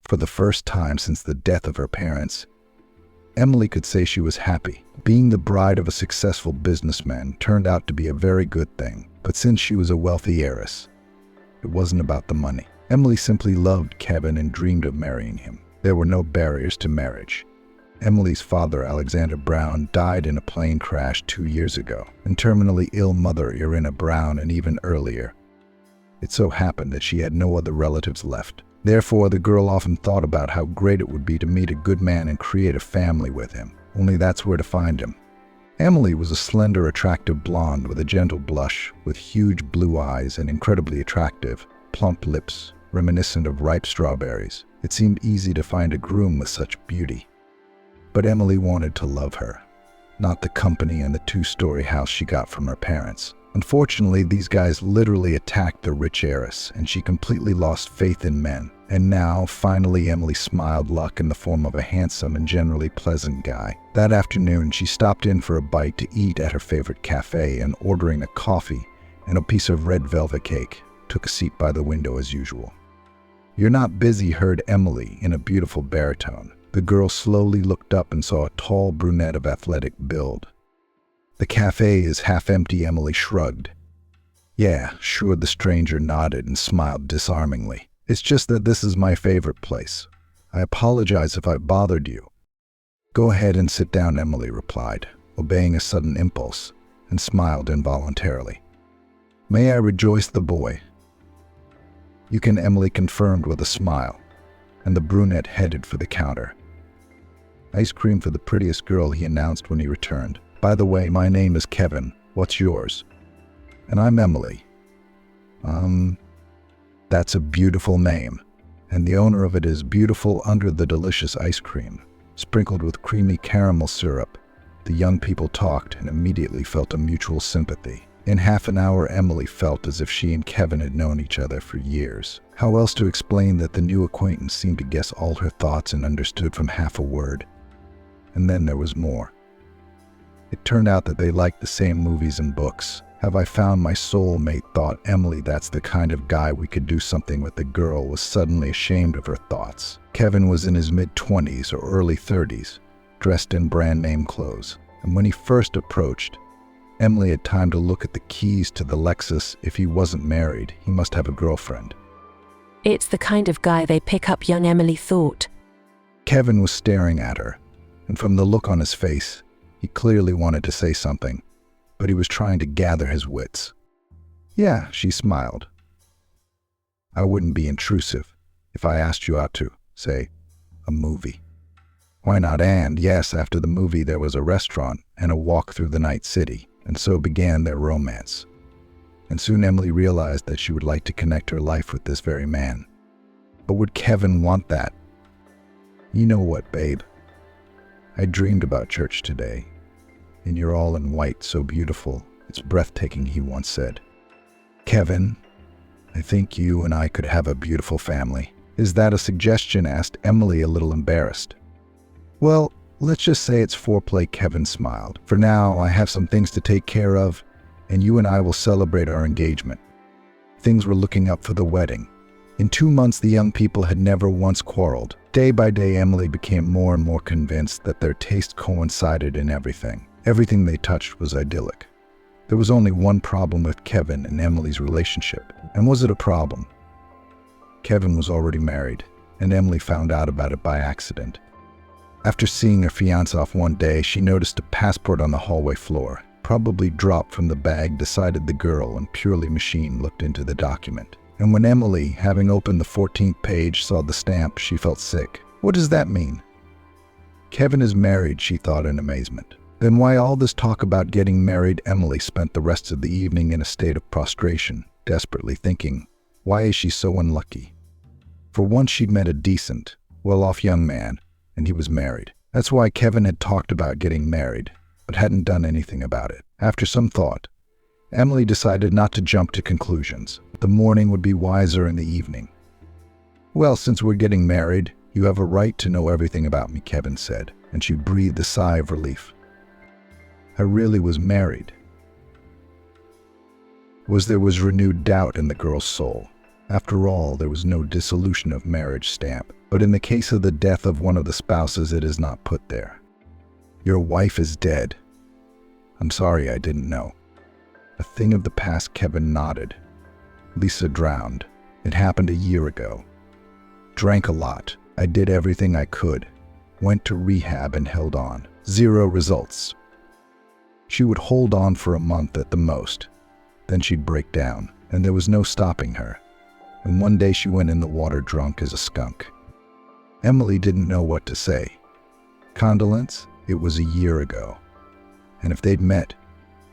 For the first time since the death of her parents, Emily could say she was happy. Being the bride of a successful businessman turned out to be a very good thing, but since she was a wealthy heiress, it wasn't about the money. Emily simply loved Kevin and dreamed of marrying him. There were no barriers to marriage. Emily's father, Alexander Brown, died in a plane crash 2 years ago, and terminally ill mother, Irina Brown, and even earlier. It so happened that she had no other relatives left. Therefore, the girl often thought about how great it would be to meet a good man and create a family with him. Only that's where to find him. Emily was a slender, attractive blonde with a gentle blush, with huge blue eyes and incredibly attractive, plump lips, reminiscent of ripe strawberries. It seemed easy to find a groom with such beauty. But Emily wanted to love her, not the company and the 2-story house she got from her parents. Unfortunately, these guys literally attacked the rich heiress, and she completely lost faith in men. And now, finally, Emily smiled luck in the form of a handsome and generally pleasant guy. That afternoon, she stopped in for a bite to eat at her favorite cafe, and ordering a coffee and a piece of red velvet cake, took a seat by the window as usual. "You're not busy," heard Emily in a beautiful baritone. The girl slowly looked up and saw a tall brunette of athletic build. "The cafe is half empty," Emily shrugged. "Yeah, sure," the stranger nodded and smiled disarmingly. "It's just that this is my favorite place. I apologize if I bothered you." "Go ahead and sit down," Emily replied, obeying a sudden impulse, and smiled involuntarily. "May I rejoice the boy?" "You can," Emily confirmed with a smile, and the brunette headed for the counter. "Ice cream for the prettiest girl," he announced when he returned. "By the way, my name is Kevin. What's yours?" "And I'm Emily." That's a beautiful name. And the owner of it is beautiful under the delicious ice cream, sprinkled with creamy caramel syrup. The young people talked and immediately felt a mutual sympathy. In half an hour, Emily felt as if she and Kevin had known each other for years. How else to explain that the new acquaintance seemed to guess all her thoughts and understood from half a word? And then there was more. It turned out that they liked the same movies and books. "Have I found my soulmate?" thought Emily. That's the kind of guy we could do something with. The girl was suddenly ashamed of her thoughts. Kevin was in his mid-20s or early 30s, dressed in brand-name clothes. And when he first approached, Emily had time to look at the keys to the Lexus. If he wasn't married, he must have a girlfriend. It's the kind of guy they pick up, young Emily thought. Kevin was staring at her, and from the look on his face, he clearly wanted to say something, but he was trying to gather his wits. "Yeah," she smiled. "I wouldn't be intrusive if I asked you out to, say, a movie." "Why not?" And yes, after the movie there was a restaurant and a walk through the night city, and so began their romance. And soon Emily realized that she would like to connect her life with this very man. But would Kevin want that? "You know what, babe? I dreamed about church today, and you're all in white, so beautiful. It's breathtaking," he once said. "Kevin, I think you and I could have a beautiful family." "Is that a suggestion?" asked Emily, a little embarrassed. "Well, let's just say it's foreplay," Kevin smiled. "For now, I have some things to take care of, and you and I will celebrate our engagement." Things were looking up for the wedding. In 2 months, the young people had never once quarreled. Day by day, Emily became more and more convinced that their taste coincided in everything. Everything they touched was idyllic. There was only one problem with Kevin and Emily's relationship. And was it a problem? Kevin was already married, and Emily found out about it by accident. After seeing her fiancé off one day, she noticed a passport on the hallway floor. Probably dropped from the bag, decided the girl, and purely machine looked into the document. And when Emily, having opened the 14th page, saw the stamp, she felt sick. What does that mean? Kevin is married, she thought in amazement. Then why all this talk about getting married? Emily spent the rest of the evening in a state of prostration, desperately thinking, why is she so unlucky? For once she'd met a decent, well-off young man, and he was married. That's why Kevin had talked about getting married, but hadn't done anything about it. After some thought, Emily decided not to jump to conclusions. The morning would be wiser in the evening. "Well, since we're getting married, you have a right to know everything about me," Kevin said, and she breathed a sigh of relief. I really was married. There was renewed doubt in the girl's soul. After all, there was no dissolution of marriage stamp, but in the case of the death of one of the spouses, it is not put there. Your wife is dead. I'm sorry, I didn't know. A thing of the past, Kevin nodded. Lisa drowned. It happened a year ago. Drank a lot. I did everything I could. Went to rehab and held on. 0 results. She would hold on for a month at the most. Then she'd break down, and there was no stopping her. And one day she went in the water drunk as a skunk. Emily didn't know what to say. Condolence? It was a year ago. And if they'd met,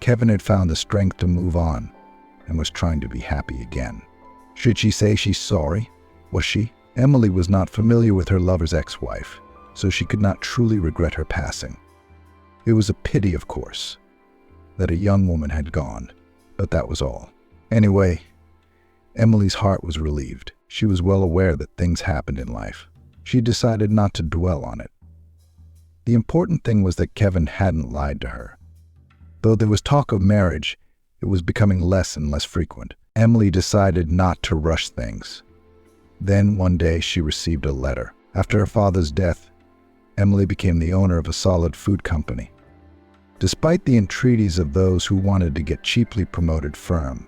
Kevin had found the strength to move on and was trying to be happy again. Should she say she's sorry? Was she? Emily was not familiar with her lover's ex-wife, so she could not truly regret her passing. It was a pity, of course, that a young woman had gone, but that was all. Anyway, Emily's heart was relieved. She was well aware that things happened in life. She decided not to dwell on it. The important thing was that Kevin hadn't lied to her. Though there was talk of marriage, it was becoming less and less frequent. Emily decided not to rush things. Then one day she received a letter. After her father's death, Emily became the owner of a solid food company. Despite the entreaties of those who wanted to get cheaply promoted firm,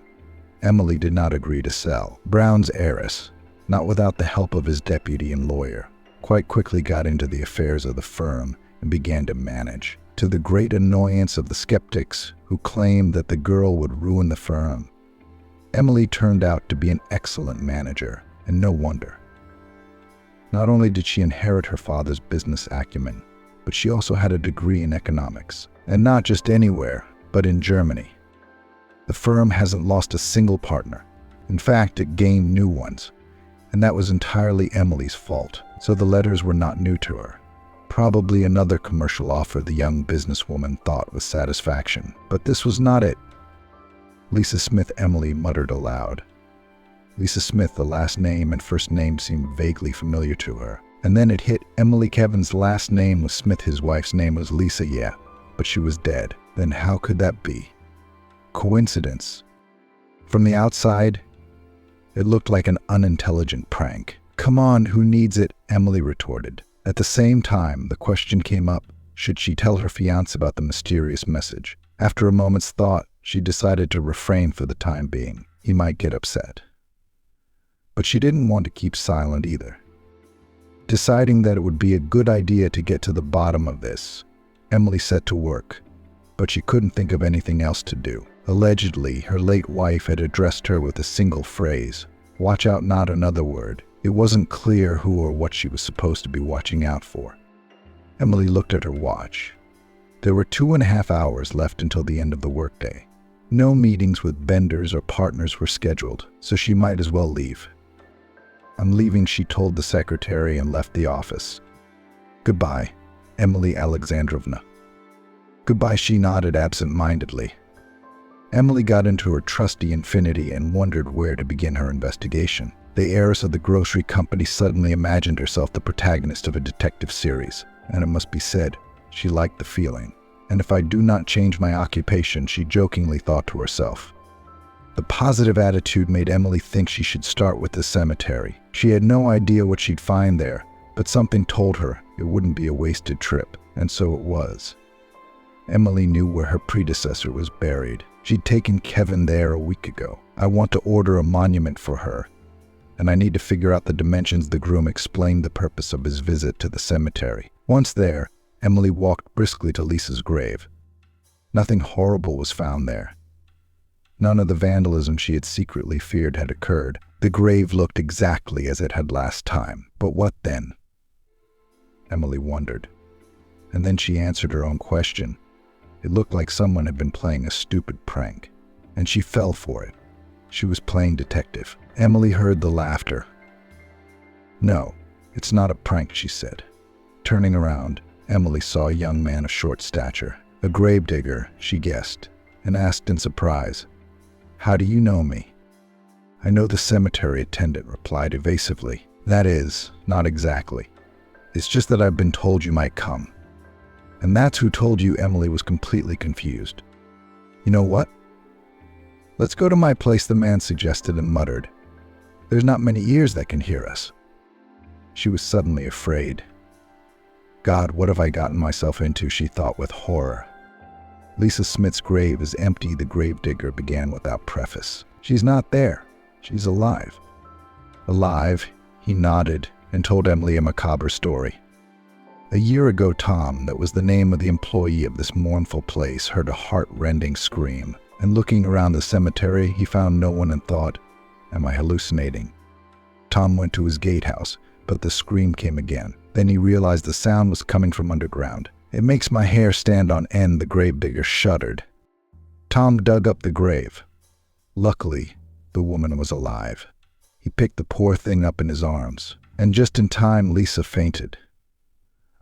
Emily did not agree to sell. Brown's heiress, not without the help of his deputy and lawyer, quite quickly got into the affairs of the firm and began to manage, to the great annoyance of the skeptics who claimed that the girl would ruin the firm. Emily turned out to be an excellent manager, and no wonder. Not only did she inherit her father's business acumen, but she also had a degree in economics, and not just anywhere, but in Germany. The firm hasn't lost a single partner. In fact, it gained new ones, and that was entirely Emily's fault, so the letters were not new to her. Probably another commercial offer the young businesswoman thought with satisfaction, but this was not it. Lisa Smith, Emily muttered aloud. Lisa Smith, the last name and first name seemed vaguely familiar to her. And then it hit Emily. Kevin's last name was Smith, his wife's name was Lisa, yeah, but she was dead. Then how could that be? Coincidence? From the outside, it looked like an unintelligent prank. Come on, who needs it? Emily retorted. At the same time, the question came up, should she tell her fiancé about the mysterious message? After a moment's thought, she decided to refrain for the time being. He might get upset. But she didn't want to keep silent either. Deciding that it would be a good idea to get to the bottom of this, Emily set to work, but she couldn't think of anything else to do. Allegedly, her late wife had addressed her with a single phrase, "Watch out," not another word. It wasn't clear who or what she was supposed to be watching out for. Emily looked at her watch. There were 2.5 hours left until the end of the workday. No meetings with vendors or partners were scheduled, so she might as well leave. "I'm leaving," she told the secretary and left the office. "Goodbye, Emily Alexandrovna." "Goodbye," she nodded absent-mindedly. Emily got into her trusty Infinity and wondered where to begin her investigation. The heiress of the grocery company suddenly imagined herself the protagonist of a detective series, and it must be said, she liked the feeling. "And if I do not change my occupation," she jokingly thought to herself. The positive attitude made Emily think she should start with the cemetery. She had no idea what she'd find there, but something told her it wouldn't be a wasted trip, and so it was. Emily knew where her predecessor was buried. She'd taken Kevin there a week ago. "I want to order a monument for her, and I need to figure out the dimensions." The groom explained the purpose of his visit to the cemetery. Once there, Emily walked briskly to Lisa's grave. Nothing horrible was found there. None of the vandalism she had secretly feared had occurred. The grave looked exactly as it had last time. But what then? Emily wondered. And then she answered her own question. It looked like someone had been playing a stupid prank, and she fell for it. She was playing detective. Emily heard the laughter. "No, it's not a prank," she said. Turning around, Emily saw a young man of short stature. A gravedigger, she guessed, and asked in surprise, "How do you know me?" "I know the cemetery attendant," replied evasively. "That is, not exactly. It's just that I've been told you might come." "And that's who told you?" Emily was completely confused. "You know what? Let's go to my place," the man suggested and muttered, There's not many ears that can hear us. She was suddenly afraid. God, what have I gotten myself into, she thought with horror. Lisa Smith's grave is empty, the gravedigger began without preface. She's not there. She's alive. Alive, he nodded and told Emily a macabre story. A year ago, Tom, that was the name of the employee of this mournful place, heard a heart-rending scream, and looking around the cemetery, he found no one and thought, am I hallucinating? Tom went to his gatehouse, but the scream came again. Then he realized the sound was coming from underground. It makes my hair stand on end, the gravedigger shuddered. Tom dug up the grave. Luckily, the woman was alive. He picked the poor thing up in his arms, and just in time, Lisa fainted.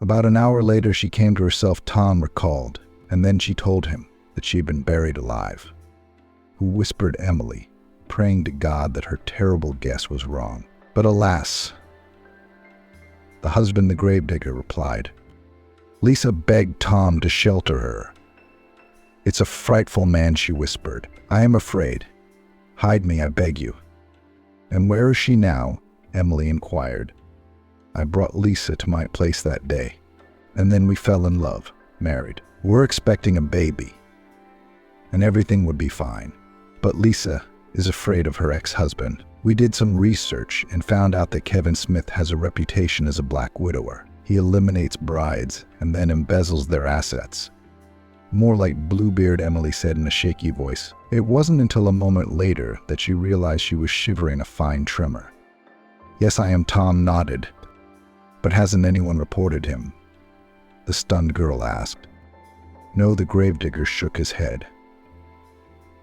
About an hour later, she came to herself, Tom recalled, and then she told him that she had been buried alive. Who whispered Emily, praying to God that her terrible guess was wrong. But alas, the husband, the gravedigger, replied. Lisa begged Tom to shelter her. It's a frightful man, she whispered. I am afraid. Hide me, I beg you. And where is she now? Emily inquired. I brought Lisa to my place that day, and then we fell in love, married. We're expecting a baby, and everything would be fine. But Lisa is afraid of her ex-husband. We did some research and found out that Kevin Smith has a reputation as a black widower. He eliminates brides and then embezzles their assets. More like Bluebeard, Emily said in a shaky voice. It wasn't until a moment later that she realized she was shivering a fine tremor. Yes, I am, Tom nodded. But hasn't anyone reported him? The stunned girl asked. No, the gravedigger shook his head.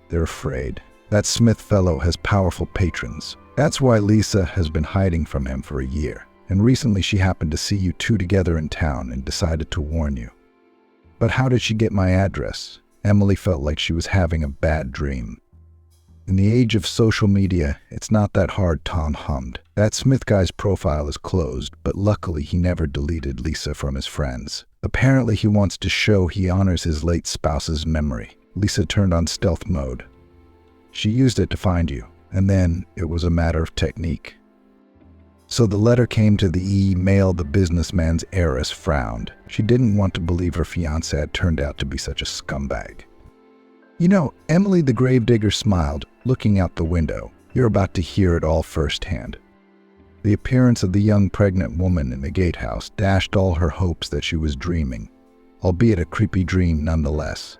They're afraid. That Smith fellow has powerful patrons. That's why Lisa has been hiding from him for a year. And recently she happened to see you two together in town and decided to warn you. But how did she get my address? Emily felt like she was having a bad dream. In the age of social media, it's not that hard, Tom hummed. That Smith guy's profile is closed, but luckily he never deleted Lisa from his friends. Apparently he wants to show he honors his late spouse's memory. Lisa turned on stealth mode. She used it to find you, and then it was a matter of technique. So the letter came to the email. The businessman's heiress frowned. She didn't want to believe her fiancé had turned out to be such a scumbag. You know, Emily, the gravedigger smiled, looking out the window. You're about to hear it all firsthand. The appearance of the young pregnant woman in the gatehouse dashed all her hopes that she was dreaming, albeit a creepy dream nonetheless.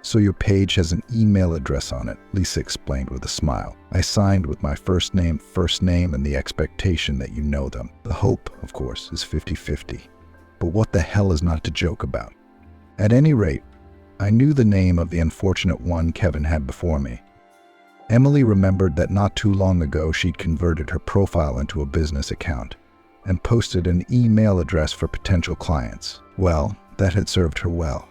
So your page has an email address on it, Lisa explained with a smile. I signed with my first name, and the expectation that you know them. The hope, of course, is 50-50. But what the hell is not to joke about? At any rate, I knew the name of the unfortunate one Kevin had before me. Emily remembered that not too long ago she'd converted her profile into a business account and posted an email address for potential clients. Well, that had served her well.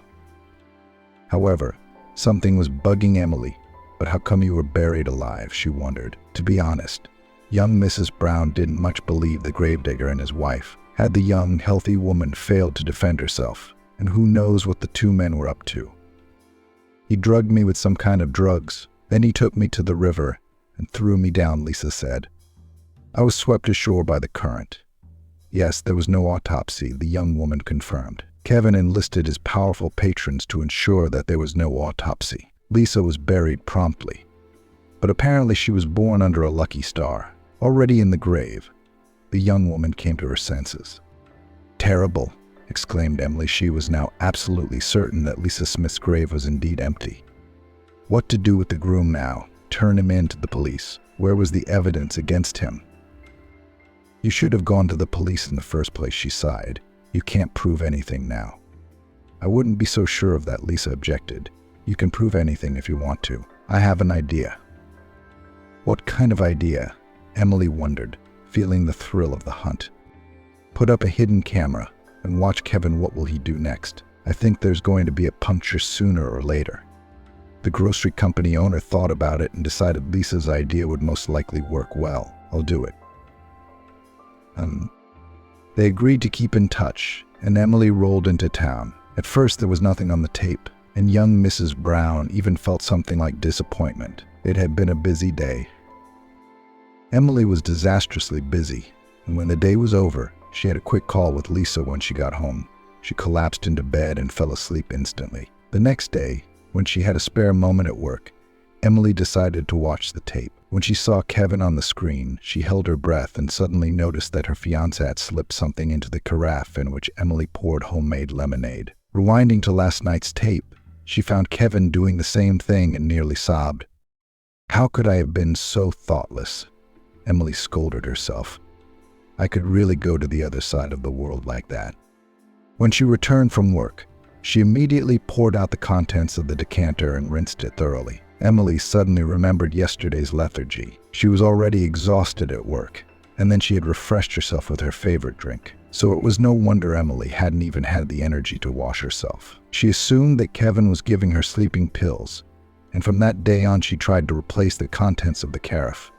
However, something was bugging Emily. But how come you were buried alive, she wondered. To be honest, young Mrs. Brown didn't much believe the gravedigger and his wife. Had the young, healthy woman failed to defend herself? And who knows what the two men were up to? He drugged me with some kind of drugs. Then he took me to the river and threw me down, Lisa said. I was swept ashore by the current. Yes, there was no autopsy, the young woman confirmed. Kevin enlisted his powerful patrons to ensure that there was no autopsy. Lisa was buried promptly. But apparently she was born under a lucky star. Already in the grave, the young woman came to her senses. Terrible, exclaimed Emily. She was now absolutely certain that Lisa Smith's grave was indeed empty. What to do with the groom now? Turn him in to the police. Where was the evidence against him? You should have gone to the police in the first place, she sighed. You can't prove anything now. I wouldn't be so sure of that, Lisa objected. You can prove anything if you want to. I have an idea. What kind of idea? Emily wondered, feeling the thrill of the hunt. Put up a hidden camera and watch Kevin. What will he do next? I think there's going to be a puncture sooner or later. The grocery company owner thought about it and decided Lisa's idea would most likely work well. I'll do it. They agreed to keep in touch, and Emily rolled into town. At first there was nothing on the tape, and young Mrs. Brown even felt something like disappointment. It had been a busy day. Emily was disastrously busy, and when the day was over, she had a quick call with Lisa when she got home. She collapsed into bed and fell asleep instantly. The next day, when she had a spare moment at work, Emily decided to watch the tape. When she saw Kevin on the screen, she held her breath and suddenly noticed that her fiancé had slipped something into the carafe in which Emily poured homemade lemonade. Rewinding to last night's tape, she found Kevin doing the same thing and nearly sobbed. "How could I have been so thoughtless?" Emily scolded herself. "I could really go to the other side of the world like that." When she returned from work, she immediately poured out the contents of the decanter and rinsed it thoroughly. Emily suddenly remembered yesterday's lethargy. She was already exhausted at work, and then she had refreshed herself with her favorite drink. So it was no wonder Emily hadn't even had the energy to wash herself. She assumed that Kevin was giving her sleeping pills, and from that day on she tried to replace the contents of the carafe.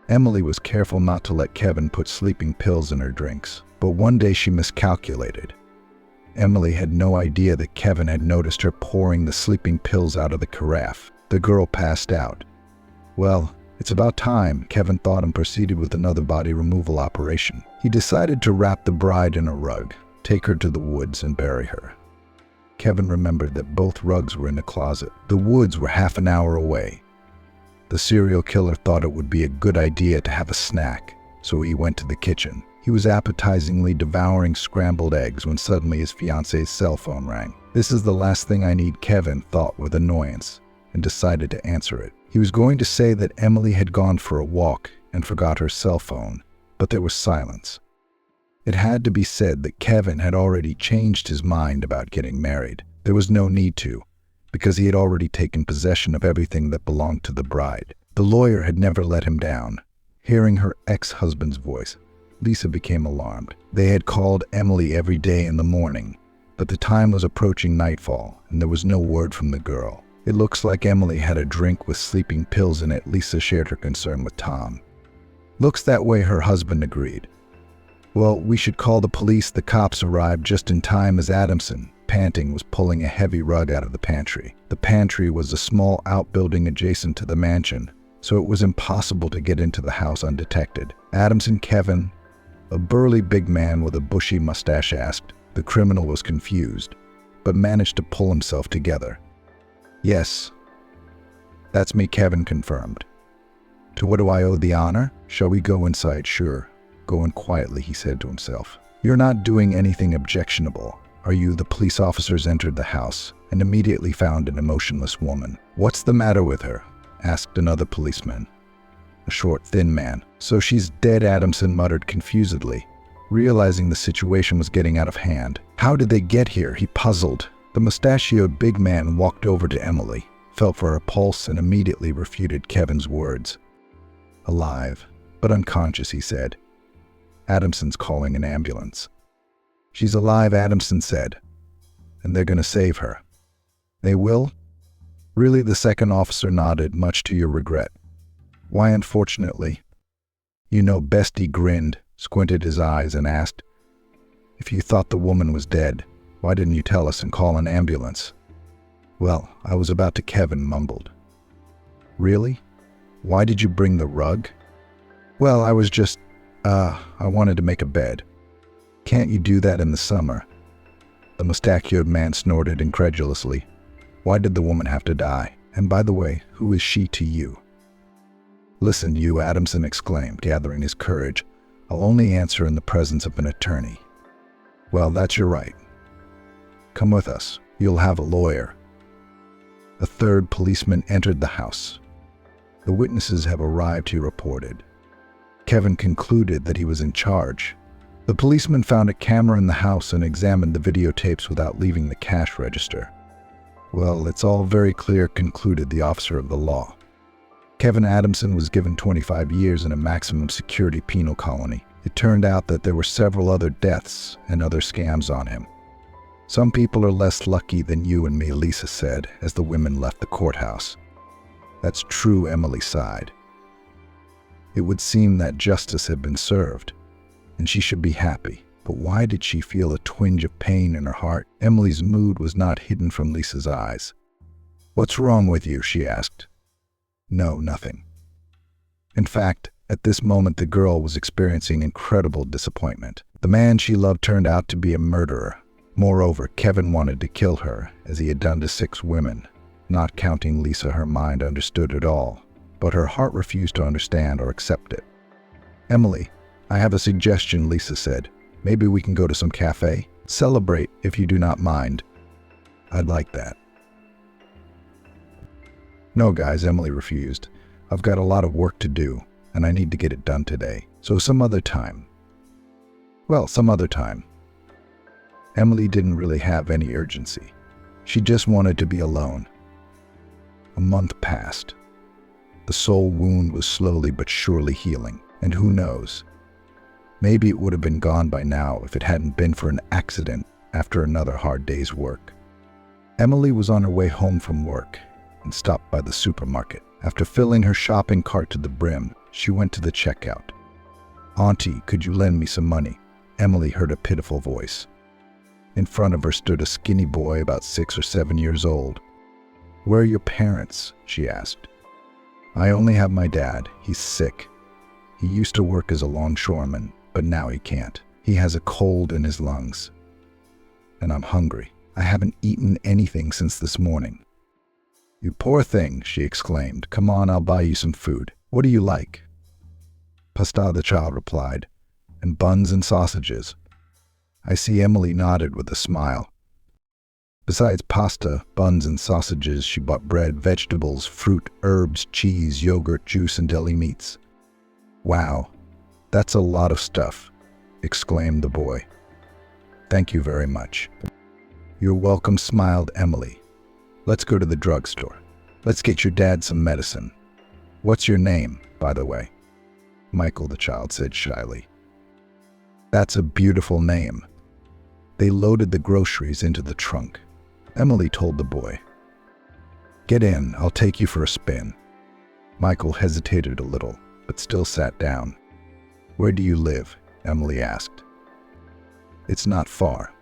Emily was careful not to let Kevin put sleeping pills in her drinks, but one day she miscalculated. Emily had no idea that Kevin had noticed her pouring the sleeping pills out of the carafe. The girl passed out. Well, it's about time, Kevin thought, and proceeded with another body removal operation. He decided to wrap the bride in a rug, take her to the woods, and bury her. Kevin remembered that both rugs were in the closet. The woods were half an hour away. The serial killer thought it would be a good idea to have a snack, so he went to the kitchen. He was appetizingly devouring scrambled eggs when suddenly his fiancée's cell phone rang. "This is the last thing I need," Kevin thought with annoyance, and decided to answer it. He was going to say that Emily had gone for a walk and forgot her cell phone, but there was silence. It had to be said that Kevin had already changed his mind about getting married. There was no need to, because he had already taken possession of everything that belonged to the bride. The lawyer had never let him down. Hearing her ex-husband's voice, Lisa became alarmed. They had called Emily every day in the morning, but the time was approaching nightfall, and there was no word from the girl. "It looks like Emily had a drink with sleeping pills in it," Lisa shared her concern with Tom. "Looks that way," her husband agreed. "Well, we should call the police." The cops arrived just in time as Adamson, panting, was pulling a heavy rug out of the pantry. The pantry was a small outbuilding adjacent to the mansion, so it was impossible to get into the house undetected. Adamson Kevin, a burly big man with a bushy mustache, asked. The criminal was confused, but managed to pull himself together. "Yes, that's me," Kevin confirmed. "To what do I owe the honor? Shall we go inside?" "Sure. Go in quietly," he said to himself. "You're not doing anything objectionable, are you?" The police officers entered the house and immediately found an emotionless woman. "What's the matter with her?" asked another policeman, a short, thin man. "So she's dead," Adamson muttered confusedly, realizing the situation was getting out of hand. "How did they get here?" he puzzled. The mustachioed big man walked over to Emily, felt for her pulse, and immediately refuted Kevin's words. "Alive, but unconscious," he said. "Adamson's calling an ambulance." "She's alive," Adamson said, "and they're going to save her." "They will?" "Really?" The second officer nodded, much to your regret. "Why, unfortunately?" "You know best." He grinned, squinted his eyes, and asked, "If you thought the woman was dead, why didn't you tell us and call an ambulance?" "Well, I was about to," Kevin mumbled. "Really? Why did you bring the rug?" "Well, I was just, I wanted to make a bed." "Can't you do that in the summer?" The mustachioed man snorted incredulously. "Why did the woman have to die? And by the way, who is she to you?" "Listen, you," Adamson exclaimed, gathering his courage. "I'll only answer in the presence of an attorney." "Well, that's your right. Come with us. You'll have a lawyer." A third policeman entered the house. "The witnesses have arrived," he reported. Kevin concluded that he was in charge. The policeman found a camera in the house and examined the videotapes without leaving the cash register. "Well, it's all very clear," concluded the officer of the law. Kevin Adamson was given 25 years in a maximum security penal colony. It turned out that there were several other deaths and other scams on him. "Some people are less lucky than you and me," Lisa said as the women left the courthouse. "That's true," Emily sighed. It would seem that justice had been served, and she should be happy. But why did she feel a twinge of pain in her heart? Emily's mood was not hidden from Lisa's eyes. "What's wrong with you?" she asked. "No, nothing. In fact, At this moment, the girl was experiencing incredible disappointment. The man she loved turned out to be a murderer. Moreover, Kevin wanted to kill her, as he had done to 6 women. Not counting Lisa, her mind understood it all, but her heart refused to understand or accept it. "Emily, I have a suggestion," Lisa said. "Maybe we can go to some cafe? Celebrate, if you do not mind." "I'd like that." "No, guys," Emily refused. "I've got a lot of work to do, and I need to get it done today. So some other time." "Well, some other time." Emily didn't really have any urgency. She just wanted to be alone. A month passed. The soul wound was slowly but surely healing, and who knows? Maybe it would have been gone by now if it hadn't been for an accident after another hard day's work. Emily was on her way home from work and stopped by the supermarket. After filling her shopping cart to the brim, she went to the checkout. "Auntie, could you lend me some money?" Emily heard a pitiful voice. In front of her stood a skinny boy about 6 or 7 years old. "Where are your parents?" she asked. "I only have my dad. He's sick. He used to work as a longshoreman, but now he can't. He has a cold in his lungs. And I'm hungry. I haven't eaten anything since this morning." "You poor thing," she exclaimed. "Come on, I'll buy you some food. What do you like?" "Pasta," the child replied, "and buns and sausages." I see Emily nodded with a smile. Besides pasta, buns, and sausages, she bought bread, vegetables, fruit, herbs, cheese, yogurt, juice, and deli meats. "Wow, that's a lot of stuff," exclaimed the boy. "Thank you very much." "You're welcome," smiled Emily. "Let's go to the drugstore. Let's get your dad some medicine. What's your name, by the way?" "Michael," the child said shyly. "That's a beautiful name." They loaded the groceries into the trunk. Emily told the boy, "Get in, I'll take you for a spin." Michael hesitated a little, but still sat down. "Where do you live?" Emily asked. "It's not far."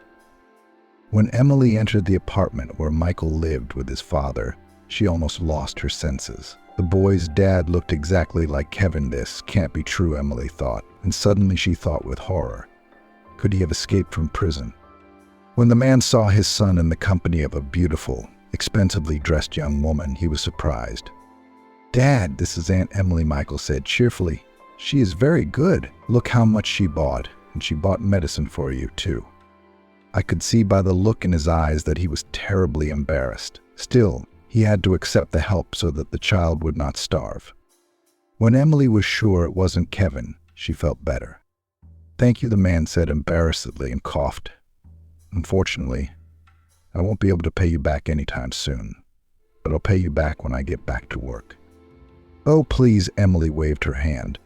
When Emily entered the apartment where Michael lived with his father, she almost lost her senses. The boy's dad looked exactly like Kevin. This can't be true, Emily thought, and suddenly she thought with horror. Could he have escaped from prison? When the man saw his son in the company of a beautiful, expensively dressed young woman, he was surprised. "Dad, this is Aunt Emily," Michael said cheerfully. "She is very good. Look how much she bought, and she bought medicine for you, too." I could see by the look in his eyes that he was terribly embarrassed. Still, he had to accept the help so that the child would not starve. When Emily was sure it wasn't Kevin, she felt better. "Thank you," the man said embarrassedly and coughed. "Unfortunately, I won't be able to pay you back anytime soon, but I'll pay you back when I get back to work." "Oh, please," Emily waved her hand.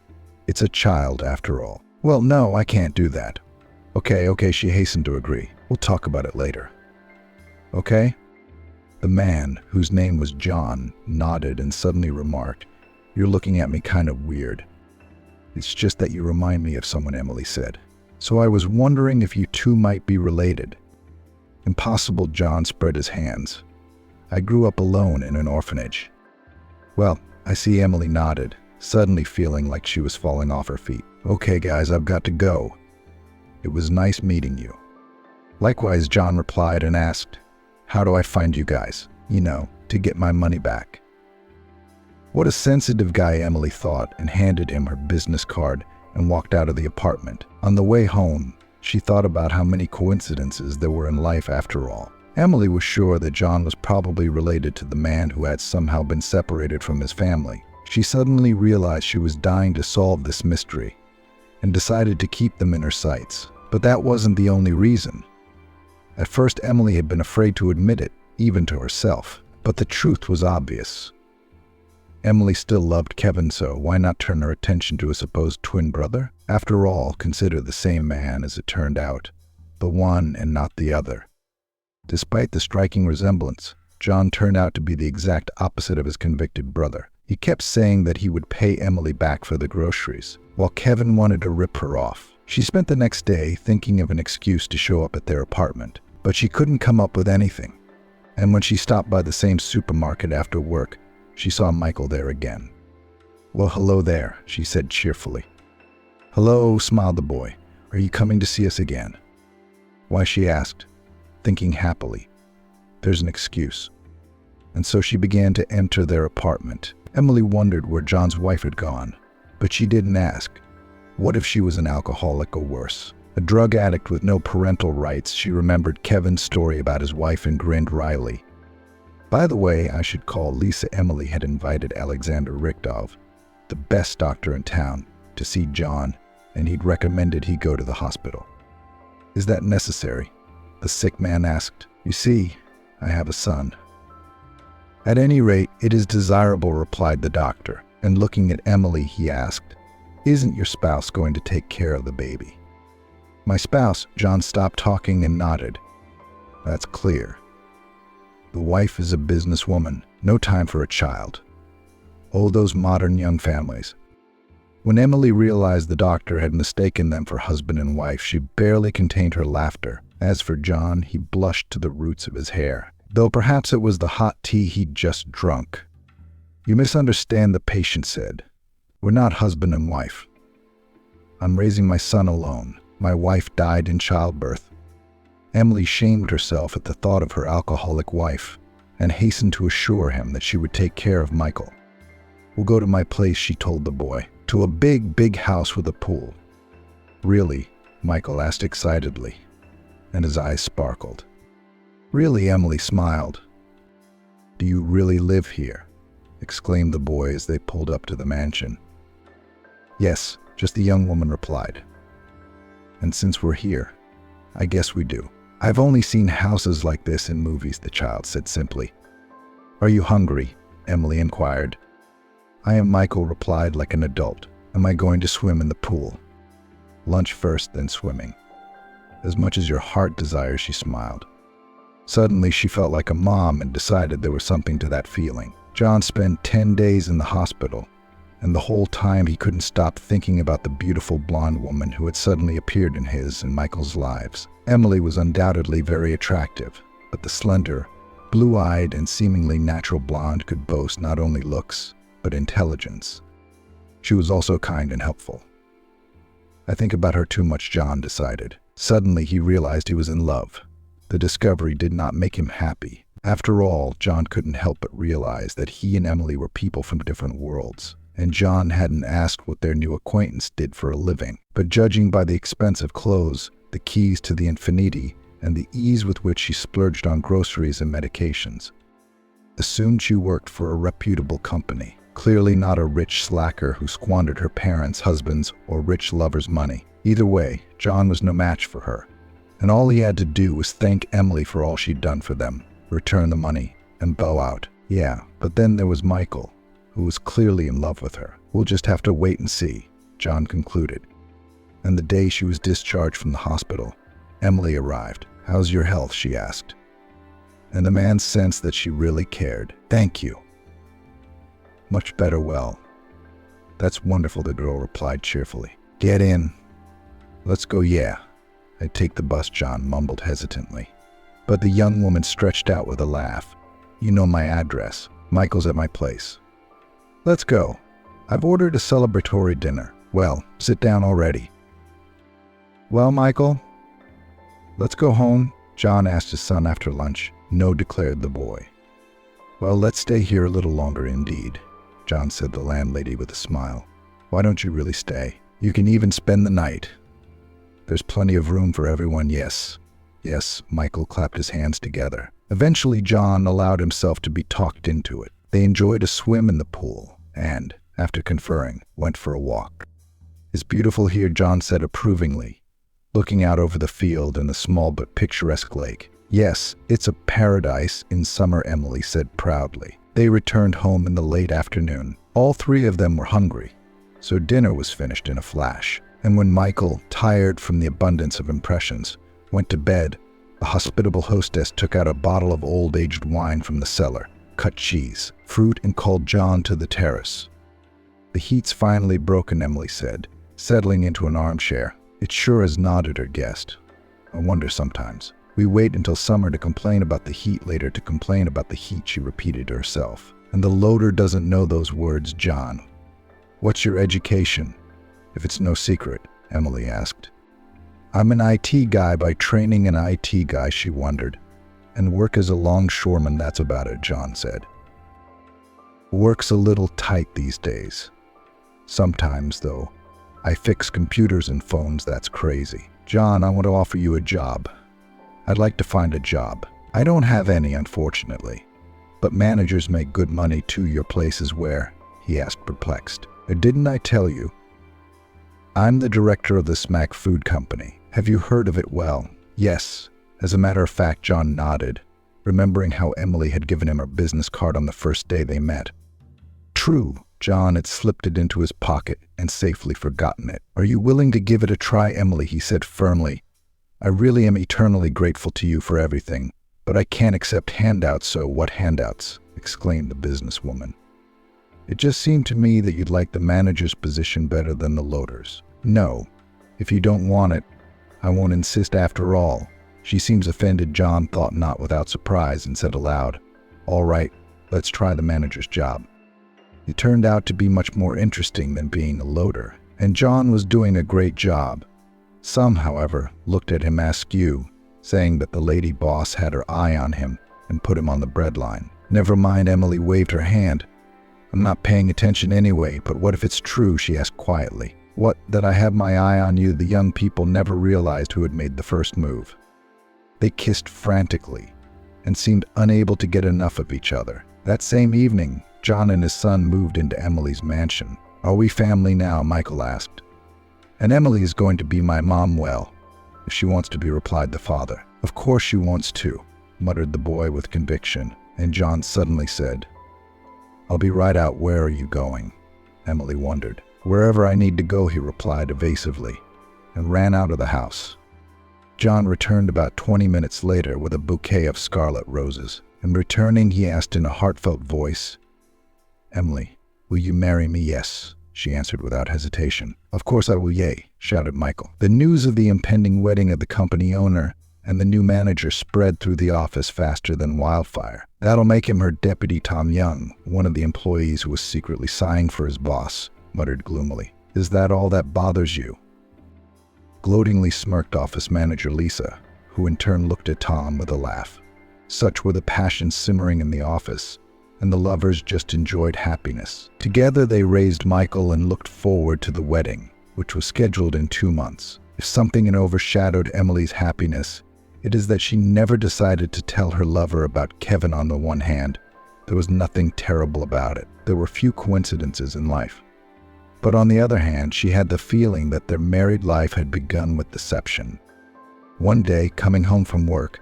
"It's a child, after all." "Well, no, I can't do that." Okay, she hastened to agree. "We'll talk about it later." "Okay?" The man, whose name was John, nodded and suddenly remarked, "You're looking at me kind of weird." "It's just that you remind me of someone," Emily said. "So I was wondering if you two might be related." "Impossible," John spread his hands. "I grew up alone in an orphanage." "Well," I see Emily nodded, suddenly feeling like she was falling off her feet. "Okay, guys, I've got to go. It was nice meeting you." "Likewise," John replied and asked, "How do I find you guys? To get my money back." What a sensitive guy, Emily thought, and handed him her business card and walked out of the apartment. On the way home, she thought about how many coincidences there were in life after all. Emily was sure that John was probably related to the man who had somehow been separated from his family. She suddenly realized she was dying to solve this mystery and decided to keep them in her sights. But that wasn't the only reason. At first, Emily had been afraid to admit it, even to herself. But the truth was obvious. Emily still loved Kevin, so why not turn her attention to a supposed twin brother? After all, consider the same man, as it turned out, the one and not the other. Despite the striking resemblance, John turned out to be the exact opposite of his convicted brother. He kept saying that he would pay Emily back for the groceries, while Kevin wanted to rip her off. She spent the next day thinking of an excuse to show up at their apartment, but she couldn't come up with anything. And when she stopped by the same supermarket after work, she saw Michael there again. "Well, hello there," she said cheerfully. "Hello," smiled the boy. "Are you coming to see us again?" "Why?" she asked, thinking happily. There's an excuse. And so she began to enter their apartment. Emily wondered where John's wife had gone, but she didn't ask. What if she was an alcoholic or worse? A drug addict with no parental rights? She remembered Kevin's story about his wife and grinned wryly. By the way, I should call Lisa. Emily had invited Alexander Richtov, the best doctor in town, to see John, and he'd recommended he go to the hospital. "Is that necessary?" the sick man asked. "You see, I have a son." "At any rate, it is desirable," replied the doctor, and looking at Emily, he asked, "Isn't your spouse going to take care of the baby?" "My spouse?" John stopped talking and nodded. "That's clear. The wife is a businesswoman, no time for a child. Oh, those modern young families." When Emily realized the doctor had mistaken them for husband and wife, she barely contained her laughter. As for John, he blushed to the roots of his hair, though perhaps it was the hot tea he'd just drunk. "You misunderstand," the patient said. "We're not husband and wife. I'm raising my son alone. My wife died in childbirth." Emily shamed herself at the thought of her alcoholic wife and hastened to assure him that she would take care of Michael. "We'll go to my place," she told the boy, "to a big, big house with a pool." "Really?" Michael asked excitedly, and his eyes sparkled. "Really?" Emily smiled. "Do you really live here?" exclaimed the boy as they pulled up to the mansion. "Yes," just the young woman replied. "And since we're here, I guess we do." "I've only seen houses like this in movies," the child said simply. "Are you hungry?" Emily inquired. "I am," Michael replied like an adult. "Am I going to swim in the pool?" "Lunch first, then swimming." "As much as your heart desires," she smiled. Suddenly she felt like a mom and decided there was something to that feeling. John spent 10 days in the hospital, and the whole time he couldn't stop thinking about the beautiful blonde woman who had suddenly appeared in his and Michael's lives. Emily was undoubtedly very attractive, but the slender, blue-eyed, and seemingly natural blonde could boast not only looks, but intelligence. She was also kind and helpful. "I think about her too much," John decided. Suddenly he realized he was in love. The discovery did not make him happy. After all, John couldn't help but realize that he and Emily were people from different worlds, and John hadn't asked what their new acquaintance did for a living. But judging by the expensive clothes, the keys to the infinity, and the ease with which she splurged on groceries and medications, assumed she worked for a reputable company. Clearly not a rich slacker who squandered her parents', husbands', or rich lovers' money. Either way, John was no match for her, and all he had to do was thank Emily for all she'd done for them, return the money, and bow out. Yeah, but then there was Michael, who was clearly in love with her. "We'll just have to wait and see," John concluded. And the day she was discharged from the hospital, Emily arrived. "How's your health?" she asked. And the man sensed that she really cared. "Thank you. Much better." "Well, that's wonderful," the girl replied cheerfully. "Get in." "Let's go." "Yeah, I'd take the bus," John mumbled hesitantly. But the young woman stretched out with a laugh. "You know my address. Michael's at my place. Let's go. I've ordered a celebratory dinner." "Well, sit down already." "Well, Michael, let's go home?" John asked his son after lunch. "No," declared the boy. "Well, let's stay here a little longer indeed," John said, the landlady with a smile. "Why don't you really stay? You can even spend the night. There's plenty of room for everyone." "Yes, yes," Michael clapped his hands together. Eventually, John allowed himself to be talked into it. They enjoyed a swim in the pool and, after conferring, went for a walk. "It's beautiful here," John said approvingly, looking out over the field and the small but picturesque lake. "Yes, it's a paradise in summer," Emily said proudly. They returned home in the late afternoon. All three of them were hungry, so dinner was finished in a flash. And when Michael, tired from the abundance of impressions, went to bed, the hospitable hostess took out a bottle of old-aged wine from the cellar, cut cheese, fruit, and called John to the terrace. "The heat's finally broken," Emily said, settling into an armchair. "It sure has," nodded her guest. "I wonder sometimes. We wait until summer to complain about the heat, later to complain about the heat," she repeated to herself. "And the loader doesn't know those words, John. What's your education, if it's no secret? Emily asked. I'm an IT guy by training, an IT guy, she wondered. And work as a longshoreman, that's about it, John said. Work's a little tight these days. Sometimes, though, I fix computers and phones, that's crazy. John, I want to offer you a job. I'd like to find a job. I don't have any, unfortunately. But managers make good money too. Your place is where? He asked, perplexed. Didn't I tell you? I'm the director of the Smack Food Company. Have you heard of it? Well, yes. As a matter of fact, John nodded, remembering how Emily had given him her business card on the first day they met. True, John had slipped it into his pocket and safely forgotten it. Are you willing to give it a try, Emily? He said firmly. I really am eternally grateful to you for everything, but I can't accept handouts. So what handouts? Exclaimed the businesswoman. It just seemed to me that you'd like the manager's position better than the loader's. No, if you don't want it, I won't insist after all. She seems offended, John thought, not without surprise, and said aloud, All right, let's try the manager's job. It turned out to be much more interesting than being a loader, and John was doing a great job. Some, however, looked at him askew, saying that the lady boss had her eye on him and put him on the breadline. Never mind, Emily waved her hand. I'm not paying attention anyway, but what if it's true? She asked quietly. What, that I have my eye on you? The young people never realized who had made the first move. They kissed frantically and seemed unable to get enough of each other. That same evening, John and his son moved into Emily's mansion. Are we family now? Michael asked. And Emily is going to be my mom, well, if she wants to be, replied the father. Of course she wants to, muttered the boy with conviction, and John suddenly said, I'll be right out. Where are you going? Emily wondered. Wherever I need to go, he replied evasively, and ran out of the house. John returned about 20 minutes later with a bouquet of scarlet roses, and returning, he asked in a heartfelt voice, Emily, will you marry me? Yes, she answered without hesitation. Of course I will, yea, shouted Michael. The news of the impending wedding of the company owner and the new manager spread through the office faster than wildfire. That'll make him her deputy. Tom Young, one of the employees who was secretly sighing for his boss, muttered gloomily. Is that all that bothers you? Gloatingly smirked office manager Lisa, who in turn looked at Tom with a laugh. Such were the passions simmering in the office, and the lovers just enjoyed happiness. Together they raised Michael and looked forward to the wedding, which was scheduled in 2 months. If something had overshadowed Emily's happiness, it is that she never decided to tell her lover about Kevin. On the one hand, there was nothing terrible about it. There were few coincidences in life. But on the other hand, she had the feeling that their married life had begun with deception. One day, coming home from work,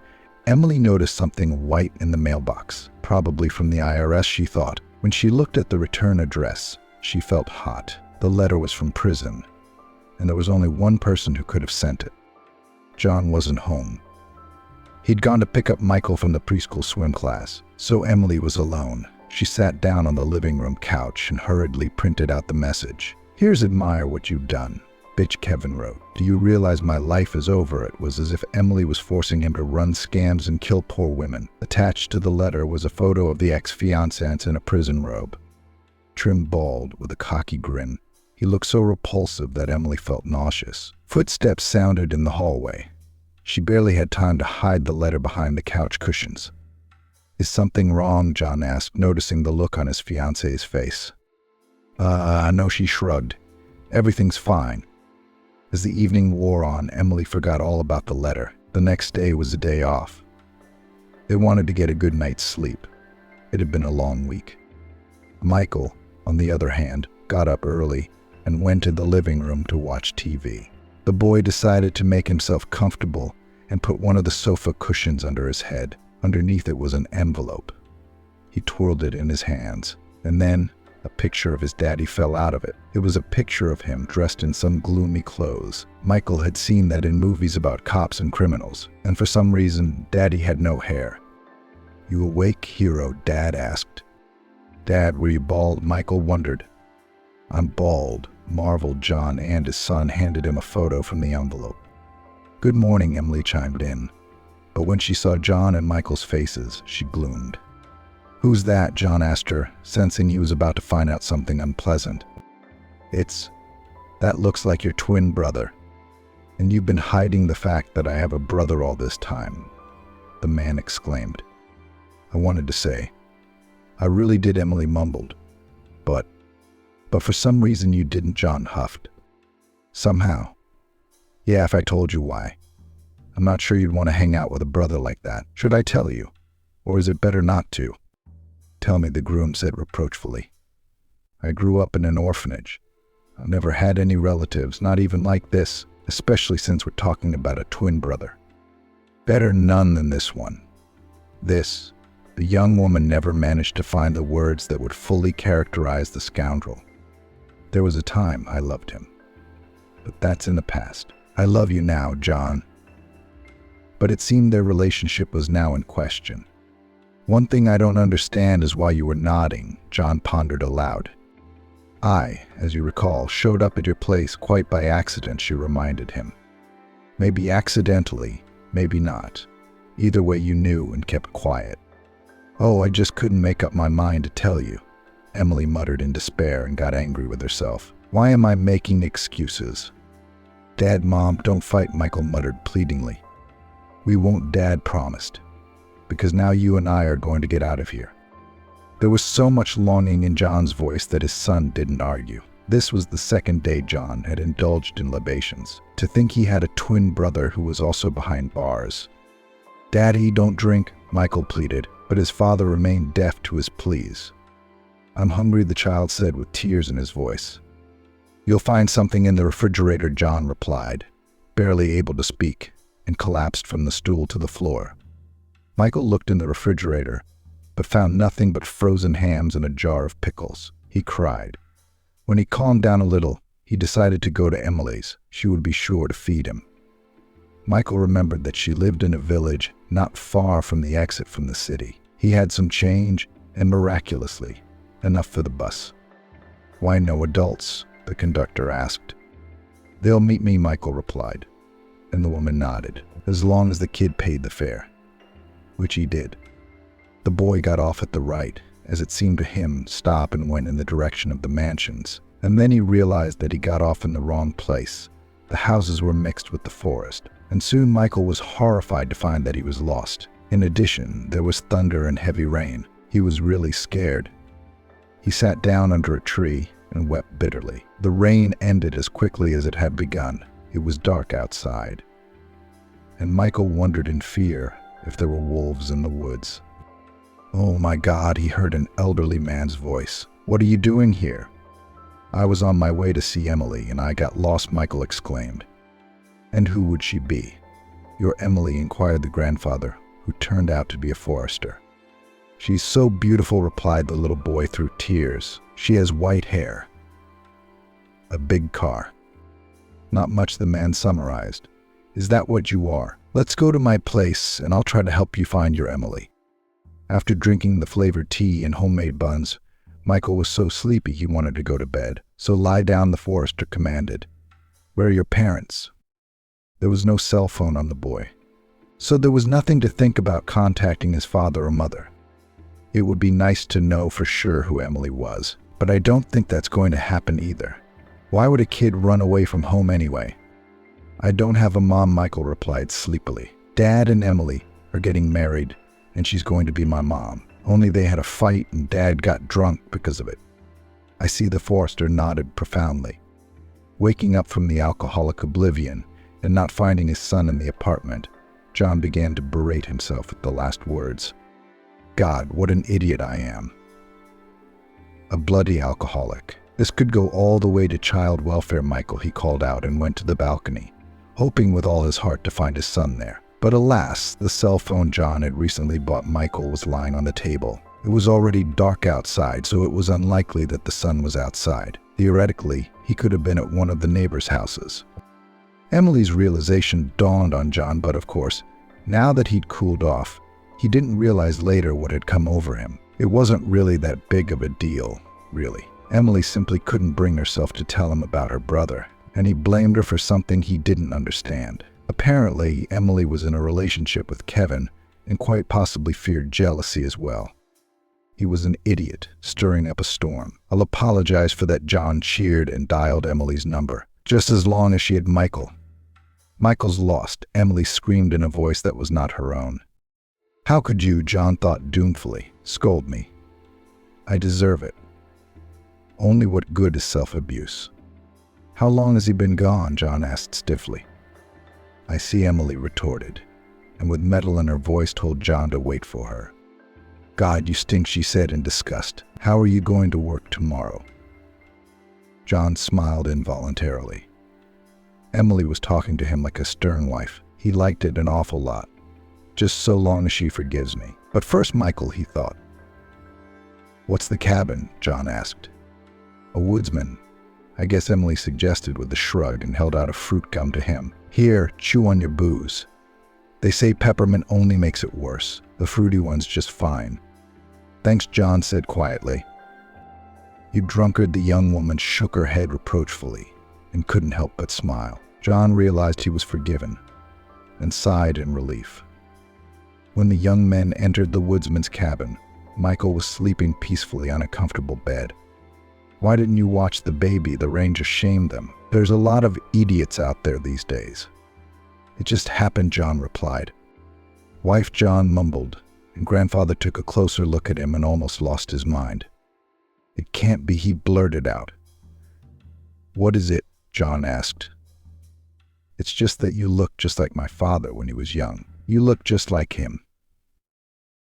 Emily noticed something white in the mailbox, probably from the IRS, she thought. When she looked at the return address, she felt hot. The letter was from prison, and there was only one person who could have sent it. John wasn't home. He'd gone to pick up Michael from the preschool swim class, so Emily was alone. She sat down on the living room couch and hurriedly printed out the message. Here's admire what you've done. Bitch, Kevin wrote. Do you realize my life is over? It was as if Emily was forcing him to run scams and kill poor women. Attached to the letter was a photo of the ex-fiancé in a prison robe. Trim bald, with a cocky grin. He looked so repulsive that Emily felt nauseous. Footsteps sounded in the hallway. She barely had time to hide the letter behind the couch cushions. Is something wrong? John asked, noticing the look on his fiancé's face. No, she shrugged. Everything's fine. As the evening wore on, Emily forgot all about the letter. The next day was a day off. They wanted to get a good night's sleep. It had been a long week. Michael, on the other hand, got up early and went to the living room to watch TV. The boy decided to make himself comfortable and put one of the sofa cushions under his head. Underneath it was an envelope. He twirled it in his hands, and then a picture of his daddy fell out of it. It was a picture of him dressed in some gloomy clothes. Michael had seen that in movies about cops and criminals, and for some reason, Daddy had no hair. You awake, hero? Dad asked. Dad, were you bald? Michael wondered. I'm bald, marveled John, and his son handed him a photo from the envelope. Good morning, Emily chimed in. But when she saw John and Michael's faces, she gloomed. Who's that? John asked her, sensing he was about to find out something unpleasant. That looks like your twin brother. And you've been hiding the fact that I have a brother all this time," the man exclaimed. "I wanted to say, I really did," Emily mumbled. But for some reason you didn't," John huffed. "Somehow. Yeah, if I told you why. I'm not sure you'd want to hang out with a brother like that. Should I tell you? Or is it better not to?" "Tell me," the groom said reproachfully. "I grew up in an orphanage. I've never had any relatives, not even like this, especially since we're talking about a twin brother. Better none than this one." The young woman never managed to find the words that would fully characterize the scoundrel. "There was a time I loved him. But that's in the past. I love you now, John." But it seemed their relationship was now in question. "One thing I don't understand is why you were nodding," John pondered aloud. "I, as you recall, showed up at your place quite by accident," she reminded him. "Maybe accidentally, maybe not. Either way you knew and kept quiet." "Oh, I just couldn't make up my mind to tell you," Emily muttered in despair and got angry with herself. "Why am I making excuses?" "Dad, Mom, don't fight," Michael muttered pleadingly. "We won't," Dad promised, "because now you and I are going to get out of here." There was so much longing in John's voice that his son didn't argue. This was the second day John had indulged in libations. To think he had a twin brother who was also behind bars. "Daddy, don't drink," Michael pleaded, but his father remained deaf to his pleas. "I'm hungry," the child said with tears in his voice. "You'll find something in the refrigerator," John replied, barely able to speak, and collapsed from the stool to the floor. Michael looked in the refrigerator, but found nothing but frozen hams and a jar of pickles. He cried. When he calmed down a little, he decided to go to Emily's. She would be sure to feed him. Michael remembered that she lived in a village not far from the exit from the city. He had some change, and miraculously, enough for the bus. "Why no adults?" the conductor asked. "They'll meet me," Michael replied, and the woman nodded, "as long as the kid paid the fare." Which he did. The boy got off at the right, as it seemed to him, stop and went in the direction of the mansions, and then he realized that he got off in the wrong place. The houses were mixed with the forest, and soon Michael was horrified to find that he was lost. In addition, there was thunder and heavy rain. He was really scared. He sat down under a tree and wept bitterly. The rain ended as quickly as it had begun. It was dark outside, and Michael wondered in fear if there were wolves in the woods. "Oh my God," he heard an elderly man's voice. "What are you doing here?" "I was on my way to see Emily, and I got lost," Michael exclaimed. "And who would she be?" "Your Emily," inquired the grandfather, who turned out to be a forester. "She's so beautiful," replied the little boy through tears. "She has white hair." "A big car." "Not much," the man summarized. "Is that what you are? Let's go to my place, and I'll try to help you find your Emily." After drinking the flavored tea and homemade buns, Michael was so sleepy he wanted to go to bed. "So lie down," the forester commanded. "Where are your parents?" There was no cell phone on the boy, so there was nothing to think about contacting his father or mother. It would be nice to know for sure who Emily was, but I don't think that's going to happen either. Why would a kid run away from home anyway? "I don't have a mom," Michael replied sleepily. "Dad and Emily are getting married, and she's going to be my mom. Only they had a fight and Dad got drunk because of it." "I see," the forester nodded profoundly. Waking up from the alcoholic oblivion and not finding his son in the apartment, John began to berate himself at the last words. "God, what an idiot I am. A bloody alcoholic. This could go all the way to child welfare, Michael," he called out and went to the balcony, hoping with all his heart to find his son there. But alas, the cell phone John had recently bought Michael was lying on the table. It was already dark outside, so it was unlikely that the sun was outside. Theoretically, he could have been at one of the neighbors' houses. Emily's realization dawned on John, but of course, now that he'd cooled off, he didn't realize later what had come over him. It wasn't really that big of a deal, really. Emily simply couldn't bring herself to tell him about her brother, and he blamed her for something he didn't understand. Apparently, Emily was in a relationship with Kevin, and quite possibly feared jealousy as well. He was an idiot, stirring up a storm. I'll apologize for that. John cheered and dialed Emily's number. Just as long as she had Michael. Michael's lost, Emily screamed in a voice that was not her own. How could you, John thought doomfully, scold me? I deserve it. Only what good is self-abuse? How long has he been gone? John asked stiffly. I see, Emily retorted, and with metal in her voice told John to wait for her. God, you stink, she said in disgust. How are you going to work tomorrow? John smiled involuntarily. Emily was talking to him like a stern wife. He liked it an awful lot. Just so long as she forgives me. But first Michael, he thought. What's the cabin? John asked. A woodsman, I guess Emily suggested with a shrug and held out a fruit gum to him. Here, chew on your booze. They say peppermint only makes it worse. The fruity one's just fine. Thanks, John said quietly. You drunkard, the young woman shook her head reproachfully and couldn't help but smile. John realized he was forgiven and sighed in relief. When the young men entered the woodsman's cabin, Michael was sleeping peacefully on a comfortable bed. Why didn't you watch the baby? The ranger shamed them. There's a lot of idiots out there these days. It just happened, John replied. Wife John mumbled, and grandfather took a closer look at him and almost lost his mind. It can't be, he blurted out. What is it? John asked. It's just that you look just like my father when he was young. You look just like him.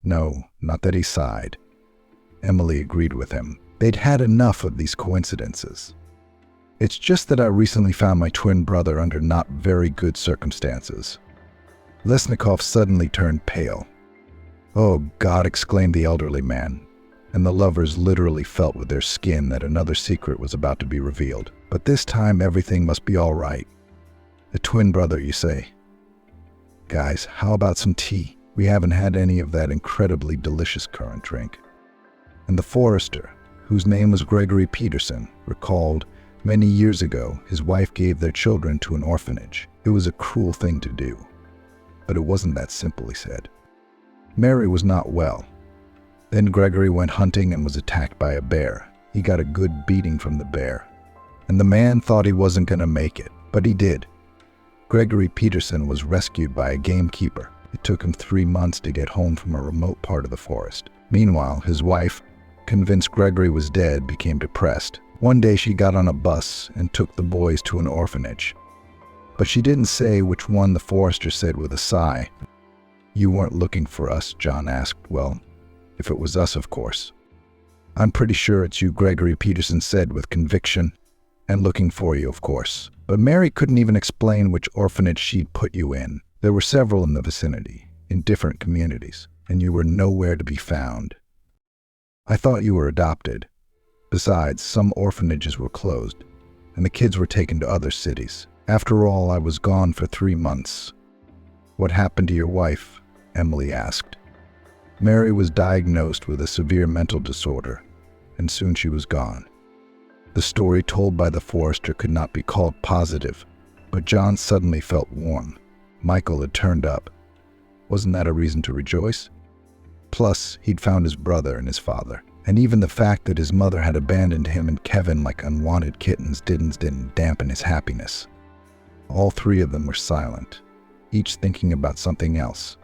No, not that, he sighed. Emily agreed with him. They'd had enough of these coincidences. It's just that I recently found my twin brother under not very good circumstances. Lesnikov suddenly turned pale. Oh God, exclaimed the elderly man, and the lovers literally felt with their skin that another secret was about to be revealed. But this time everything must be all right. A twin brother, you say? Guys, how about some tea? We haven't had any of that incredibly delicious currant drink. And the forester, whose name was Gregory Peterson, recalled many years ago his wife gave their children to an orphanage. It was a cruel thing to do. But it wasn't that simple, he said. Mary was not well. Then Gregory went hunting and was attacked by a bear. He got a good beating from the bear. And the man thought he wasn't going to make it, but he did. Gregory Peterson was rescued by a gamekeeper. It took him 3 months to get home from a remote part of the forest. Meanwhile, his wife, convinced Gregory was dead, became depressed. One day she got on a bus and took the boys to an orphanage. But she didn't say which one, the forester said with a sigh. You weren't looking for us, John asked. Well, if it was us, of course. I'm pretty sure it's you, Gregory Peterson said with conviction. And looking for you, of course. But Mary couldn't even explain which orphanage she'd put you in. There were several in the vicinity, in different communities, and you were nowhere to be found. I thought you were adopted. Besides, some orphanages were closed, and the kids were taken to other cities. After all, I was gone for 3 months. What happened to your wife? Emily asked. Mary was diagnosed with a severe mental disorder, and soon she was gone. The story told by the forester could not be called positive, but John suddenly felt warm. Michael had turned up. Wasn't that a reason to rejoice? Plus, he'd found his brother and his father. And even the fact that his mother had abandoned him and Kevin like unwanted kittens didn't dampen his happiness. All 3 of them were silent, each thinking about something else.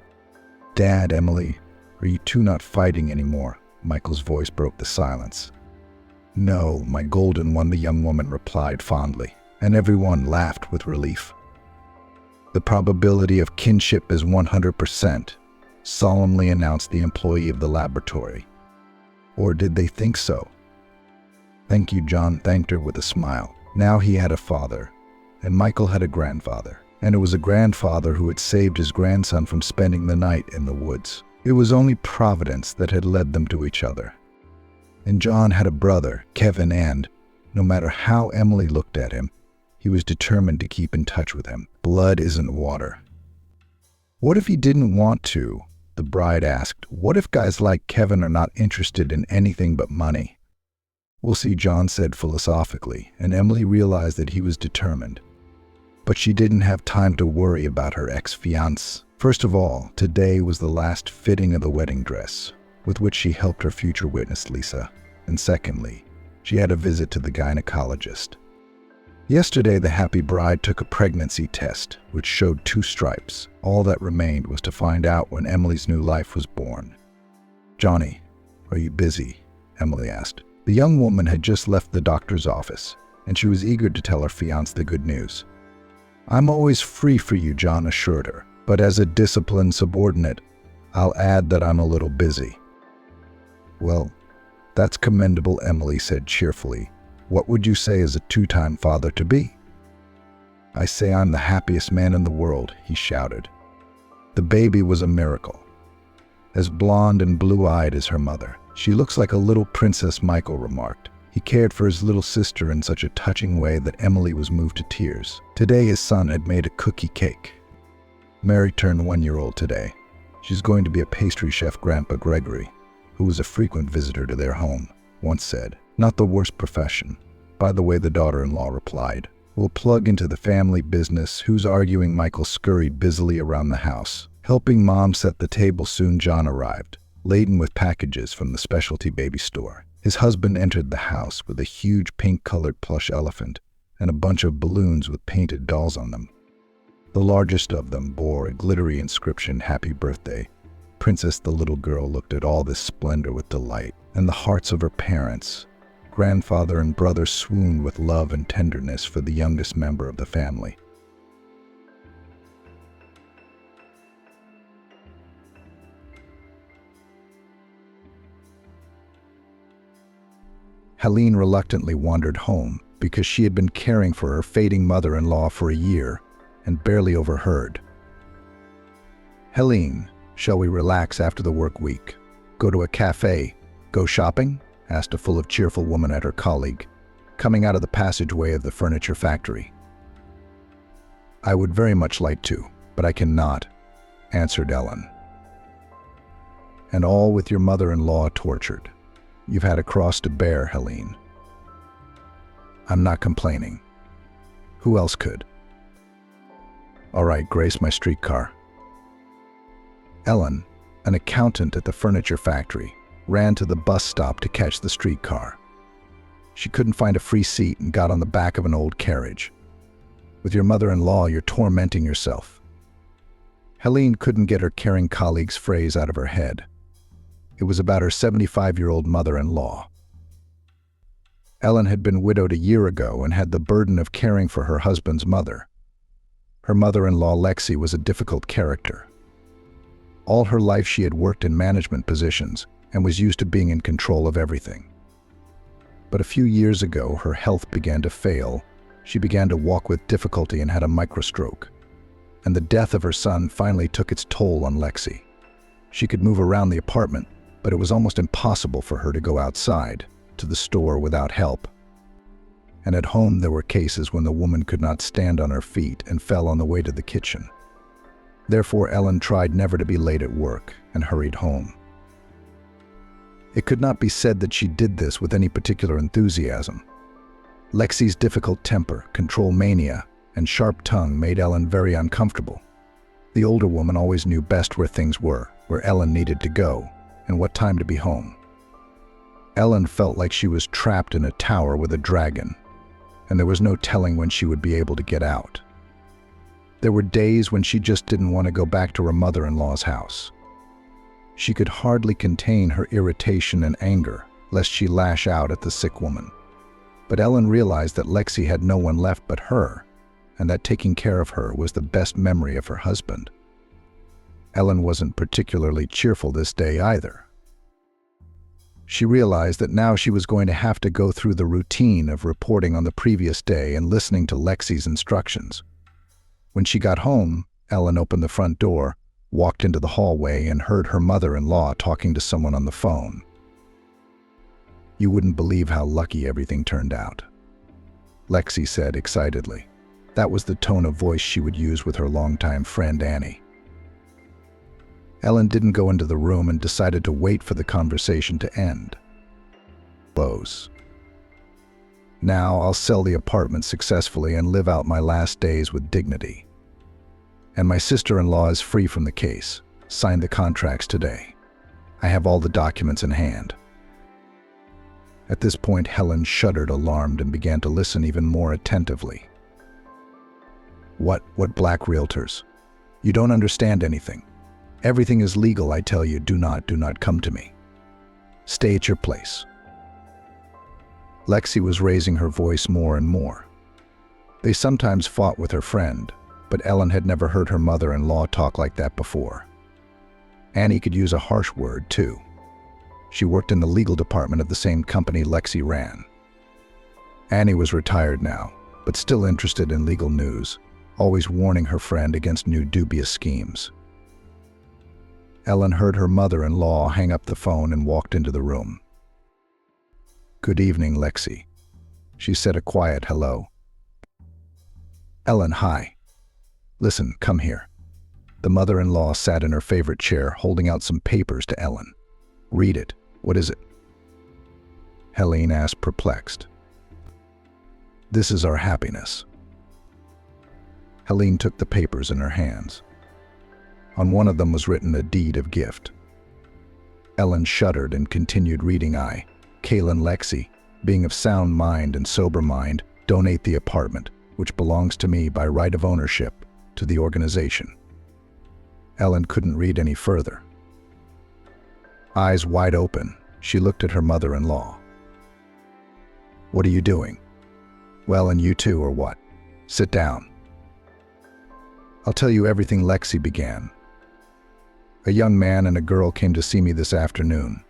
Dad, Emily, are you two not fighting anymore? Michael's voice broke the silence. No, my golden one, the young woman replied fondly, and everyone laughed with relief. The probability of kinship is 100%, solemnly announced the employee of the laboratory. Or did they think so? Thank you, John thanked her with a smile. Now he had a father, and Michael had a grandfather, and it was a grandfather who had saved his grandson from spending the night in the woods. It was only Providence that had led them to each other. And John had a brother, Kevin, and, no matter how Emily looked at him, he was determined to keep in touch with him. Blood isn't water. What if he didn't want to? The bride asked. What if guys like Kevin are not interested in anything but money? We'll see, John said philosophically, and Emily realized that he was determined. But she didn't have time to worry about her ex-fiancé. First of all, today was the last fitting of the wedding dress. with which she helped her future witness, Lisa. And secondly, she had a visit to the gynecologist. Yesterday, the happy bride took a pregnancy test, which showed 2 stripes. All that remained was to find out when Emily's new life was born. "Johnny, are you busy?" Emily asked. The young woman had just left the doctor's office, and she was eager to tell her fiancé the good news. "I'm always free for you," John assured her, "but as a disciplined subordinate, I'll add that I'm a little busy." "Well, that's commendable," Emily said cheerfully. "What would you say as a 2-time father-to-be?" "I say I'm the happiest man in the world," he shouted. The baby was a miracle. As blonde and blue-eyed as her mother, she looks like a little princess, Michael remarked. He cared for his little sister in such a touching way that Emily was moved to tears. Today his son had made a cookie cake. Mary turned 1-year-old today. She's going to be a pastry chef, Grandpa Gregory, who was a frequent visitor to their home, once said. "Not the worst profession." "By the way," the daughter-in-law replied, "we'll plug into the family business." "Who's arguing?" Michael scurried busily around the house. Helping Mom set the table, soon John arrived, laden with packages from the specialty baby store. His husband entered the house with a huge pink-colored plush elephant and a bunch of balloons with painted dolls on them. The largest of them bore a glittery inscription, "Happy Birthday." Princess, the little girl, looked at all this splendor with delight, and the hearts of her parents, grandfather and brother, swooned with love and tenderness for the youngest member of the family. Helene reluctantly wandered home because she had been caring for her fading mother-in-law for a year and barely overheard. "Helene, shall we relax after the work week? Go to a cafe? Go shopping?" asked a full of cheerful woman at her colleague, coming out of the passageway of the furniture factory. "I would very much like to, but I cannot," answered Ellen. "And all with your mother-in-law tortured. You've had a cross to bear, Helene." "I'm not complaining. Who else could?" "All right, grace my streetcar." Ellen, an accountant at the furniture factory, ran to the bus stop to catch the streetcar. She couldn't find a free seat and got on the back of an old carriage. "With your mother-in-law, you're tormenting yourself." Helene couldn't get her caring colleague's phrase out of her head. It was about her 75-year-old mother-in-law. Ellen had been widowed a year ago and had the burden of caring for her husband's mother. Her mother-in-law, Lexi, was a difficult character. All her life she had worked in management positions and was used to being in control of everything. But a few years ago, her health began to fail. She began to walk with difficulty and had a microstroke. And the death of her son finally took its toll on Lexi. She could move around the apartment, but it was almost impossible for her to go outside, to the store, without help. And at home there were cases when the woman could not stand on her feet and fell on the way to the kitchen. Therefore, Ellen tried never to be late at work and hurried home. It could not be said that she did this with any particular enthusiasm. Lexi's difficult temper, control mania, and sharp tongue made Ellen very uncomfortable. The older woman always knew best where things were, where Ellen needed to go, and what time to be home. Ellen felt like she was trapped in a tower with a dragon, and there was no telling when she would be able to get out. There were days when she just didn't want to go back to her mother-in-law's house. She could hardly contain her irritation and anger, lest she lash out at the sick woman. But Ellen realized that Lexi had no one left but her, and that taking care of her was the best memory of her husband. Ellen wasn't particularly cheerful this day either. She realized that now she was going to have to go through the routine of reporting on the previous day and listening to Lexi's instructions. When she got home, Ellen opened the front door, walked into the hallway, and heard her mother-in-law talking to someone on the phone. "You wouldn't believe how lucky everything turned out," Lexi said excitedly. That was the tone of voice she would use with her longtime friend Annie. Ellen didn't go into the room and decided to wait for the conversation to end. Close. "Now I'll sell the apartment successfully and live out my last days with dignity. And my sister-in-law is free from the case. Signed the contracts today. I have all the documents in hand." At this point, Helen shuddered, alarmed, and began to listen even more attentively. What black realtors? You don't understand anything. Everything is legal, I tell you. Do not come to me. Stay at your place." Lexi was raising her voice more and more. They sometimes fought with her friend, but Ellen had never heard her mother-in-law talk like that before. Annie could use a harsh word, too. She worked in the legal department of the same company Lexi ran. Annie was retired now, but still interested in legal news, always warning her friend against new dubious schemes. Ellen heard her mother-in-law hang up the phone and walked into the room. "Good evening, Lexi." She said a quiet hello. "Ellen, hi. Listen, come here." The mother-in-law sat in her favorite chair, holding out some papers to Ellen. "Read it. What is it?" Helene asked, perplexed. "This is our happiness." Helene took the papers in her hands. On one of them was written a deed of gift. Ellen shuddered and continued reading. "I, Kaylin Lexi, being of sound mind and sober mind, donate the apartment, which belongs to me by right of ownership, to the organization." Ellen couldn't read any further. Eyes wide open, she looked at her mother-in-law. "What are you doing?" "Well, and you too, or what? Sit down." "I'll tell you everything," Lexi began. "A young man and a girl came to see me this afternoon.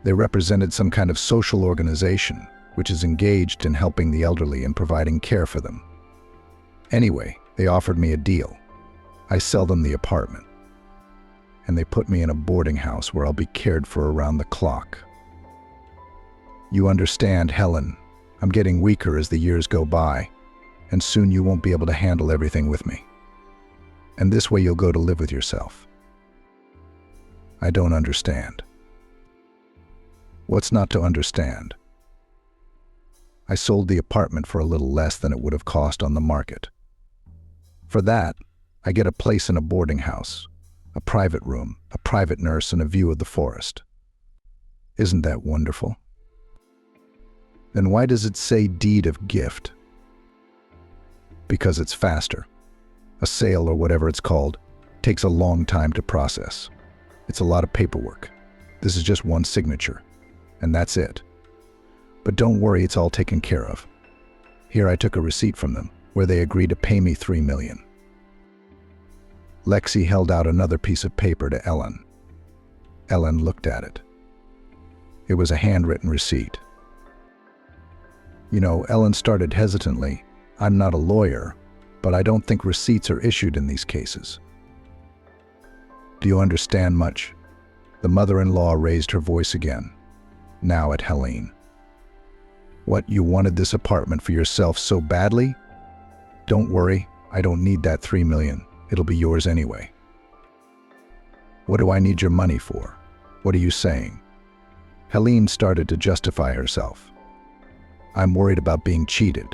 They represented some kind of social organization, which is engaged in helping the elderly and providing care for them. Anyway, they offered me a deal. I sell them the apartment, and they put me in a boarding house where I'll be cared for around the clock. You understand, Helen, I'm getting weaker as the years go by, and soon you won't be able to handle everything with me. And this way you'll go to live with yourself." "I don't understand." "What's not to understand?" "I sold the apartment for a little less than it would have cost on the market. For that, I get a place in a boarding house, a private room, a private nurse, and a view of the forest. Isn't that wonderful?" "Then why does it say deed of gift?" "Because it's faster. A sale, or whatever it's called, takes a long time to process. It's a lot of paperwork. This is just one signature, and that's it. But don't worry, it's all taken care of. Here, I took a receipt from them, where they agreed to pay me $3 million. Lexi held out another piece of paper to Ellen. Ellen looked at it. It was a handwritten receipt. "You know," Ellen started hesitantly, "I'm not a lawyer, but I don't think receipts are issued in these cases." "Do you understand much?" The mother-in-law raised her voice again, now at Helene. "What, you wanted this apartment for yourself so badly? Don't worry, I don't need that $3 million. It'll be yours anyway." "What do I need your money for? What are you saying?" Helene started to justify herself. "I'm worried about being cheated."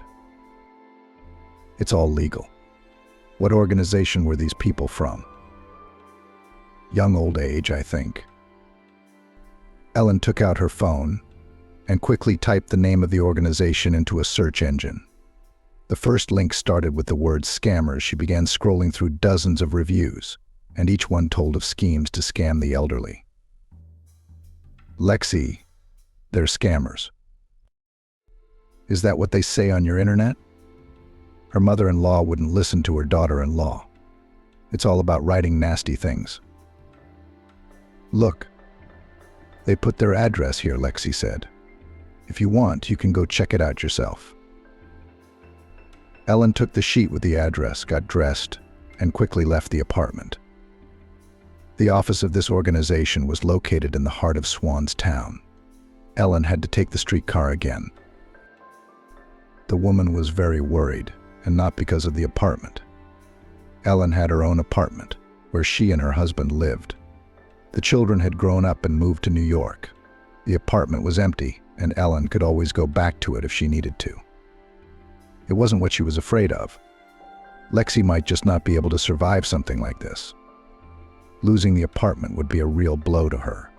"It's all legal. What organization were these people from?" "Young Old Age, I think." Ellen took out her phone and quickly typed the name of the organization into a search engine. The first link started with the word scammers. She began scrolling through dozens of reviews, and each one told of schemes to scam the elderly. "Lexi, they're scammers." "Is that what they say on your internet?" Her mother-in-law wouldn't listen to her daughter-in-law. "It's all about writing nasty things." "Look, they put their address here," Lexi said. "If you want, you can go check it out yourself." Ellen took the sheet with the address, got dressed, and quickly left the apartment. The office of this organization was located in the heart of Swan's Town. Ellen had to take the streetcar again. The woman was very worried, and not because of the apartment. Ellen had her own apartment, where she and her husband lived. The children had grown up and moved to New York. The apartment was empty, and Ellen could always go back to it if she needed to. It wasn't what she was afraid of. Lexi might just not be able to survive something like this. Losing the apartment would be a real blow to her.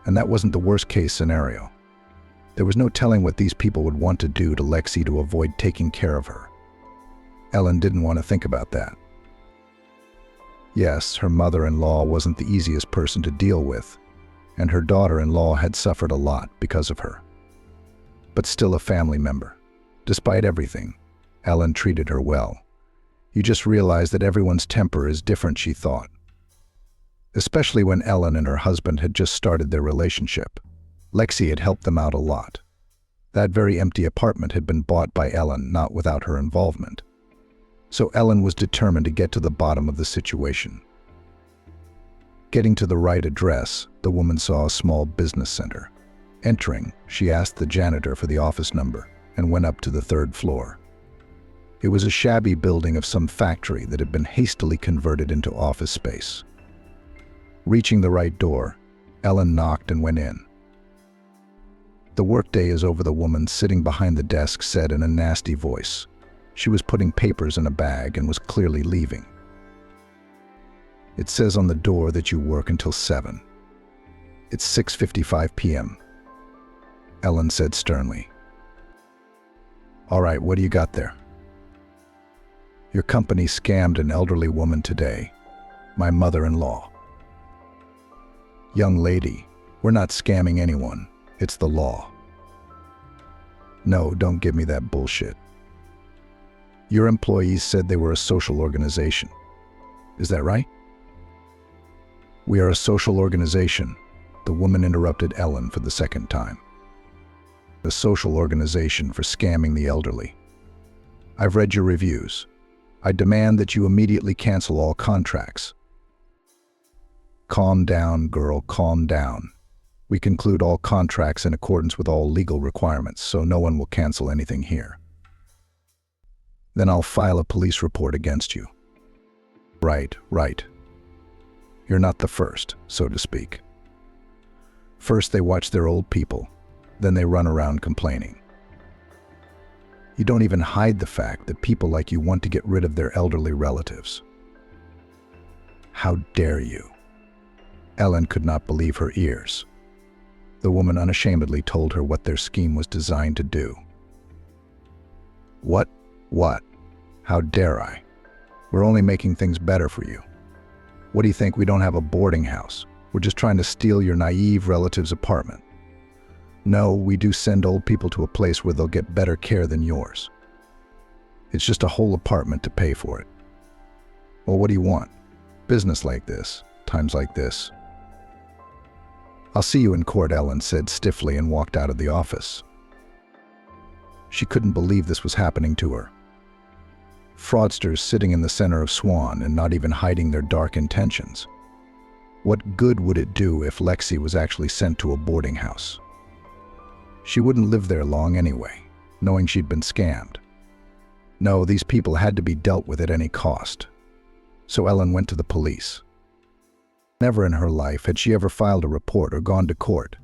And that wasn't the worst-case scenario. There was no telling what these people would want to do to Lexi to avoid taking care of her. Ellen didn't want to think about that. Yes, her mother-in-law wasn't the easiest person to deal with, and her daughter-in-law had suffered a lot because of her. But still a family member. Despite everything, Ellen treated her well. You just realized that everyone's temper is different, she thought. Especially when Ellen and her husband had just started their relationship. Lexi had helped them out a lot. That very empty apartment had been bought by Ellen, not without her involvement. So Ellen was determined to get to the bottom of the situation. Getting to the right address, the woman saw a small business center. Entering, she asked the janitor for the office number and went up to the 3rd floor. It was a shabby building of some factory that had been hastily converted into office space. Reaching the right door, Ellen knocked and went in. "The workday is over," the woman sitting behind the desk said in a nasty voice. She was putting papers in a bag and was clearly leaving. "It says on the door that you work until 7. It's 6:55 p.m. Ellen said sternly. "All right, what do you got there?" "Your company scammed an elderly woman today. My mother-in-law." "Young lady, we're not scamming anyone. It's the law." "No, don't give me that bullshit. Your employees said they were a social organization. Is that right?" "We are a social organization," the woman interrupted Ellen for the 2nd time. "A social organization for scamming the elderly. I've read your reviews. I demand that you immediately cancel all contracts." "Calm down, girl, calm down. We conclude all contracts in accordance with all legal requirements, so no one will cancel anything here." "Then I'll file a police report against you." Right. You're not the first, so to speak. First they watch their old people, then they run around complaining. You don't even hide the fact that people like you want to get rid of their elderly relatives. How dare you?" Ellen could not believe her ears. The woman unashamedly told her what their scheme was designed to do. What? How dare I? We're only making things better for you. What do you think, we don't have a boarding house? We're just trying to steal your naive relative's apartment. No, we do send old people to a place where they'll get better care than yours. It's just a whole apartment to pay for it. Well, what do you want? Business like this, times like this. I'll see you in court, Ellen said stiffly and walked out of the office. She couldn't believe this was happening to her. Fraudsters sitting in the center of Swan and not even hiding their dark intentions. What good would it do if Lexi was actually sent to a boarding house? She wouldn't live there long anyway, knowing she'd been scammed. No, these people had to be dealt with at any cost. So Ellen went to the police. Never in her life had she ever filed a report or gone to court.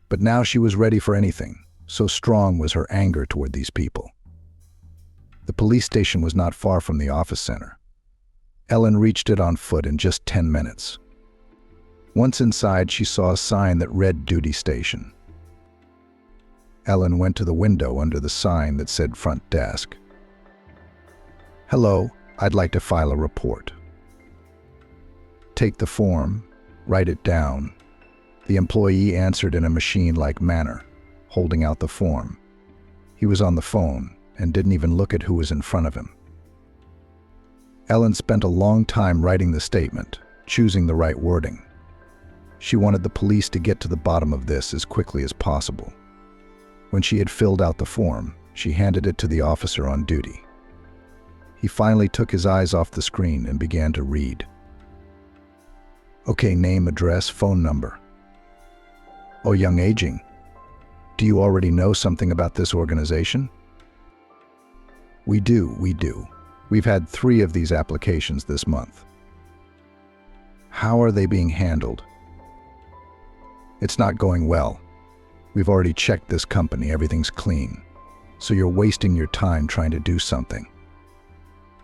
But now she was ready for anything, so strong was her anger toward these people. The police station was not far from the office center. Ellen reached it on foot in just 10 minutes. Once inside, she saw a sign that read "Duty Station." Ellen went to the window under the sign that said "Front Desk." "Hello, I'd like to file a report." "Take the form, write it down." The employee answered in a machine-like manner, holding out the form. He was on the phone and didn't even look at who was in front of him. Ellen spent a long time writing the statement, choosing the right wording. She wanted the police to get to the bottom of this as quickly as possible. When she had filled out the form, she handed it to the officer on duty. He finally took his eyes off the screen and began to read. "Okay, name, address, phone number." "Oh, young aging. Do you already know something about this organization?" We do. We've had 3 of these applications this month." "How are they being handled?" "It's not going well. We've already checked this company, everything's clean. So you're wasting your time trying to do something.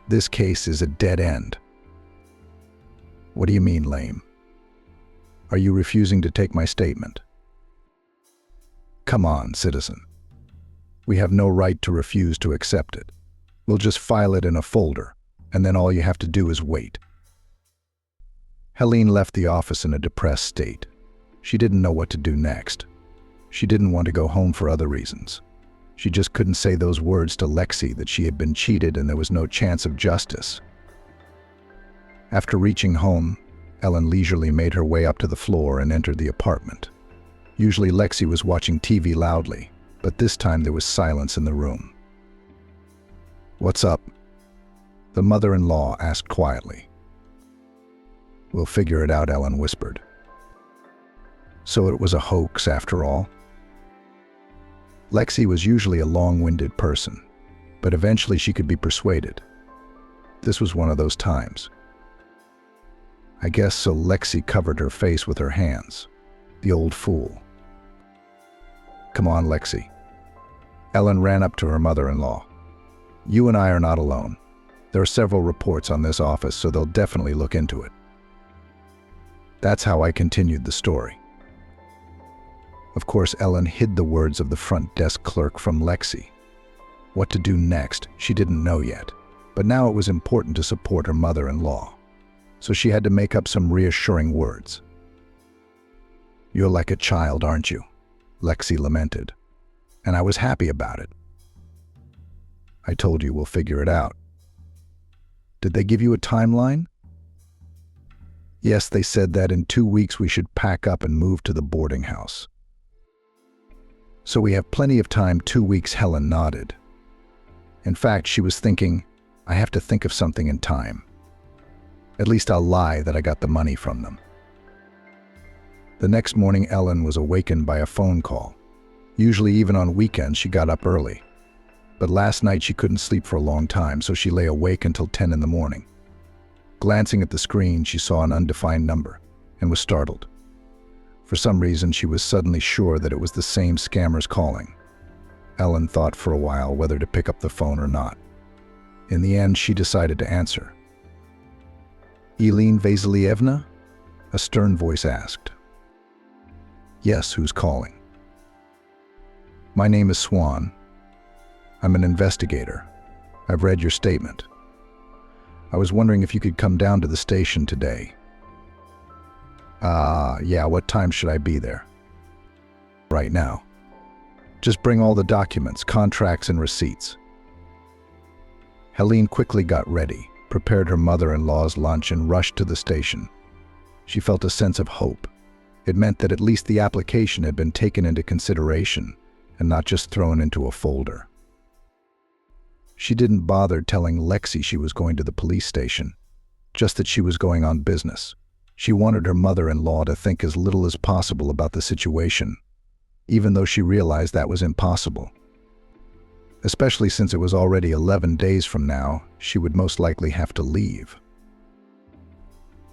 This case is a dead end." "What do you mean, lame?" Are you refusing to take my statement? Come on, citizen. We have no right to refuse to accept it. We'll just file it in a folder, and then all you have to do is wait. Helene left the office in a depressed state. She didn't know what to do next. She didn't want to go home for other reasons. She just couldn't say those words to Lexi that she had been cheated and there was no chance of justice. After reaching home, Ellen leisurely made her way up to the floor and entered the apartment. Usually Lexi was watching TV loudly, but this time there was silence in the room. "What's up?" the mother-in-law asked quietly. "We'll figure it out," Ellen whispered. So it was a hoax after all. Lexi was usually a long-winded person, but eventually she could be persuaded. This was one of those times. I guess so. Lexi covered her face with her hands. The old fool. "Come on, Lexi." Ellen ran up to her mother-in-law. "You and I are not alone. There are several reports on this office, so they'll definitely look into it." That's how I continued the story. Of course, Ellen hid the words of the front desk clerk from Lexi. What to do next, she didn't know yet, but now it was important to support her mother-in-law. So she had to make up some reassuring words. "You're like a child, aren't you?" Lexi lamented. "And I was happy about it." "I told you we'll figure it out." "Did they give you a timeline?" "Yes, they said that in 2 weeks we should pack up and move to the boarding house." "So we have plenty of time." 2 weeks, Helen nodded. In fact, she was thinking, I have to think of something in time. At least I'll lie that I got the money from them. The next morning, Ellen was awakened by a phone call. Usually, even on weekends, she got up early. But last night she couldn't sleep for a long time, so she lay awake until 10 in the morning. Glancing at the screen, she saw an undefined number and was startled. For some reason, she was suddenly sure that it was the same scammers calling. Ellen thought for a while whether to pick up the phone or not. In the end, she decided to answer. "Eileen Vasilievna?" a stern voice asked. "Yes, who's calling?" "My name is Swan. I'm an investigator. I've read your statement. I was wondering if you could come down to the station today." Yeah, what time should I be there?" "Right now. Just bring all the documents, contracts, and receipts." Helene quickly got ready, prepared her mother-in-law's lunch, and rushed to the station. She felt a sense of hope. It meant that at least the application had been taken into consideration and not just thrown into a folder. She didn't bother telling Lexi she was going to the police station, just that she was going on business. She wanted her mother-in-law to think as little as possible about the situation, even though she realized that was impossible. Especially since it was already 11 days from now, she would most likely have to leave.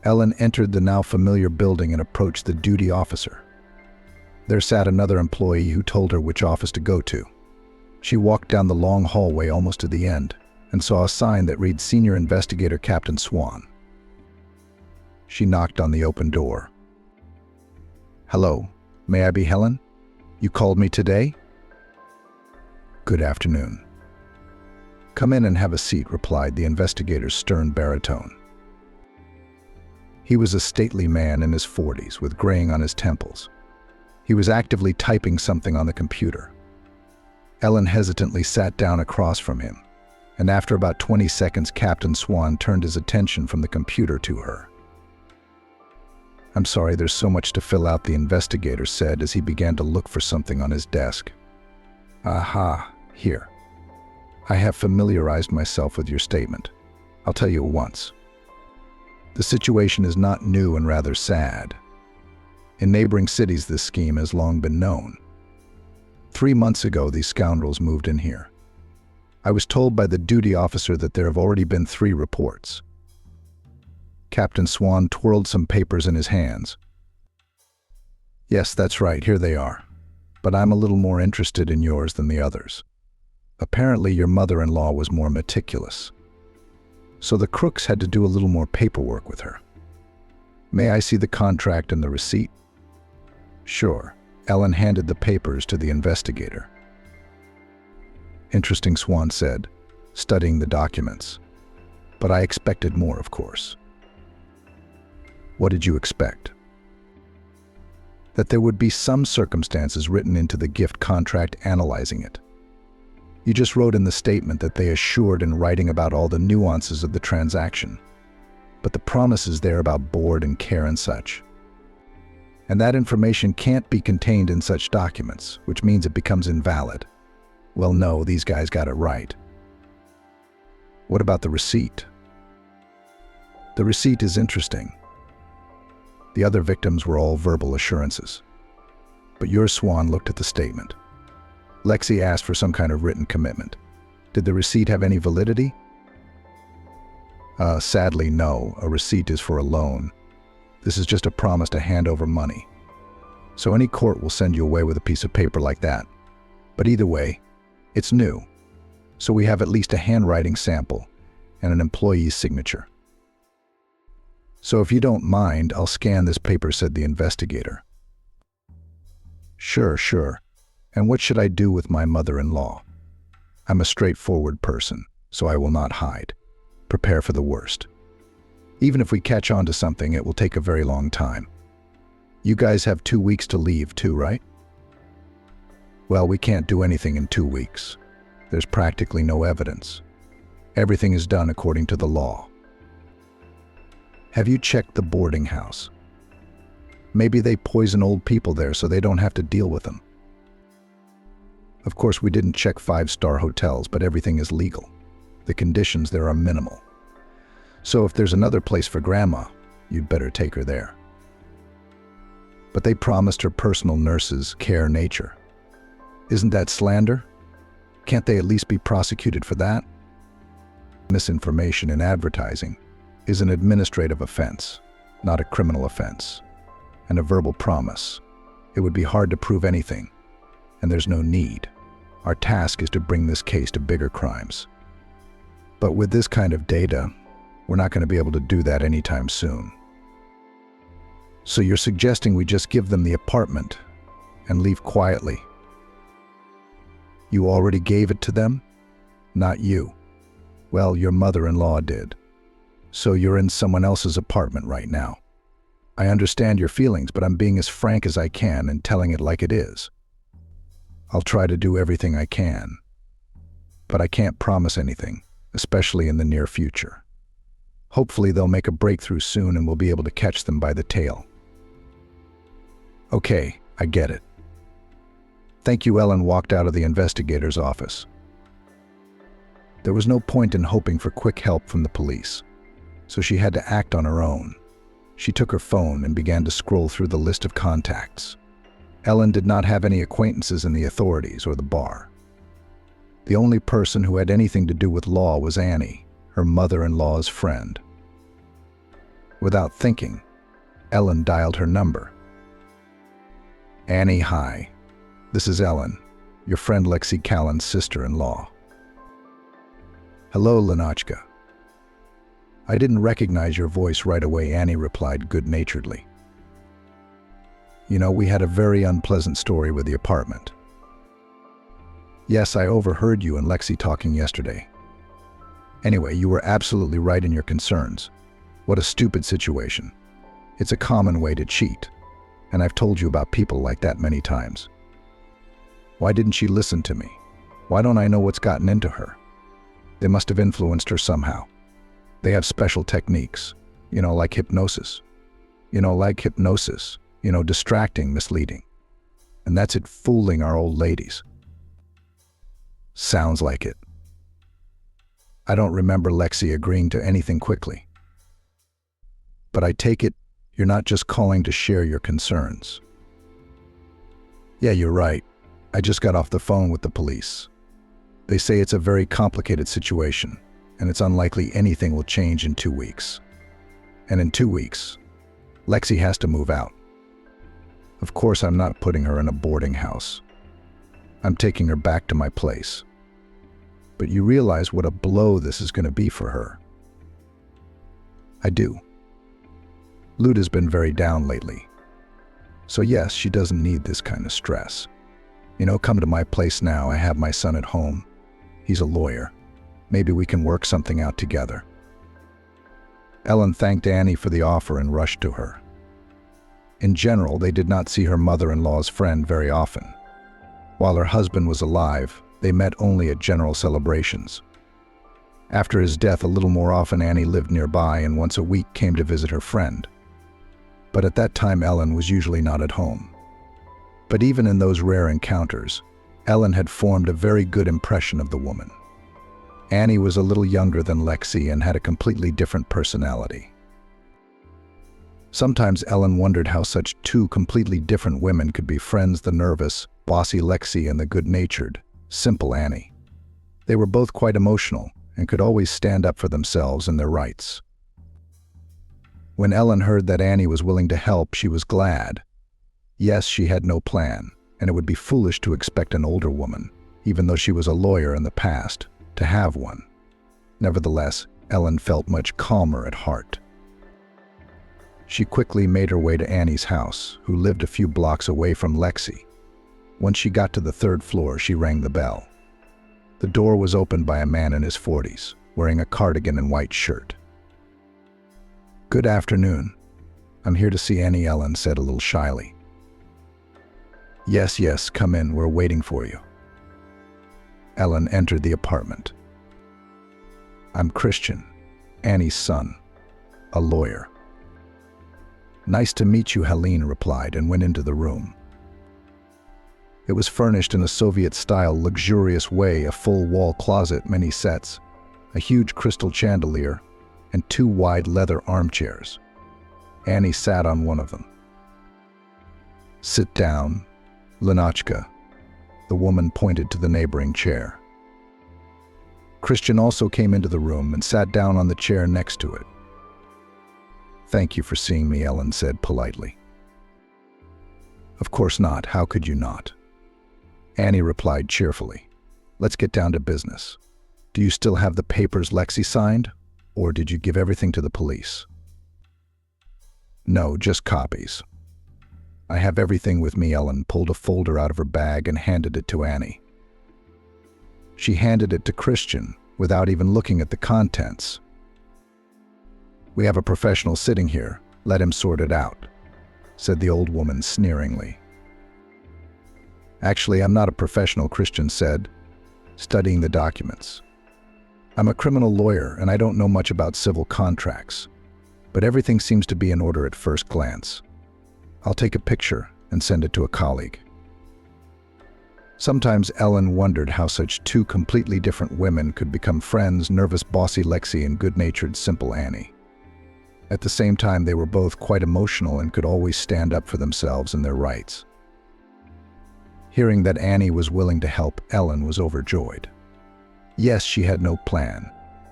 Ellen entered the now familiar building and approached the duty officer. There sat another employee who told her which office to go to. She walked down the long hallway almost to the end and saw a sign that read Senior Investigator Captain Swan. She knocked on the open door. "Hello, may I be Helen? You called me today?" "Good afternoon." "Come in and have a seat," replied the investigator's stern baritone. He was a stately man in his 40s with graying on his temples. He was actively typing something on the computer. Ellen hesitantly sat down across from him, and after about 20 seconds, Captain Swan turned his attention from the computer to her. "I'm sorry, there's so much to fill out," the investigator said as he began to look for something on his desk. "Aha, here. I have familiarized myself with your statement. I'll tell you at once. The situation is not new and rather sad. In neighboring cities, this scheme has long been known. 3 months ago, these scoundrels moved in here. I was told by the duty officer that there have already been 3 reports. Captain Swan twirled some papers in his hands. "Yes, that's right, here they are. But I'm a little more interested in yours than the others. Apparently your mother-in-law was more meticulous. So the crooks had to do a little more paperwork with her. May I see the contract and the receipt? Sure. Ellen handed the papers to the investigator. Interesting, Swan said, studying the documents. But I expected more, of course. What did you expect? That there would be some circumstances written into the gift contract analyzing it. You just wrote in the statement that they assured in writing about all the nuances of the transaction. But the promises there about board and care and such. And that information can't be contained in such documents, which means it becomes invalid. Well, no, these guys got it right. What about the receipt? The receipt is interesting. The other victims were all verbal assurances. But your Swan looked at the statement. Lexi asked for some kind of written commitment. Did the receipt have any validity? Sadly, no. A receipt is for a loan. This is just a promise to hand over money. So any court will send you away with a piece of paper like that. But either way, it's new. So we have at least a handwriting sample and an employee's signature. So if you don't mind, I'll scan this paper, said the investigator. Sure. And what should I do with my mother-in-law? I'm a straightforward person, so I will not hide. Prepare for the worst. Even if we catch on to something, it will take a very long time. You guys have 2 weeks to leave too, right? Well, we can't do anything in 2 weeks. There's practically no evidence. Everything is done according to the law. Have you checked the boarding house? Maybe they poison old people there so they don't have to deal with them. Of course, we didn't check 5-star hotels, but everything is legal. The conditions there are minimal. So if there's another place for Grandma, you'd better take her there. But they promised her personal nurses care nature. Isn't that slander? Can't they at least be prosecuted for that? Misinformation in advertising is an administrative offense, not a criminal offense. And a verbal promise. It would be hard to prove anything, and there's no need. Our task is to bring this case to bigger crimes. But with this kind of data, we're not going to be able to do that anytime soon. So you're suggesting we just give them the apartment and leave quietly? You already gave it to them? Not you. Well, your mother-in-law did. So you're in someone else's apartment right now. I understand your feelings, but I'm being as frank as I can and telling it like it is. I'll try to do everything I can. But I can't promise anything, especially in the near future. Hopefully they'll make a breakthrough soon and we'll be able to catch them by the tail. Okay, I get it. Thank you. Ellen walked out of the investigator's office. There was no point in hoping for quick help from the police, so she had to act on her own. She took her phone and began to scroll through the list of contacts. Ellen did not have any acquaintances in the authorities or the bar. The only person who had anything to do with law was Annie, her mother-in-law's friend. Without thinking, Ellen dialed her number. Annie, hi. This is Ellen, your friend Lexi Callan's sister-in-law. Hello, Lenachka. I didn't recognize your voice right away, Annie replied good-naturedly. You know, we had a very unpleasant story with the apartment. Yes, I overheard you and Lexi talking yesterday. Anyway, you were absolutely right in your concerns. What a stupid situation. It's a common way to cheat, and I've told you about people like that many times. Why didn't she listen to me? Why don't I know what's gotten into her? They must have influenced her somehow. They have special techniques, like hypnosis. Distracting, misleading. And that's it, fooling our old ladies. Sounds like it. I don't remember Lexi agreeing to anything quickly. But I take it you're not just calling to share your concerns. Yeah, you're right. I just got off the phone with the police. They say it's a very complicated situation, and it's unlikely anything will change in 2 weeks. And in 2 weeks, Lexi has to move out. Of course, I'm not putting her in a boarding house. I'm taking her back to my place. But you realize what a blow this is going to be for her. I do. Luda's been very down lately. So yes, she doesn't need this kind of stress. Come to my place now. I have my son at home. He's a lawyer. Maybe we can work something out together." Ellen thanked Annie for the offer and rushed to her. In general, they did not see her mother-in-law's friend very often. While her husband was alive, they met only at general celebrations. After his death, a little more often, Annie lived nearby and once a week came to visit her friend. But at that time, Ellen was usually not at home. But even in those rare encounters, Ellen had formed a very good impression of the woman. Annie was a little younger than Lexi and had a completely different personality. Sometimes Ellen wondered how such two completely different women could be friends: the nervous, bossy Lexi and the good-natured, simple Annie. They were both quite emotional and could always stand up for themselves and their rights. When Ellen heard that Annie was willing to help, she was glad. Yes, she had no plan, and it would be foolish to expect an older woman, even though she was a lawyer in the past, to have one. Nevertheless, Ellen felt much calmer at heart. She quickly made her way to Annie's house, who lived a few blocks away from Lexi. Once she got to the third floor, she rang the bell. The door was opened by a man in his 40s, wearing a cardigan and white shirt. "Good afternoon. I'm here to see Annie," Ellen said a little shyly. Yes, come in. We're waiting for you." Ellen entered the apartment. "I'm Christian, Annie's son, a lawyer." "Nice to meet you," Helene replied and went into the room. It was furnished in a Soviet-style, luxurious way: a full-wall closet, many sets, a huge crystal chandelier, and 2 wide leather armchairs. Annie sat on one of them. "Sit down, Lenachka." The woman pointed to the neighboring chair. Christian also came into the room and sat down on the chair next to it. "Thank you for seeing me," Ellen said politely. "Of course not. How could you not?" Annie replied cheerfully. "Let's get down to business. Do you still have the papers Lexi signed, or did you give everything to the police?" "No, just copies." "I have everything with me." Ellen pulled a folder out of her bag and handed it to Annie. She handed it to Christian without even looking at the contents. "We have a professional sitting here. Let him sort it out," said the old woman sneeringly. "Actually, I'm not a professional," Christian said, studying the documents. "I'm a criminal lawyer and I don't know much about civil contracts, but everything seems to be in order at first glance. I'll take a picture and send it to a colleague." Sometimes Ellen wondered how such two completely different women could become friends: nervous, bossy Lexi and good-natured, simple Annie. At the same time, they were both quite emotional and could always stand up for themselves and their rights. Hearing that Annie was willing to help, Ellen was overjoyed. Yes, she had no plan,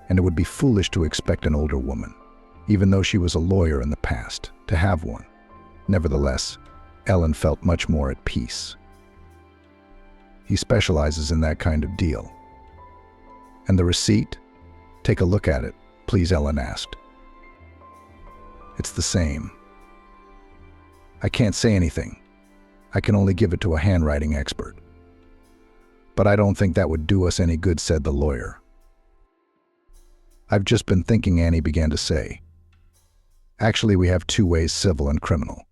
and it would be foolish to expect an older woman, even though she was a lawyer in the past, to have one. Nevertheless, Ellen felt much more at peace. "He specializes in that kind of deal." "And the receipt? Take a look at it, please," Ellen asked. "It's the same." "I can't say anything. I can only give it to a handwriting expert." "But I don't think that would do us any good," said the lawyer. "I've just been thinking," Annie began to say. "Actually, we have 2 ways: civil and criminal.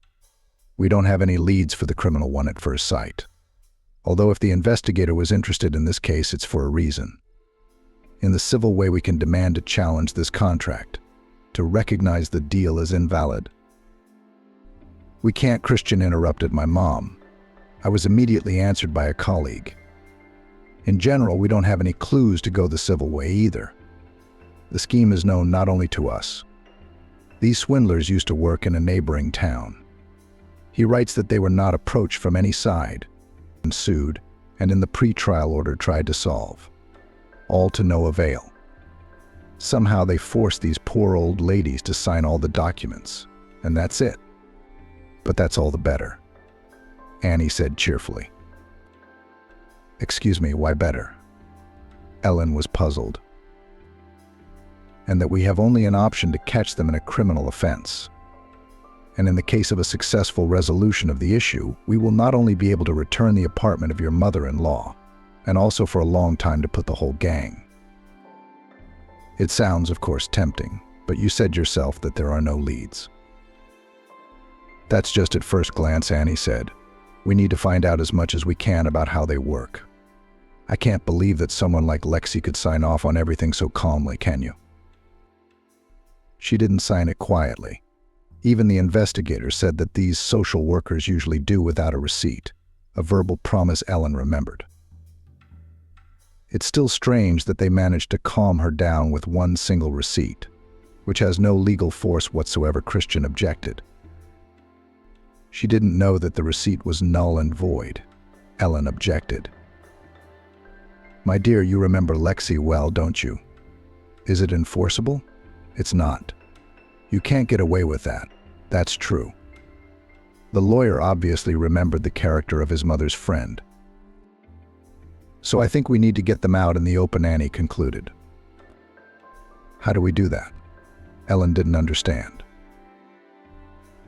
We don't have any leads for the criminal one at first sight. Although if the investigator was interested in this case, it's for a reason. In the civil way, we can demand to challenge this contract, to recognize the deal as invalid." "We can't," Christian interrupted my mom. I was immediately answered by a colleague. "In general, we don't have any clues to go the civil way either. The scheme is known not only to us. These swindlers used to work in a neighboring town. He writes that they were not approached from any side, and sued, and in the pre-trial order tried to solve. All to no avail. Somehow they forced these poor old ladies to sign all the documents, and that's it. But that's all the better," Annie said cheerfully. "Excuse me, why better?" Ellen was puzzled. "And that we have only an option to catch them in a criminal offense. And in the case of a successful resolution of the issue, we will not only be able to return the apartment of your mother-in-law, and also for a long time to put the whole gang. It sounds, of course, tempting, but you said yourself that there are no leads. That's just at first glance, Annie said. We need to find out as much as we can about how they work. I can't believe that someone like Lexi could sign off on everything so calmly, can you? She didn't sign it quietly. Even the investigator said that these social workers usually do without a receipt, a verbal promise Ellen remembered. It's still strange that they managed to calm her down with one single receipt, which has no legal force whatsoever. Christian objected. She didn't know that the receipt was null and void. Ellen objected. My dear, you remember Lexi well, don't you? Is it enforceable? It's not. You can't get away with that. That's true. The lawyer obviously remembered the character of his mother's friend. So I think we need to get them out in the open, Annie concluded. How do we do that? Ellen didn't understand.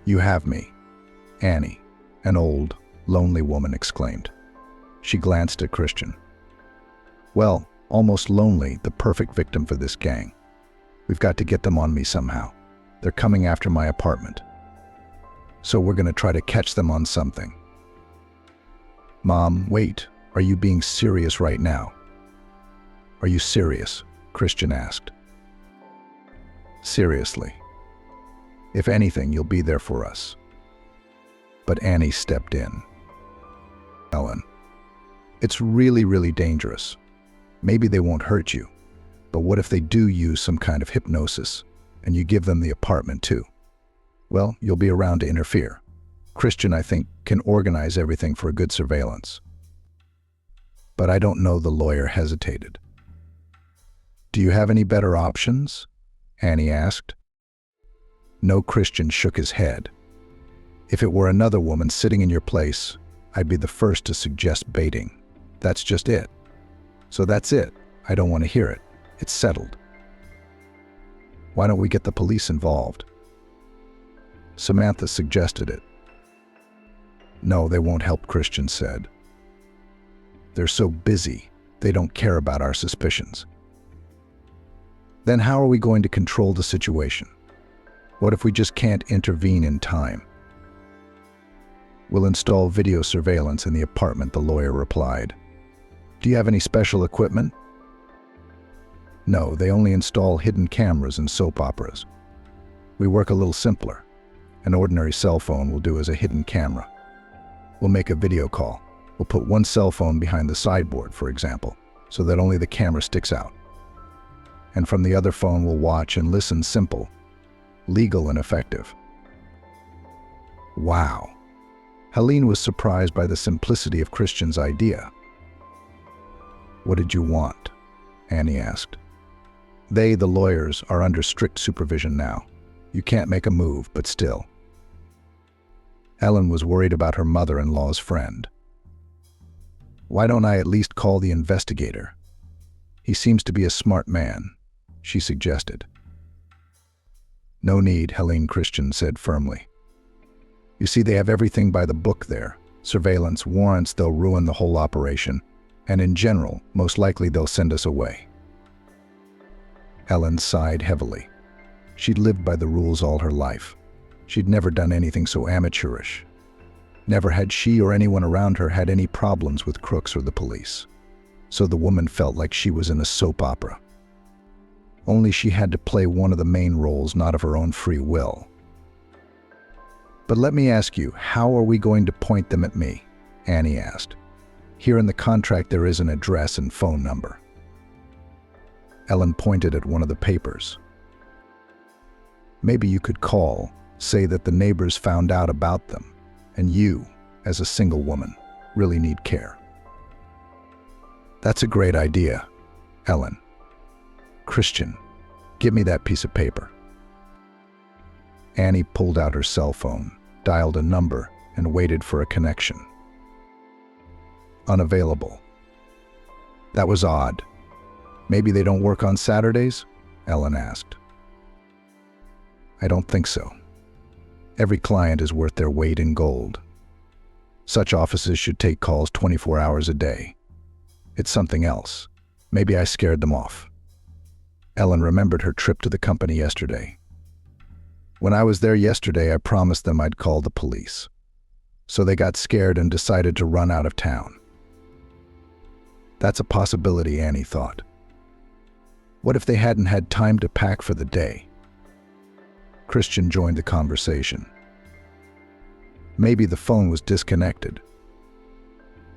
You have me, Annie, an old, lonely woman exclaimed. She glanced at Christian. Well, almost lonely, the perfect victim for this gang. We've got to get them on me somehow. They're coming after my apartment. So we're going to try to catch them on something. Mom, wait, are you being serious right now? Are you serious? Christian asked. Seriously. If anything, you'll be there for us. But Annie stepped in. Ellen, it's really, really dangerous. Maybe they won't hurt you, but what if they do use some kind of hypnosis and you give them the apartment too? Well, you'll be around to interfere. Christian, I think, can organize everything for a good surveillance. But I don't know, the lawyer hesitated. Do you have any better options? Annie asked. No, Christian shook his head. If it were another woman sitting in your place, I'd be the first to suggest baiting. That's just it. So that's it. I don't want to hear it. It's settled. Why don't we get the police involved? Samantha suggested it. No, they won't help, Christian said. They're so busy, they don't care about our suspicions. Then how are we going to control the situation? What if we just can't intervene in time? We'll install video surveillance in the apartment, the lawyer replied. Do you have any special equipment? No, they only install hidden cameras in soap operas. We work a little simpler. An ordinary cell phone will do as a hidden camera. We'll make a video call. We'll put one cell phone behind the sideboard, for example, so that only the camera sticks out. And from the other phone we'll watch and listen. Simple, legal, and effective. Wow. Helene was surprised by the simplicity of Christian's idea. What did you want? Annie asked. They, the lawyers, are under strict supervision now. You can't make a move, but still. Ellen was worried about her mother-in-law's friend. Why don't I at least call the investigator? He seems to be a smart man, she suggested. No need, Helene, Christian said firmly. You see, they have everything by the book there. Surveillance, warrants, they'll ruin the whole operation. And in general, most likely they'll send us away. Ellen sighed heavily. She'd lived by the rules all her life. She'd never done anything so amateurish. Never had she or anyone around her had any problems with crooks or the police. So the woman felt like she was in a soap opera. Only she had to play one of the main roles, not of her own free will. But let me ask you, how are we going to point them at me? Annie asked. Here in the contract there is an address and phone number. Ellen pointed at one of the papers. Maybe you could call, say that the neighbors found out about them, and you, as a single woman, really need care. That's a great idea, Ellen. Christian, give me that piece of paper. Annie pulled out her cell phone, dialed a number, and waited for a connection. Unavailable. That was odd. Maybe they don't work on Saturdays? Ellen asked. I don't think so. Every client is worth their weight in gold. Such offices should take calls 24 hours a day. It's something else. Maybe I scared them off. Ellen remembered her trip to the company yesterday. When I was there yesterday, I promised them I'd call the police. So they got scared and decided to run out of town. That's a possibility, Annie thought. What if they hadn't had time to pack for the day? Christian joined the conversation. Maybe the phone was disconnected.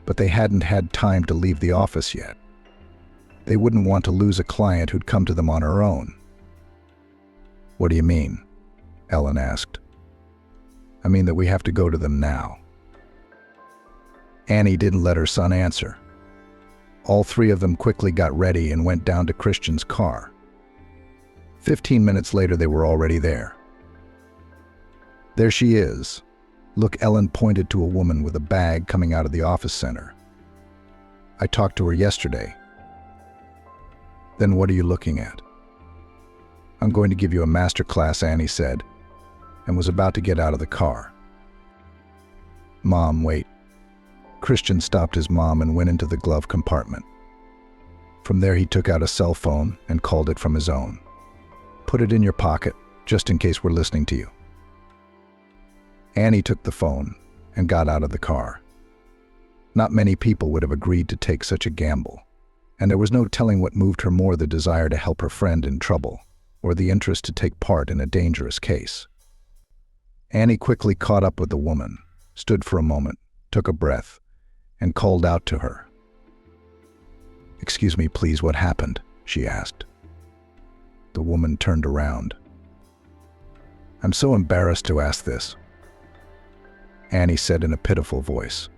But they hadn't had time to leave the office yet. They wouldn't want to lose a client who'd come to them on her own. What do you mean? Ellen asked. I mean that we have to go to them now. Annie didn't let her son answer. All three of them quickly got ready and went down to Christian's car. 15 minutes later, they were already there. There she is. Look, Ellen pointed to a woman with a bag coming out of the office center. I talked to her yesterday. Then what are you looking at? I'm going to give you a master class, Annie said, and was about to get out of the car. Mom, wait. Christian stopped his mom and went into the glove compartment. From there, he took out a cell phone and called it from his own. Put it in your pocket, just in case we're listening to you. Annie took the phone and got out of the car. Not many people would have agreed to take such a gamble, and there was no telling what moved her more, the desire to help her friend in trouble or the interest to take part in a dangerous case. Annie quickly caught up with the woman, stood for a moment, took a breath, and called out to her. Excuse me, please, what happened? She asked. The woman turned around. I'm so embarrassed to ask this, Annie said in a pitiful voice.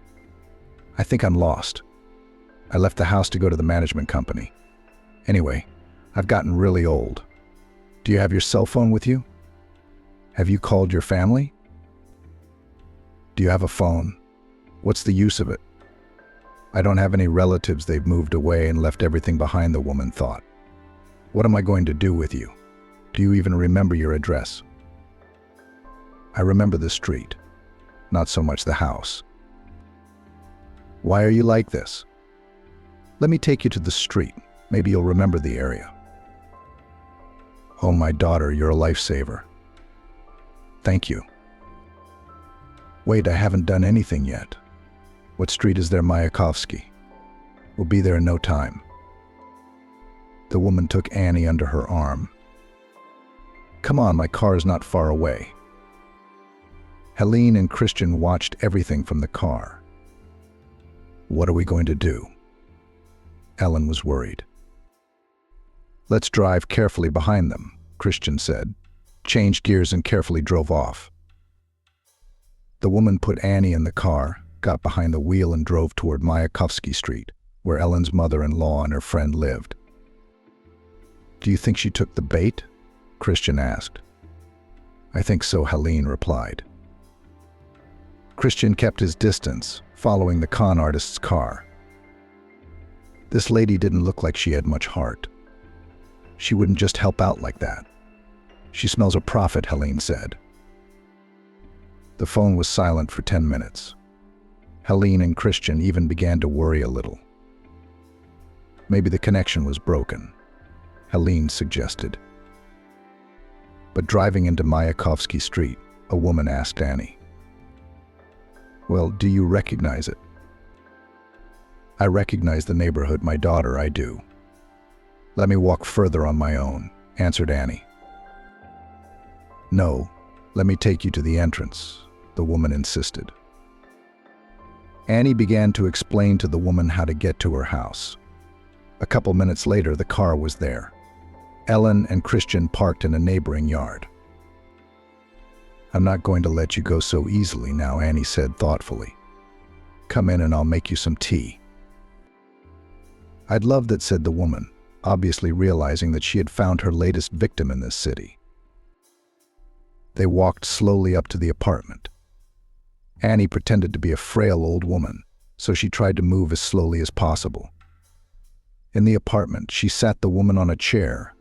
I think I'm lost. I left the house to go to the management company. Anyway, I've gotten really old. Do you have your cell phone with you? Have you called your family? Do you have a phone? What's the use of it? I don't have any relatives. They've moved away and left everything behind, the woman thought. What am I going to do with you? Do you even remember your address? I remember the street, not so much the house. Why are you like this? Let me take you to the street. Maybe you'll remember the area. Oh, my daughter, you're a lifesaver. Thank you. Wait, I haven't done anything yet. What street is there, Mayakovsky? We'll be there in no time. The woman took Annie under her arm. Come on, my car is not far away. Helene and Christian watched everything from the car. What are we going to do? Ellen was worried. Let's drive carefully behind them, Christian said, changed gears and carefully drove off. The woman put Annie in the car, got behind the wheel and drove toward Mayakovsky Street, where Ellen's mother-in-law and her friend lived. Do you think she took the bait? Christian asked. I think so, Helene replied. Christian kept his distance, following the con artist's car. This lady didn't look like she had much heart. She wouldn't just help out like that. She smells a profit, Helene said. The phone was silent for 10 minutes. Helene and Christian even began to worry a little. Maybe the connection was broken, Helene suggested. But driving into Mayakovsky Street, a woman asked Annie. Well, do you recognize it? I recognize the neighborhood, my daughter, I do. Let me walk further on my own, answered Annie. No, let me take you to the entrance, the woman insisted. Annie began to explain to the woman how to get to her house. A couple minutes later, the car was there. Ellen and Christian parked in a neighboring yard. I'm not going to let you go so easily now, Annie said thoughtfully. Come in and I'll make you some tea. I'd love that, said the woman, obviously realizing that she had found her latest victim in this city. They walked slowly up to the apartment. Annie pretended to be a frail old woman, so she tried to move as slowly as possible. In the apartment, she sat the woman on a chair,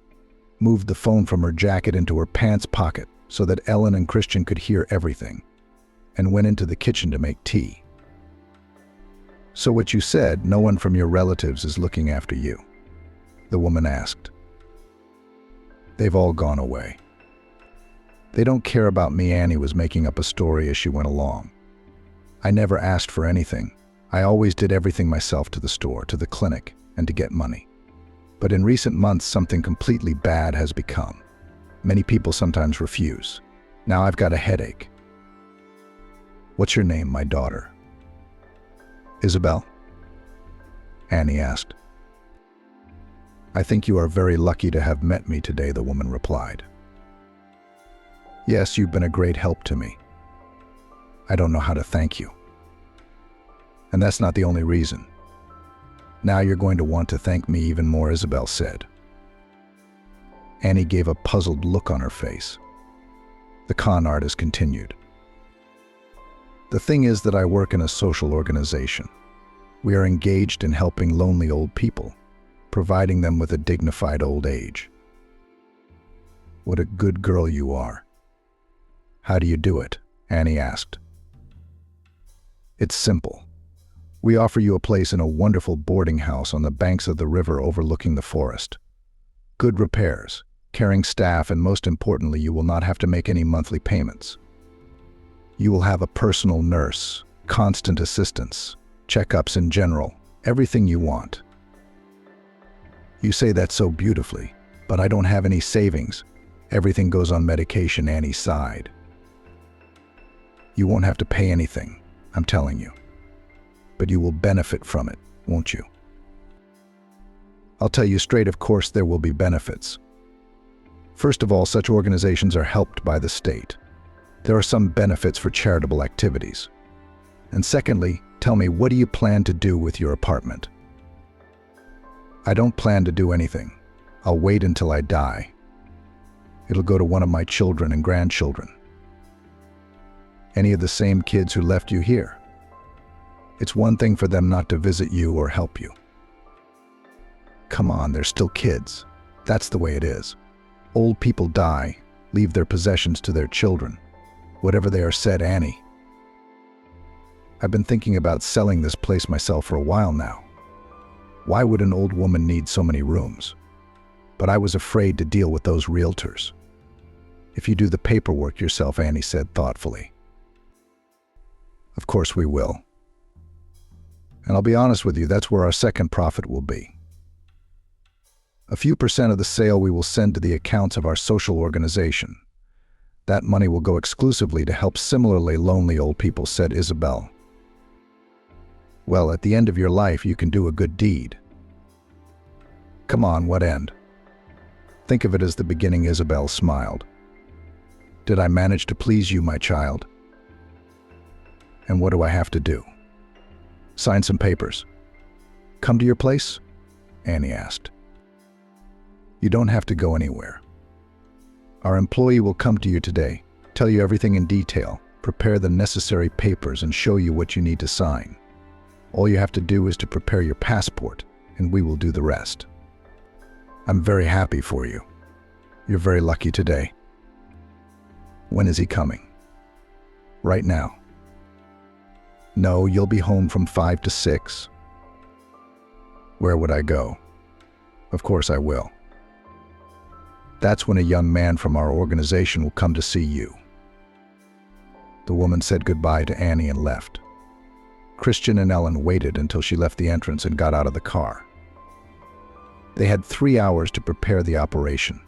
moved the phone from her jacket into her pants pocket so that Ellen and Christian could hear everything, and went into the kitchen to make tea. "So what you said, no one from your relatives is looking after you?" the woman asked. "They've all gone away. They don't care about me." Annie was making up a story as she went along. "I never asked for anything. I always did everything myself, to the store, to the clinic, and to get money. But in recent months, something completely bad has become. Many people sometimes refuse. Now I've got a headache." "What's your name, my daughter?" "Isabel?" Annie asked. "I think you are very lucky to have met me today," the woman replied. "Yes, you've been a great help to me. I don't know how to thank you. And that's not the only reason. Now you're going to want to thank me even more," Isabel said. Annie gave a puzzled look on her face. The con artist continued. "The thing is that I work in a social organization. We are engaged in helping lonely old people, providing them with a dignified old age." "What a good girl you are. How do you do it?" Annie asked. "It's simple. We offer you a place in a wonderful boarding house on the banks of the river overlooking the forest. Good repairs, caring staff, and most importantly, you will not have to make any monthly payments. You will have a personal nurse, constant assistance, checkups in general, everything you want." "You say that so beautifully, but I don't have any savings. Everything goes on medication," Annie sighed. "You won't have to pay anything, I'm telling you. But you will benefit from it, won't you?" "I'll tell you straight, of course there will be benefits. First of all, such organizations are helped by the state. There are some benefits for charitable activities. And secondly, tell me, what do you plan to do with your apartment?" "I don't plan to do anything. I'll wait until I die. It'll go to one of my children and grandchildren." "Any of the same kids who left you here? It's one thing for them not to visit you or help you." "Come on, they're still kids. That's the way it is. Old people die, leave their possessions to their children. Whatever they are," said Annie. "I've been thinking about selling this place myself for a while now. Why would an old woman need so many rooms? But I was afraid to deal with those realtors." "If you do the paperwork yourself," Annie said thoughtfully. "Of course we will. And I'll be honest with you, that's where our second profit will be. A few percent of the sale we will send to the accounts of our social organization. That money will go exclusively to help similarly lonely old people," said Isabel. "Well, at the end of your life, you can do a good deed." "Come on, what end?" "Think of it as the beginning," Isabel smiled. "Did I manage to please you, my child?" "And what do I have to do?" "Sign some papers." "Come to your place?" Annie asked. "You don't have to go anywhere. Our employee will come to you today, tell you everything in detail, prepare the necessary papers, and show you what you need to sign. All you have to do is to prepare your passport, and we will do the rest." "I'm very happy for you. You're very lucky today." "When is he coming?" "Right now." "No, you'll be home from 5 to 6. "Where would I go?" "Of course I will." "That's when a young man from our organization will come to see you." The woman said goodbye to Annie and left. Christian and Ellen waited until she left the entrance and got out of the car. They had 3 hours to prepare the operation.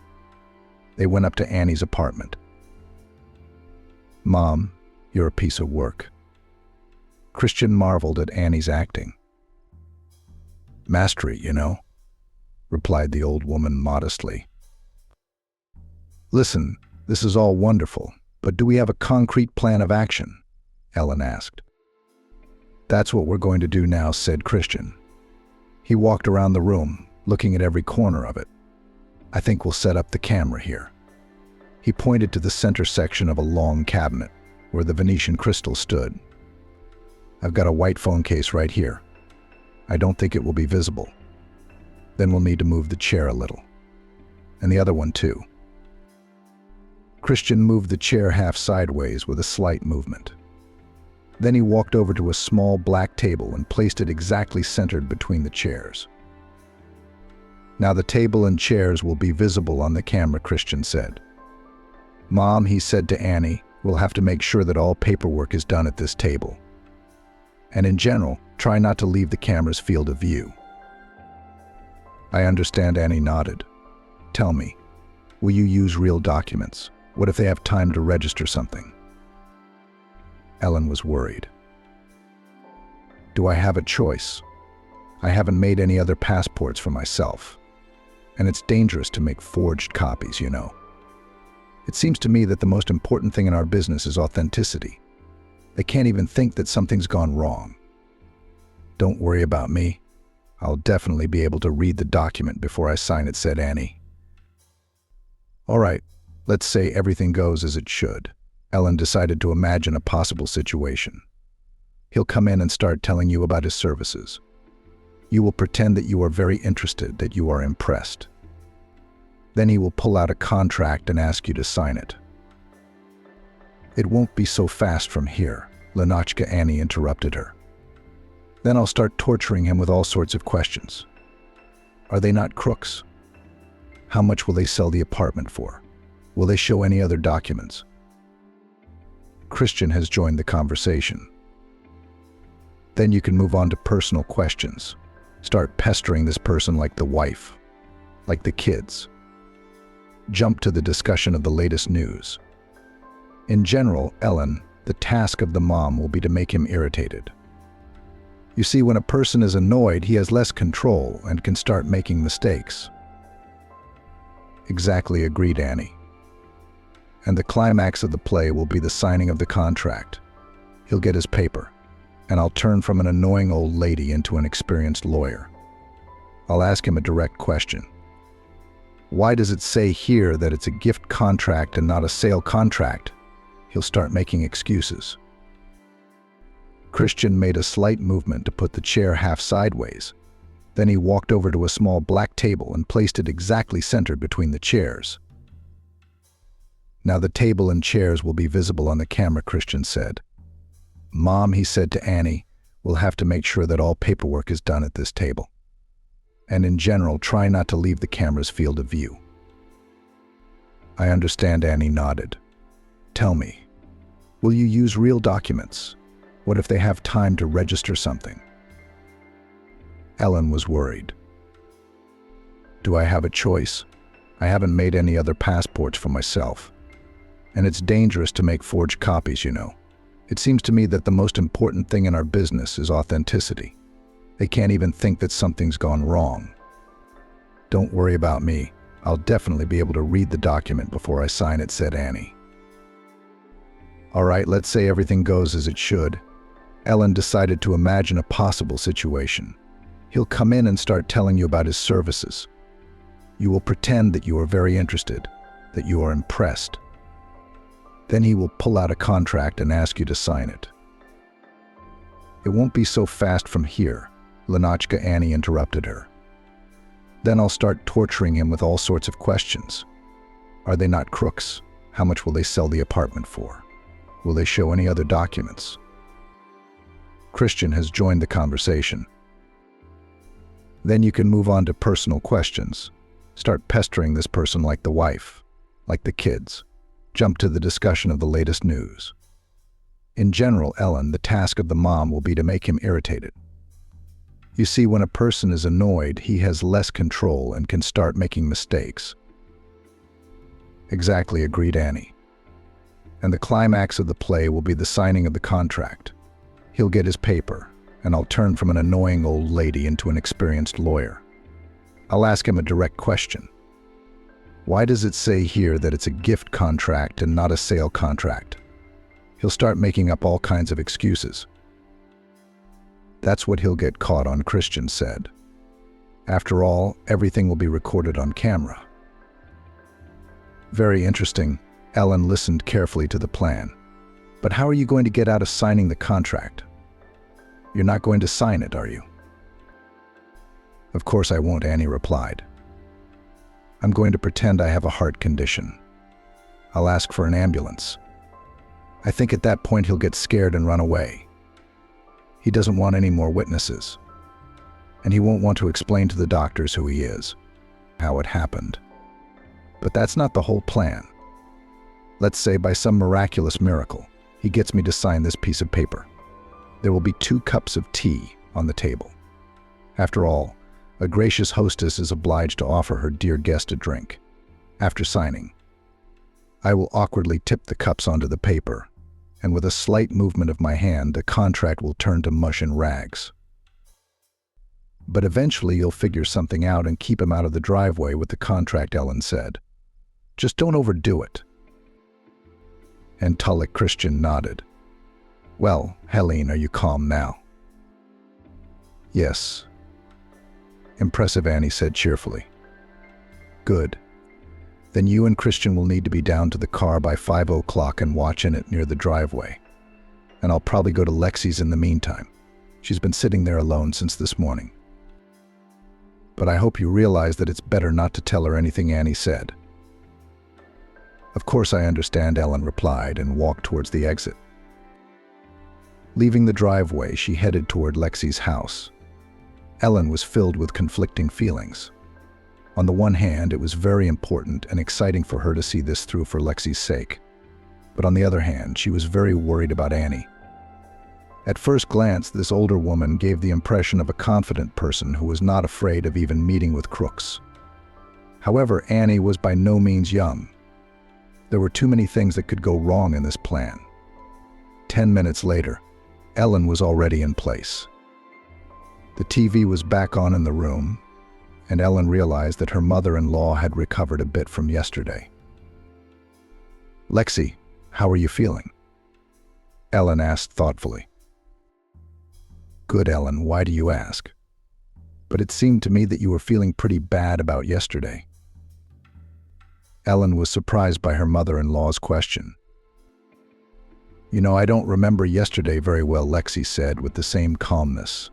They went up to Annie's apartment. "Mom, you're a piece of work." Christian marveled at Annie's acting. "Mastery, you know," replied the old woman modestly. "Listen, this is all wonderful, but do we have a concrete plan of action?" Ellen asked. "That's what we're going to do now," said Christian. He walked around the room, looking at every corner of it. "I think we'll set up the camera here." He pointed to the center section of a long cabinet, where the Venetian crystal stood. "I've got a white phone case right here. I don't think it will be visible. Then we'll need to move the chair a little. And the other one too." Christian moved the chair half sideways with a slight movement. Then he walked over to a small black table and placed it exactly centered between the chairs. Now the table and chairs will be visible on the camera, Christian said. Mom, he said to Annie, will have to make sure that all paperwork is done at this table. And in general, try not to leave the camera's field of view. I understand, Annie nodded. Tell me, will you use real documents? What if they have time to register something? Ellen was worried. Do I have a choice? I haven't made any other passports for myself. And it's dangerous to make forged copies, you know. It seems to me that the most important thing in our business is authenticity. They can't even think that something's gone wrong. Don't worry about me. I'll definitely be able to read the document before I sign it, said Annie. All right, let's say everything goes as it should. Ellen decided to imagine a possible situation. He'll come in and start telling you about his services. You will pretend that you are very interested, that you are impressed. Then he will pull out a contract and ask you to sign it. It won't be so fast from here, Lenotchka, Annie interrupted her. Then I'll start torturing him with all sorts of questions. Are they not crooks? How much will they sell the apartment for? Will they show any other documents? Christian has joined the conversation. Then you can move on to personal questions. Start pestering this person like the wife, like the kids. Jump to the discussion of the latest news. In general, Ellen, the task of the mom will be to make him irritated. You see, when a person is annoyed, he has less control and can start making mistakes. Exactly, agreed Annie. And the climax of the play will be the signing of the contract. He'll get his paper, and I'll turn from an annoying old lady into an experienced lawyer. I'll ask him a direct question. Why does it say here that it's a gift contract and not a sale contract? He'll start making excuses. Christian made a slight movement to put the chair half sideways. Then he walked over to a small black table and placed it exactly centered between the chairs. Now the table and chairs will be visible on the camera, Christian said. Mom, he said to Annie, will have to make sure that all paperwork is done at this table. And in general, try not to leave the camera's field of view. I understand, Annie nodded. Tell me, will you use real documents? What if they have time to register something? Ellen was worried. Do I have a choice? I haven't made any other passports for myself. And it's dangerous to make forged copies, you know. It seems to me that the most important thing in our business is authenticity. They can't even think that something's gone wrong. Don't worry about me. I'll definitely be able to read the document before I sign it, said Annie. All right, let's say everything goes as it should. Ellen decided to imagine a possible situation. He'll come in and start telling you about his services. You will pretend that you are very interested, that you are impressed. Then he will pull out a contract and ask you to sign it. It won't be so fast from here, Lenotchka, Annie interrupted her. Then I'll start torturing him with all sorts of questions. Are they not crooks? How much will they sell the apartment for? Will they show any other documents? Christian has joined the conversation. Then you can move on to personal questions. Start pestering this person like the wife, like the kids. Jump to the discussion of the latest news. In general, Ellen, the task of the mom will be to make him irritated. You see, when a person is annoyed, he has less control and can start making mistakes. Exactly, agreed Annie. And the climax of the play will be the signing of the contract. He'll get his paper, and I'll turn from an annoying old lady into an experienced lawyer. I'll ask him a direct question. Why does it say here that it's a gift contract and not a sale contract? He'll start making up all kinds of excuses. That's what he'll get caught on, Christian said. After all, everything will be recorded on camera. Very interesting. Ellen listened carefully to the plan. But how are you going to get out of signing the contract? You're not going to sign it, are you? Of course I won't, Annie replied. I'm going to pretend I have a heart condition. I'll ask for an ambulance. I think at that point he'll get scared and run away. He doesn't want any more witnesses. And he won't want to explain to the doctors who he is, how it happened. But that's not the whole plan. Let's say by some miraculous miracle, he gets me to sign this piece of paper. There will be 2 cups of tea on the table. After all, a gracious hostess is obliged to offer her dear guest a drink. After signing, I will awkwardly tip the cups onto the paper, and with a slight movement of my hand, the contract will turn to mush and rags. But eventually you'll figure something out and keep him out of the driveway with the contract, Ellen said. Just don't overdo it. And Tulloch Christian nodded. Well, Helene, are you calm now? Yes. Impressive, Annie said cheerfully. Good. Then you and Christian will need to be down to the car by 5 o'clock and watch in it near the driveway. And I'll probably go to Lexi's in the meantime. She's been sitting there alone since this morning. But I hope you realize that it's better not to tell her anything, Annie said. Of course I understand, Ellen replied and walked towards the exit. Leaving the driveway, she headed toward Lexi's house. Ellen was filled with conflicting feelings. On the one hand, it was very important and exciting for her to see this through for Lexi's sake. But on the other hand, she was very worried about Annie. At first glance, this older woman gave the impression of a confident person who was not afraid of even meeting with crooks. However, Annie was by no means young. There were too many things that could go wrong in this plan. 10 minutes later, Ellen was already in place. The TV was back on in the room, and Ellen realized that her mother-in-law had recovered a bit from yesterday. Lexi, how are you feeling? Ellen asked thoughtfully. Good, Ellen, why do you ask? But it seemed to me that you were feeling pretty bad about yesterday. Ellen was surprised by her mother-in-law's question. You know, I don't remember yesterday very well, Lexi said with the same calmness.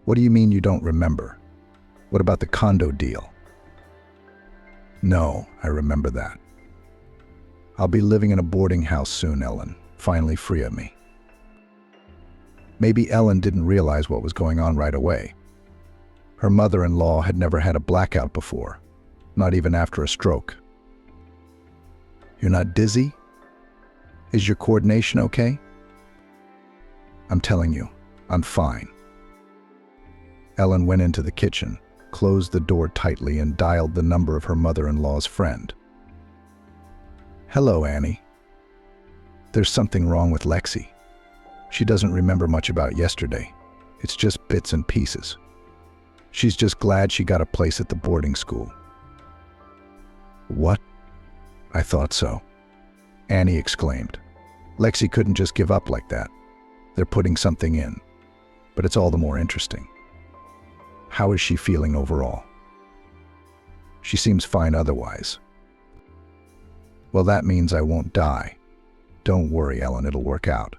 What do you mean you don't remember? What about the condo deal? No, I remember that. I'll be living in a boarding house soon, Ellen, finally free of me. Maybe Ellen didn't realize what was going on right away. Her mother-in-law had never had a blackout before, not even after a stroke. You're not dizzy? Is your coordination okay? I'm telling you, I'm fine. Ellen went into the kitchen, closed the door tightly, and dialed the number of her mother-in-law's friend. Hello, Annie. There's something wrong with Lexi. She doesn't remember much about yesterday. It's just bits and pieces. She's just glad she got a place at the boarding school. What? I thought so. Annie exclaimed. Lexi couldn't just give up like that. They're putting something in. But it's all the more interesting. How is she feeling overall? She seems fine otherwise. Well, that means I won't die. Don't worry, Ellen, it'll work out.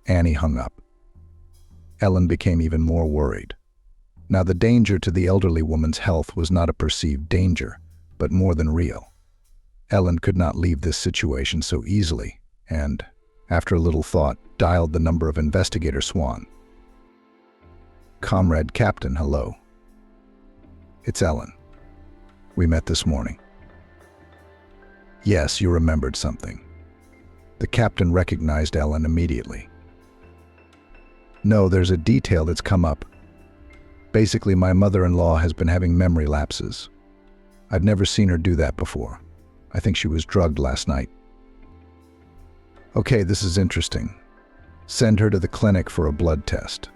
Annie hung up. Ellen became even more worried. Now, the danger to the elderly woman's health was not a perceived danger, but more than real. Ellen could not leave this situation so easily, and, after a little thought, dialed the number of Investigator Swan. Comrade Captain, hello. It's Ellen. We met this morning. Yes, you remembered something. The captain recognized Ellen immediately. No, there's a detail that's come up. Basically, my mother-in-law has been having memory lapses. I've never seen her do that before. I think she was drugged last night. Okay, this is interesting. Send her to the clinic for a blood test.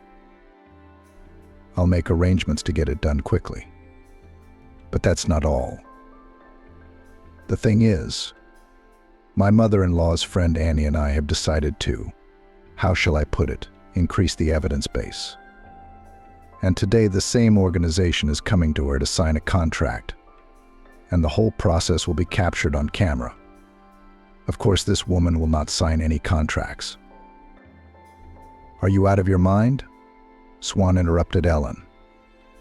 I'll make arrangements to get it done quickly. But that's not all. The thing is, my mother-in-law's friend Annie and I have decided to, how shall I put it, increase the evidence base. And today the same organization is coming to her to sign a contract, and the whole process will be captured on camera. Of course, this woman will not sign any contracts. Are you out of your mind? Swan interrupted Ellen.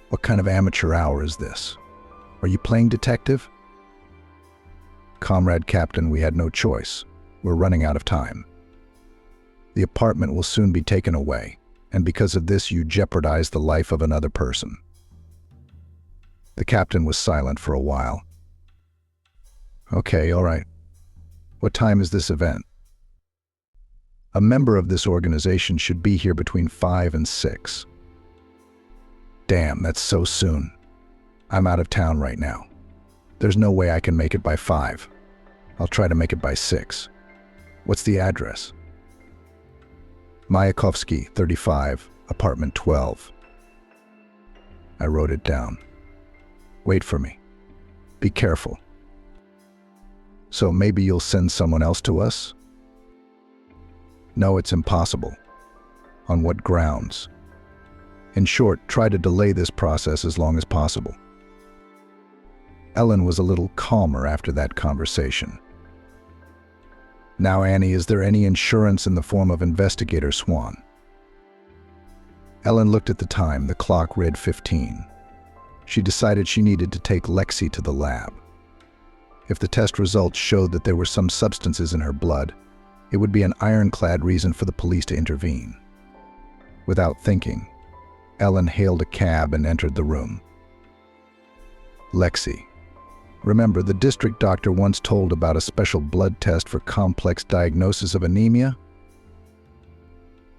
What kind of amateur hour is this? Are you playing detective? Comrade Captain, we had no choice. We're running out of time. The apartment will soon be taken away, and because of this you jeopardize the life of another person. The captain was silent for a while. Okay, all right. What time is this event? A member of this organization should be here between 5 and 6. Damn, that's so soon. I'm out of town right now. There's no way I can make it by 5. I'll try to make it by 6. What's the address? Mayakovsky, 35, apartment 12. I wrote it down. Wait for me. Be careful. So maybe you'll send someone else to us? No, it's impossible. On what grounds? In short, try to delay this process as long as possible. Ellen was a little calmer after that conversation. Now, Annie, is there any insurance in the form of Investigator Swan? Ellen looked at the time. The clock read 15. She decided she needed to take Lexi to the lab. If the test results showed that there were some substances in her blood, it would be an ironclad reason for the police to intervene. Without thinking, Ellen hailed a cab and entered the room. Lexi. Remember, the district doctor once told about a special blood test for complex diagnosis of anemia?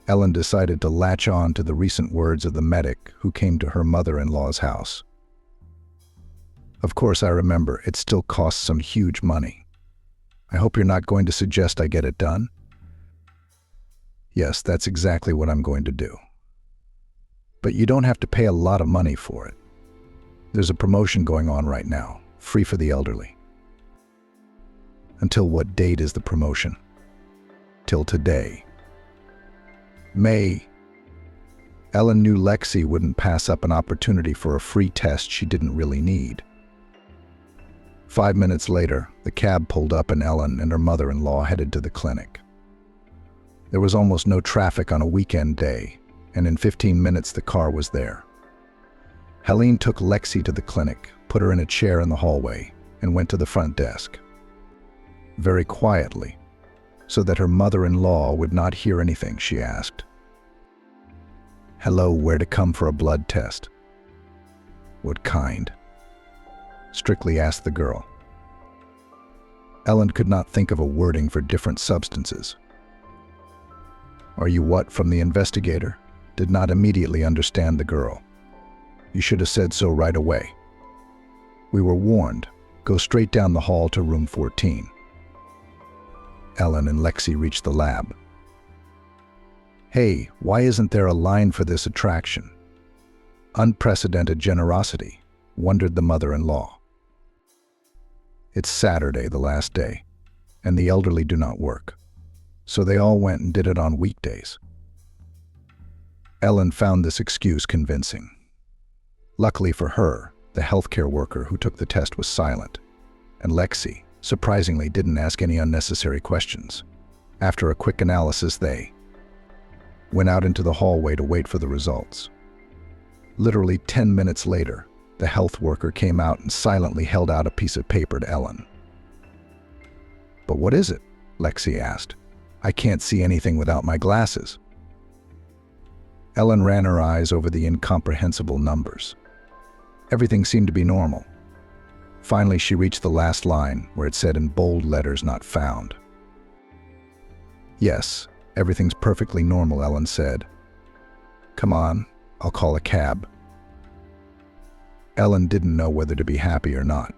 Ellen decided to latch on to the recent words of the medic who came to her mother-in-law's house. Of course, I remember. It still costs some huge money. I hope you're not going to suggest I get it done? Yes, that's exactly what I'm going to do. But you don't have to pay a lot of money for it. There's a promotion going on right now, free for the elderly. Until what date is the promotion? Till today. May. Ellen knew Lexi wouldn't pass up an opportunity for a free test she didn't really need. 5 minutes later, the cab pulled up and Ellen and her mother-in-law headed to the clinic. There was almost no traffic on a weekend day, and in 15 minutes the car was there. Helene took Lexi to the clinic, put her in a chair in the hallway, and went to the front desk. Very quietly, so that her mother-in-law would not hear anything, she asked, "Hello, where to come for a blood test?" "What kind?" strictly asked the girl. Ellen could not think of a wording for different substances. "Are you what, from the investigator?" Did not immediately understand the girl. "You should have said so right away." "We were warned. Go straight down the hall to room 14. Ellen and Lexi reached the lab. "Hey, why isn't there a line for this attraction?" Unprecedented generosity, wondered the mother-in-law. It's Saturday, the last day, and the elderly do not work, so they all went and did it on weekdays. Ellen found this excuse convincing. Luckily for her, the healthcare worker who took the test was silent, and Lexi, surprisingly, didn't ask any unnecessary questions. After a quick analysis, they went out into the hallway to wait for the results. Literally 10 minutes later, the health worker came out and silently held out a piece of paper to Ellen. "But what is it?" Lexi asked. "I can't see anything without my glasses." Ellen ran her eyes over the incomprehensible numbers. Everything seemed to be normal. Finally, she reached the last line, where it said in bold letters, "Not found." "Yes, everything's perfectly normal," Ellen said. "Come on, I'll call a cab." Ellen didn't know whether to be happy or not.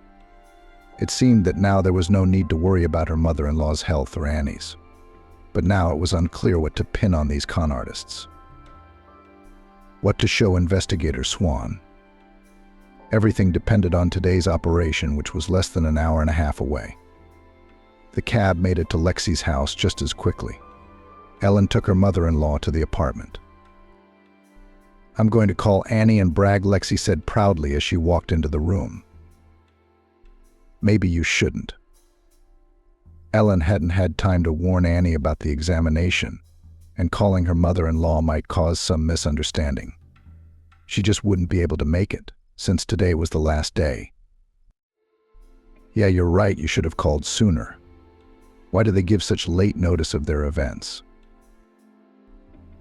It seemed that now there was no need to worry about her mother-in-law's health or Annie's. But now it was unclear what to pin on these con artists. What to show Investigator Swan. Everything depended on today's operation, which was less than an hour and a half away. The cab made it to Lexi's house just as quickly. Ellen took her mother-in-law to the apartment. "I'm going to call Annie and brag," Lexi said proudly as she walked into the room. "Maybe you shouldn't." Ellen hadn't had time to warn Annie about the examination, and calling her mother-in-law might cause some misunderstanding. She just wouldn't be able to make it, since today was the last day. Yeah, you're right, you should have called sooner. Why do they give such late notice of their events?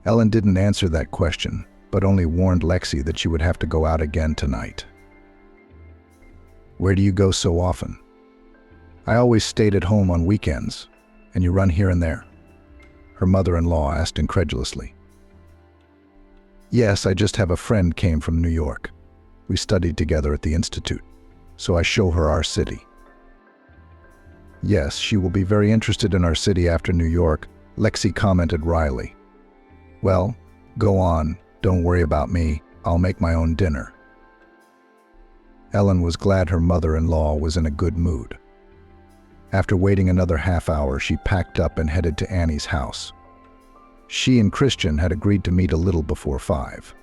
Ellen didn't answer that question, but only warned Lexi that she would have to go out again tonight. Where do you go so often? I always stayed at home on weekends, and you run here and there? Her mother-in-law asked incredulously. Yes, I just have a friend came from New York. We studied together at the Institute, so I show her our city. Yes, she will be very interested in our city after New York, Lexi commented wryly. Well, go on, don't worry about me, I'll make my own dinner. Ellen was glad her mother-in-law was in a good mood. After waiting another half hour, she packed up and headed to Annie's house. She and Christian had agreed to meet a little before 5.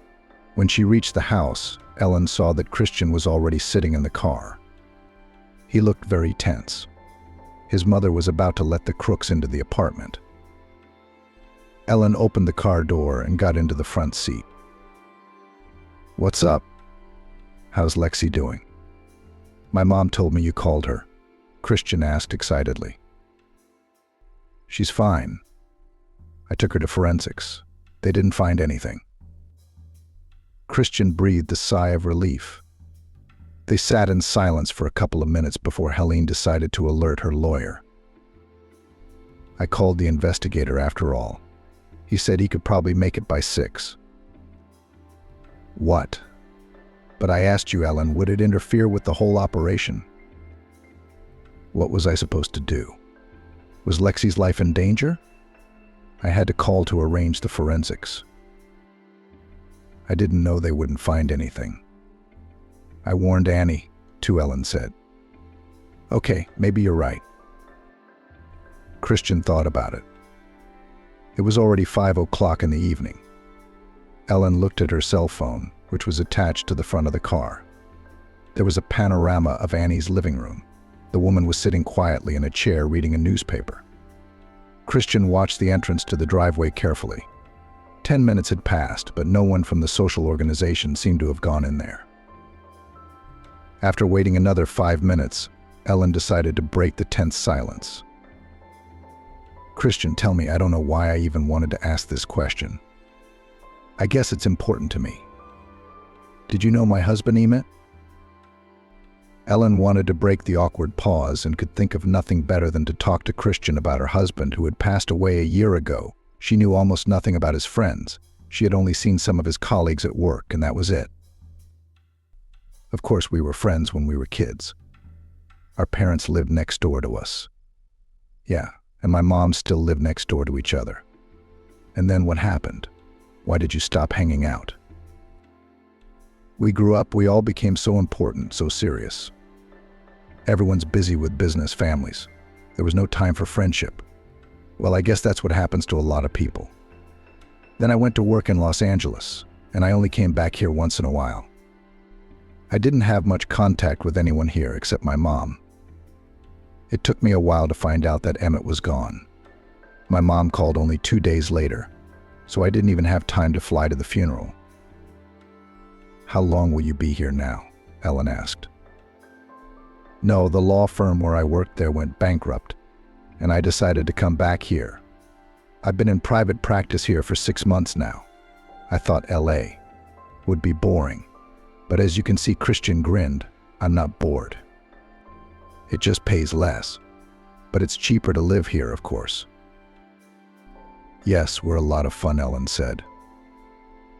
When she reached the house, Ellen saw that Christian was already sitting in the car. He looked very tense. His mother was about to let the crooks into the apartment. Ellen opened the car door and got into the front seat. What's up? How's Lexi doing? My mom told me you called her, Christian asked excitedly. She's fine. I took her to forensics. They didn't find anything. Christian breathed a sigh of relief. They sat in silence for a couple of minutes before Helene decided to alert her lawyer. I called the investigator after all. He said he could probably make it by 6. What? But I asked you, Ellen, would it interfere with the whole operation? What was I supposed to do? Was Lexi's life in danger? I had to call to arrange the forensics. I didn't know they wouldn't find anything. I warned Annie, too, Ellen said. Okay, maybe you're right. Christian thought about it. It was already 5 o'clock in the evening. Ellen looked at her cell phone, which was attached to the front of the car. There was a panorama of Annie's living room. The woman was sitting quietly in a chair reading a newspaper. Christian watched the entrance to the driveway carefully. 10 minutes had passed, but no one from the social organization seemed to have gone in there. After waiting another 5 minutes, Ellen decided to break the tense silence. Christian, tell me, I don't know why I even wanted to ask this question. I guess it's important to me. Did you know my husband, Emmett? Ellen wanted to break the awkward pause and could think of nothing better than to talk to Christian about her husband who had passed away a year ago. She knew almost nothing about his friends. She had only seen some of his colleagues at work, and that was it. Of course, we were friends when we were kids. Our parents lived next door to us. Yeah, and my mom still lived next door to each other. And then what happened? Why did you stop hanging out? We grew up, we all became so important, so serious. Everyone's busy with business, families. There was no time for friendship. Well, I guess that's what happens to a lot of people. Then I went to work in Los Angeles, and I only came back here once in a while. I didn't have much contact with anyone here except my mom. It took me a while to find out that Emmett was gone. My mom called only 2 days later, so I didn't even have time to fly to the funeral. How long will you be here now? Ellen asked. No, the law firm where I worked there went bankrupt, and I decided to come back here. I've been in private practice here for 6 months now. I thought LA would be boring, but as you can see, Christian grinned. I'm not bored. It just pays less, but it's cheaper to live here, of course. Yes, we're a lot of fun, Ellen said.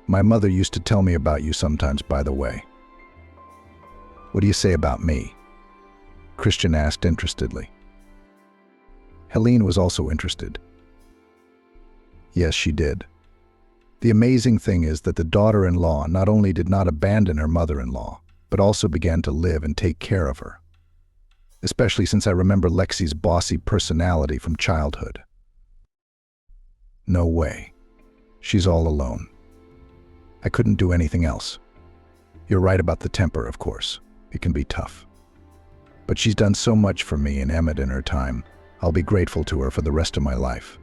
My mother used to tell me about you sometimes, by the way. What do you say about me? Christian asked interestedly. Helene was also interested. Yes, she did. The amazing thing is that the daughter-in-law not only did not abandon her mother-in-law, but also began to live and take care of her. Especially since I remember Lexi's bossy personality from childhood. No way. She's all alone. I couldn't do anything else. You're right about the temper, of course. It can be tough. But she's done so much for me and Emmett in her time. I'll be grateful to her for the rest of my life.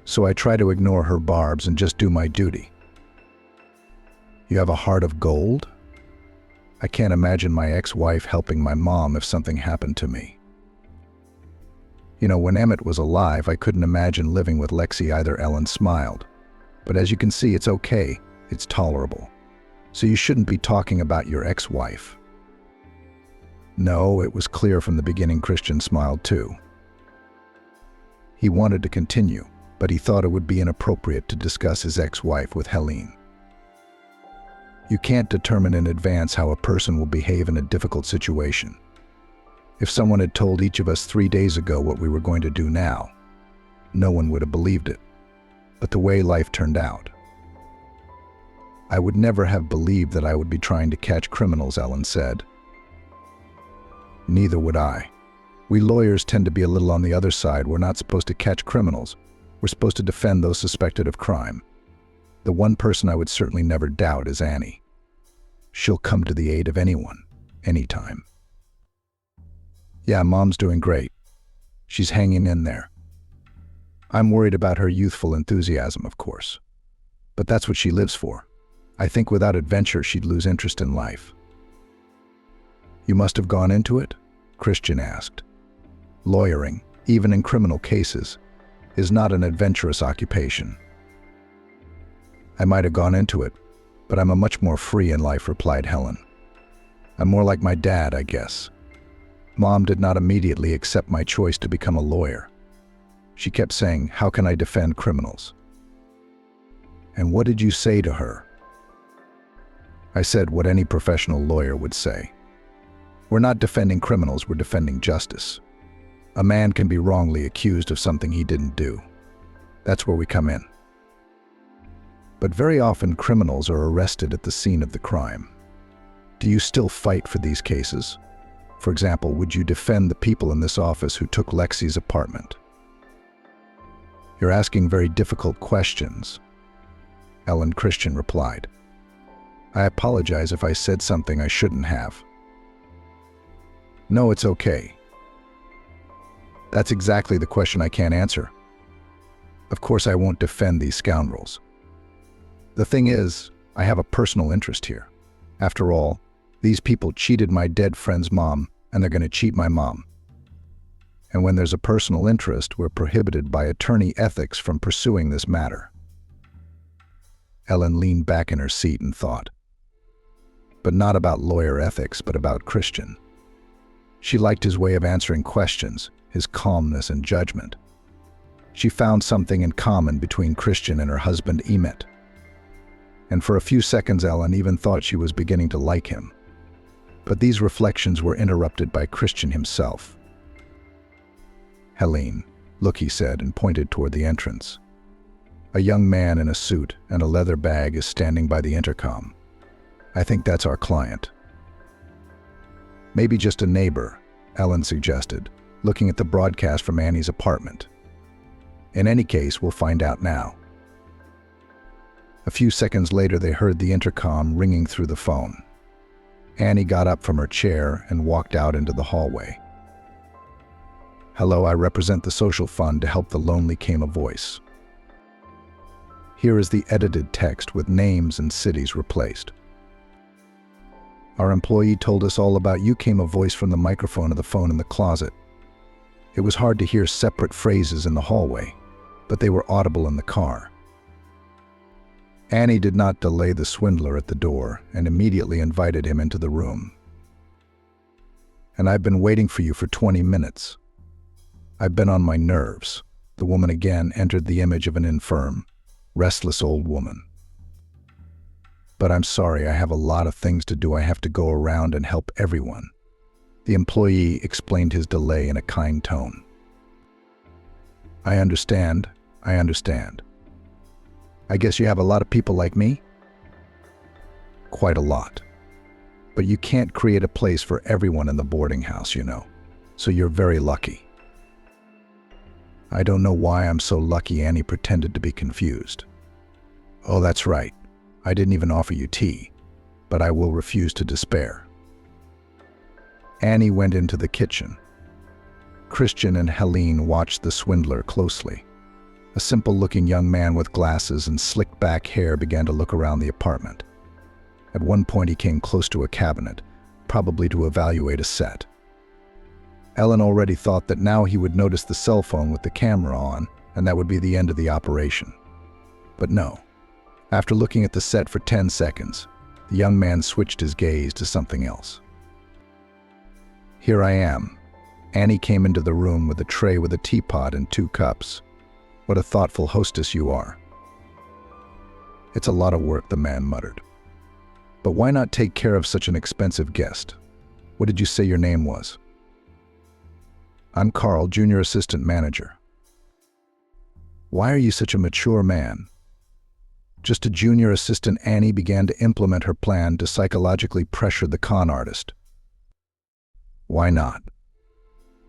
So I try to ignore her barbs and just do my duty. You have a heart of gold? I can't imagine my ex-wife helping my mom if something happened to me. You know, when Emmett was alive, I couldn't imagine living with Lexi either. Ellen smiled. But as you can see, it's okay. It's tolerable. So you shouldn't be talking about your ex-wife. No, it was clear from the beginning. Christian smiled too. He wanted to continue, but he thought it would be inappropriate to discuss his ex-wife with Helene. You can't determine in advance how a person will behave in a difficult situation. If someone had told each of us 3 days ago what we were going to do now, no one would have believed it. But the way life turned out, I would never have believed that I would be trying to catch criminals, Ellen said. Neither would I. We lawyers tend to be a little on the other side. We're not supposed to catch criminals. We're supposed to defend those suspected of crime. The one person I would certainly never doubt is Annie. She'll come to the aid of anyone, anytime. Yeah, Mom's doing great. She's hanging in there. I'm worried about her youthful enthusiasm, of course. But that's what she lives for. I think without adventure, she'd lose interest in life. You must have gone into it? Christian asked. Lawyering, even in criminal cases, is not an adventurous occupation. I might have gone into it, but I'm a much more free in life, replied Helen. I'm more like my dad, I guess. Mom did not immediately accept my choice to become a lawyer. She kept saying, how can I defend criminals? And what did you say to her? I said what any professional lawyer would say. We're not defending criminals, we're defending justice. A man can be wrongly accused of something he didn't do. That's where we come in. But very often criminals are arrested at the scene of the crime. Do you still fight for these cases? For example, would you defend the people in this office who took Lexi's apartment? You're asking very difficult questions, Ellen. Christian replied. I apologize if I said something I shouldn't have. No, it's okay. That's exactly the question I can't answer. Of course I won't defend these scoundrels. The thing is, I have a personal interest here. After all, these people cheated my dead friend's mom, and they're going to cheat my mom. And when there's a personal interest, we're prohibited by attorney ethics from pursuing this matter. Ellen leaned back in her seat and thought. But not about lawyer ethics, but about Christian. She liked his way of answering questions, his calmness and judgment. She found something in common between Christian and her husband Emmett. And for a few seconds Ellen even thought she was beginning to like him. But these reflections were interrupted by Christian himself. Helene, look, he said, and pointed toward the entrance. A young man in a suit and a leather bag is standing by the intercom. I think that's our client. Maybe just a neighbor, Ellen suggested, looking at the broadcast from Annie's apartment. In any case, we'll find out now. A few seconds later, they heard the intercom ringing through the phone. Annie got up from her chair and walked out into the hallway. Hello, I represent the social fund to help the lonely, came a voice. Here is the edited text with names and cities replaced. Our employee told us all about you, came a voice from the microphone of the phone in the closet. It was hard to hear separate phrases in the hallway, but they were audible in the car. Annie did not delay the swindler at the door and immediately invited him into the room. And I've been waiting for you for 20 minutes. I've been on my nerves. The woman again entered the image of an infirm, restless old woman. But I'm sorry, I have a lot of things to do. I have to go around and help everyone. The employee explained his delay in a kind tone. I understand. I guess you have a lot of people like me? Quite a lot. But you can't create a place for everyone in the boarding house, you know. So you're very lucky. I don't know why I'm so lucky, Annie pretended to be confused. Oh, that's right. I didn't even offer you tea, but I will refuse to despair. Annie went into the kitchen. Christian and Helene watched the swindler closely. A simple-looking young man with glasses and slicked-back hair began to look around the apartment. At one point he came close to a cabinet, probably to evaluate a set. Ellen already thought that now he would notice the cell phone with the camera on, and that would be the end of the operation. But no. After looking at the set for 10 seconds, the young man switched his gaze to something else. Here I am. Annie came into the room with a tray with a teapot and 2 cups. What a thoughtful hostess you are. It's a lot of work, the man muttered. But why not take care of such an expensive guest? What did you say your name was? I'm Carl, junior assistant manager. Why are you such a mature man? Just a junior assistant. Annie began to implement her plan to psychologically pressure the con artist. Why not?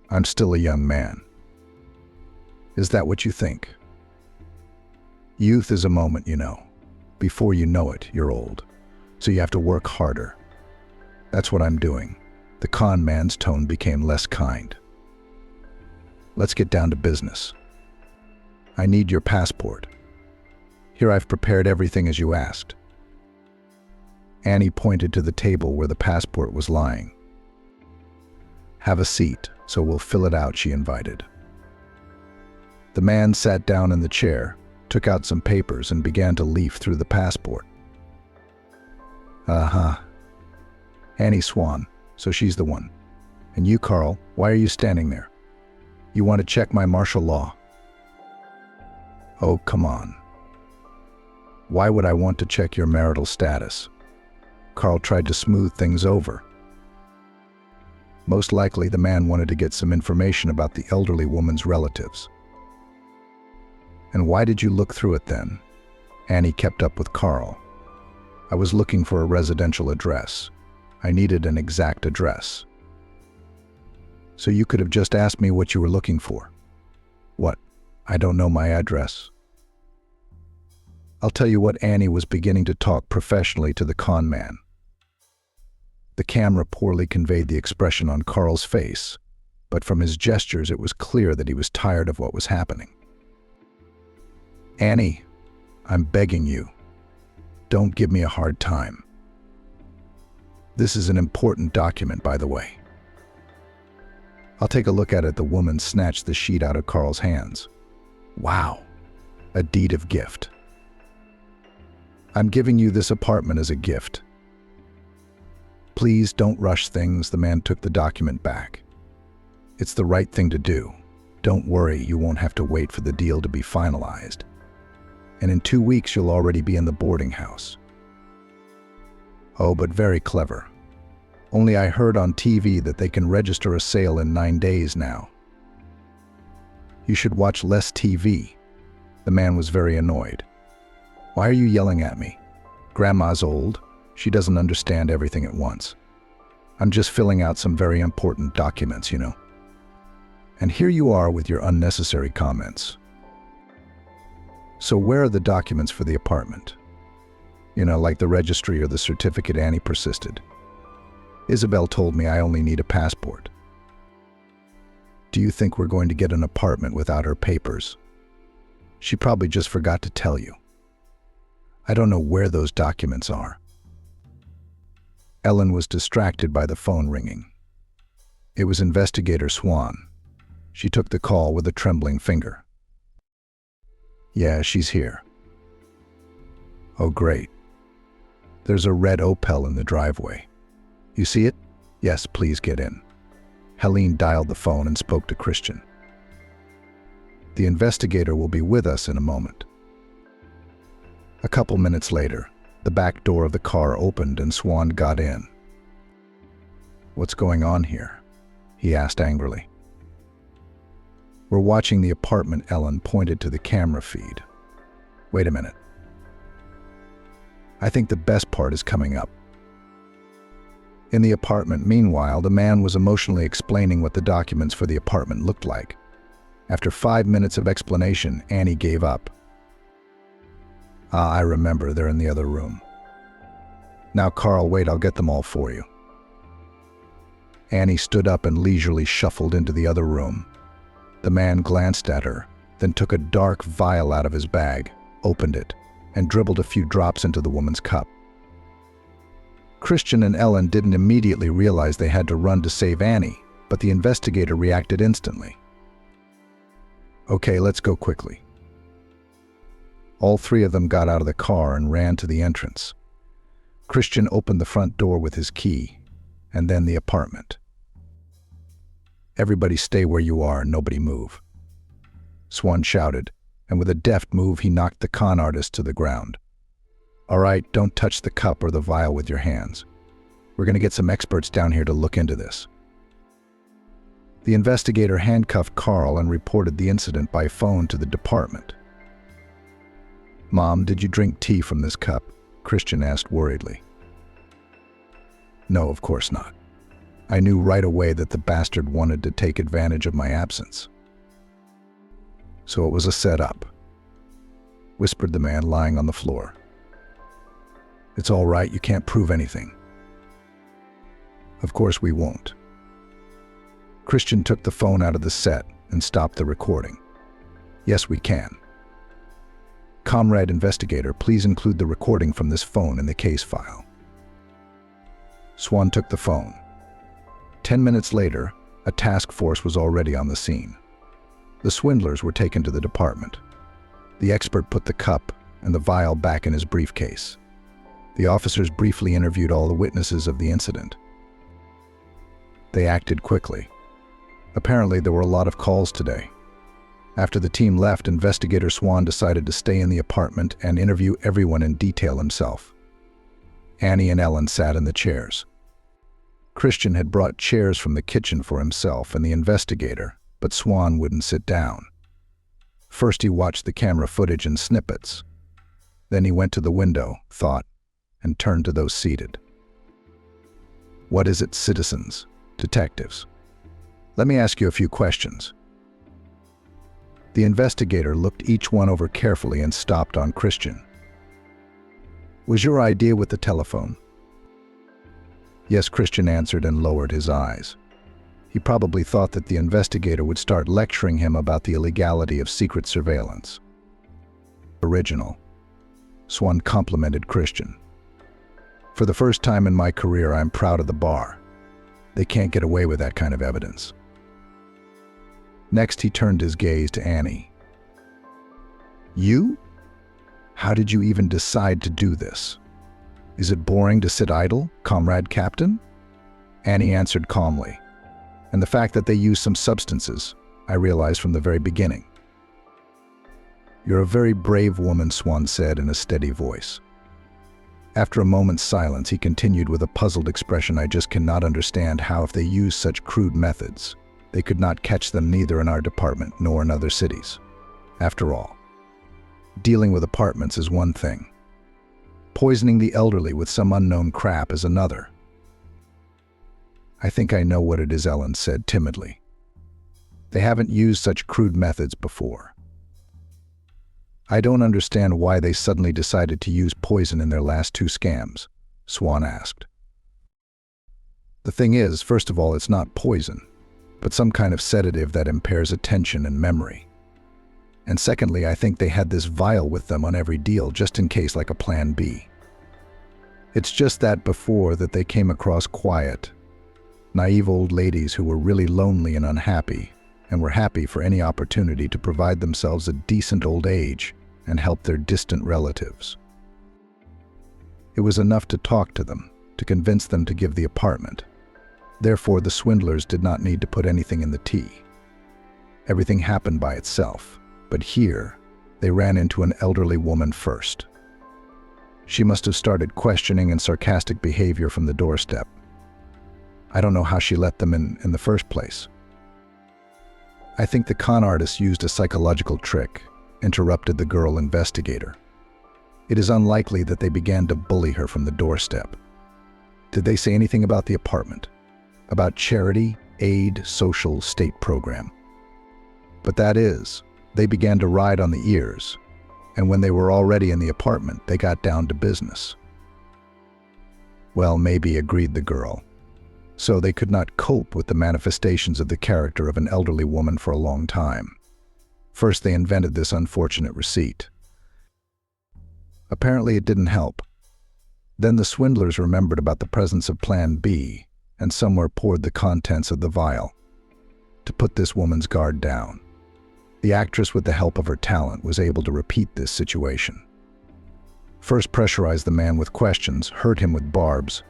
I'm still a young man. Is that what you think? Youth is a moment, you know. Before you know it, you're old. So you have to work harder. That's what I'm doing. The con man's tone became less kind. Let's get down to business. I need your passport. Here I've prepared everything as you asked. Annie pointed to the table where the passport was lying. Have a seat, so we'll fill it out, she invited. The man sat down in the chair, took out some papers, and began to leaf through the passport. Uh-huh. Annie Swan, so she's the one. And you, Carl, why are you standing there? You want to check my martial law? Oh, come on. Why would I want to check your marital status? Carl tried to smooth things over. Most likely the man wanted to get some information about the elderly woman's relatives. And why did you look through it then? Annie kept up with Carl. I was looking for a residential address. I needed an exact address. So you could have just asked me what you were looking for. What? I don't know my address. I'll tell you what, Annie was beginning to talk professionally to the con man. The camera poorly conveyed the expression on Carl's face, but from his gestures it was clear that he was tired of what was happening. Annie, I'm begging you, don't give me a hard time. This is an important document, by the way. I'll take a look at it. The woman snatched the sheet out of Carl's hands. Wow, a deed of gift. I'm giving you this apartment as a gift. Please don't rush things. The man took the document back. It's the right thing to do. Don't worry, you won't have to wait for the deal to be finalized. And in 2 weeks you'll already be in the boarding house. Oh, but very clever. Only I heard on TV that they can register a sale in 9 days now. You should watch less TV. The man was very annoyed. Why are you yelling at me? Grandma's old. She doesn't understand everything at once. I'm just filling out some very important documents, you know. And here you are with your unnecessary comments. So where are the documents for the apartment? You know, like the registry or the certificate. Annie persisted. Isabel told me I only need a passport. Do you think we're going to get an apartment without her papers? She probably just forgot to tell you. I don't know where those documents are. Ellen was distracted by the phone ringing. It was Investigator Swan. She took the call with a trembling finger. Yeah, she's here. Oh, great. There's a red Opel in the driveway. You see it? Yes, please get in. Helene dialed the phone and spoke to Christian. The investigator will be with us in a moment. A couple minutes later, the back door of the car opened and Swan got in. What's going on here? He asked angrily. We're watching the apartment. Ellen pointed to the camera feed. Wait a minute. I think the best part is coming up. In the apartment, meanwhile, the man was emotionally explaining what the documents for the apartment looked like. After 5 minutes of explanation, Annie gave up. I remember, they're in the other room. Now, Carl, wait, I'll get them all for you. Annie stood up and leisurely shuffled into the other room. The man glanced at her, then took a dark vial out of his bag, opened it, and dribbled a few drops into the woman's cup. Christian and Ellen didn't immediately realize they had to run to save Annie, but the investigator reacted instantly. Okay, let's go quickly. All three of them got out of the car and ran to the entrance. Christian opened the front door with his key, and then the apartment. Everybody stay where you are and nobody move, Swan shouted, and with a deft move he knocked the con artist to the ground. All right, don't touch the cup or the vial with your hands. We're going to get some experts down here to look into this. The investigator handcuffed Carl and reported the incident by phone to the department. Mom, did you drink tea from this cup? Christian asked worriedly. No, of course not. I knew right away that the bastard wanted to take advantage of my absence. So it was a setup, whispered the man lying on the floor. It's all right, you can't prove anything. Of course we won't. Christian took the phone out of the set and stopped the recording. Yes, we can. Comrade investigator, please include the recording from this phone in the case file. Swan took the phone. 10 minutes later, a task force was already on the scene. The swindlers were taken to the department. The expert put the cup and the vial back in his briefcase. The officers briefly interviewed all the witnesses of the incident. They acted quickly. Apparently, there were a lot of calls today. After the team left, investigator Swan decided to stay in the apartment and interview everyone in detail himself. Annie and Ellen sat in the chairs. Christian had brought chairs from the kitchen for himself and the investigator, but Swan wouldn't sit down. First he watched the camera footage in snippets. Then he went to the window, thought, and turned to those seated. What is it, citizens, detectives? Let me ask you a few questions. The investigator looked each one over carefully and stopped on Christian. Was your idea with the telephone? Yes, Christian answered and lowered his eyes. He probably thought that the investigator would start lecturing him about the illegality of secret surveillance. Original. Swan complimented Christian. For the first time in my career, I'm proud of the bar. They can't get away with that kind of evidence. Next, he turned his gaze to Annie. You? How did you even decide to do this? Is it boring to sit idle, comrade captain? Annie answered calmly. And the fact that they used some substances, I realized from the very beginning. You're a very brave woman, Swan said in a steady voice. After a moment's silence, he continued with a puzzled expression. I just cannot understand how, if they use such crude methods, they could not catch them neither in our department nor in other cities. After all, dealing with apartments is one thing. Poisoning the elderly with some unknown crap is another. I think I know what it is, Ellen said timidly. They haven't used such crude methods before. I don't understand why they suddenly decided to use poison in their last two scams, Swan asked. The thing is, first of all, it's not poison, but some kind of sedative that impairs attention and memory. And secondly, I think they had this vial with them on every deal just in case, like a plan B. It's just that before that they came across quiet, naive old ladies who were really lonely and unhappy, and were happy for any opportunity to provide themselves a decent old age and help their distant relatives. It was enough to talk to them, to convince them to give the apartment. Therefore, the swindlers did not need to put anything in the tea. Everything happened by itself, but here, they ran into an elderly woman first. She must have started questioning and sarcastic behavior from the doorstep. I don't know how she let them in the first place. I think the con artist used a psychological trick, interrupted the girl investigator. It is unlikely that they began to bully her from the doorstep. Did they say anything about the apartment? About charity, aid, social, state program? But that is, they began to ride on the ears, and when they were already in the apartment, they got down to business. Well, maybe, agreed the girl. So they could not cope with the manifestations of the character of an elderly woman for a long time. First, they invented this unfortunate receipt. Apparently, it didn't help. Then the swindlers remembered about the presence of Plan B and somewhere poured the contents of the vial to put this woman's guard down. The actress, with the help of her talent, was able to repeat this situation. First pressurized the man with questions, hurt him with barbs,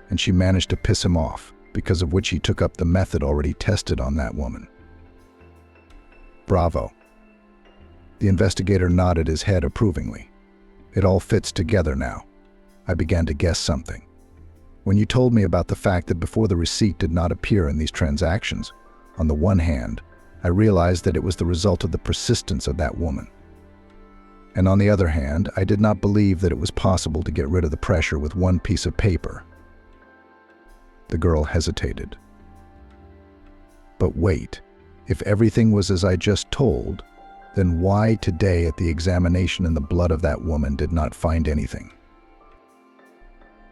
and she managed to piss him off, because of which he took up the method already tested on that woman. Bravo. The investigator nodded his head approvingly. It all fits together now. I began to guess something. When you told me about the fact that before the receipt did not appear in these transactions, on the one hand, I realized that it was the result of the persistence of that woman. And on the other hand, I did not believe that it was possible to get rid of the pressure with one piece of paper. The girl hesitated. But wait, if everything was as I just told, then why today at the examination in the blood of that woman did not find anything?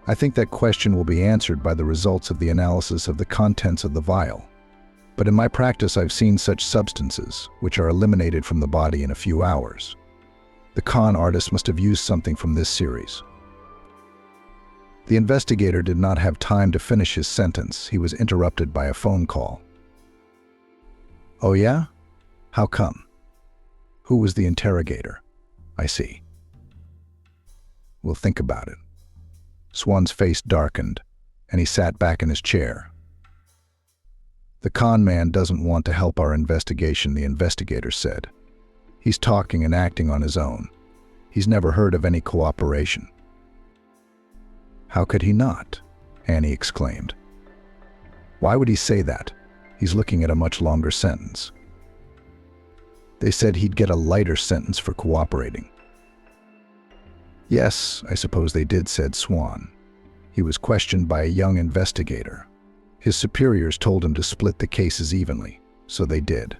I think that question will be answered by the results of the analysis of the contents of the vial. But in my practice, I've seen such substances, which are eliminated from the body in a few hours. The con artist must have used something from this series. The investigator did not have time to finish his sentence. He was interrupted by a phone call. Oh yeah? How come? Who was the interrogator? I see. We'll think about it. Swan's face darkened, and he sat back in his chair. The con man doesn't want to help our investigation, the investigator said. He's talking and acting on his own. He's never heard of any cooperation. How could he not? Annie exclaimed. Why would he say that? He's looking at a much longer sentence. They said he'd get a lighter sentence for cooperating. Yes, I suppose they did, said Swan. He was questioned by a young investigator. His superiors told him to split the cases evenly, so they did.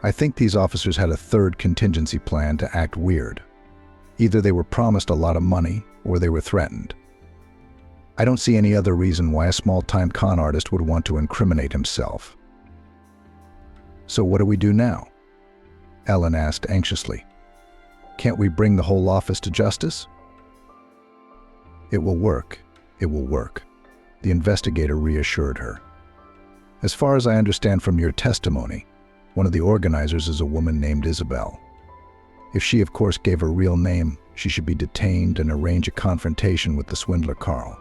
I think these officers had a third contingency plan to act weird. Either they were promised a lot of money, or they were threatened. I don't see any other reason why a small-time con artist would want to incriminate himself. So what do we do now? Ellen asked anxiously. Can't we bring the whole office to justice? It will work. It will work. The investigator reassured her. As far as I understand from your testimony, one of the organizers is a woman named Isabel. If she, of course, gave her real name, she should be detained and arrange a confrontation with the swindler Carl.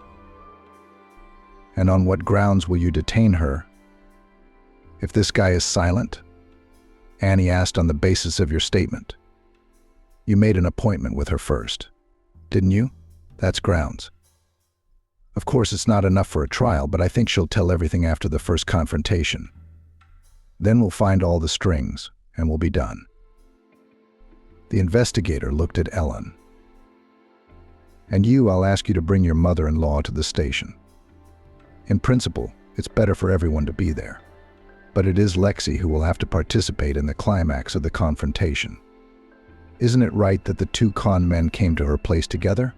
And on what grounds will you detain her? If this guy is silent? Annie asked. On the basis of your statement. You made an appointment with her first, didn't you? That's grounds. Of course, it's not enough for a trial, but I think she'll tell everything after the first confrontation. Then we'll find all the strings, and we'll be done. The investigator looked at Ellen. And you, I'll ask you to bring your mother-in-law to the station. In principle, it's better for everyone to be there. But it is Lexi who will have to participate in the climax of the confrontation. Isn't it right that the two con men came to her place together?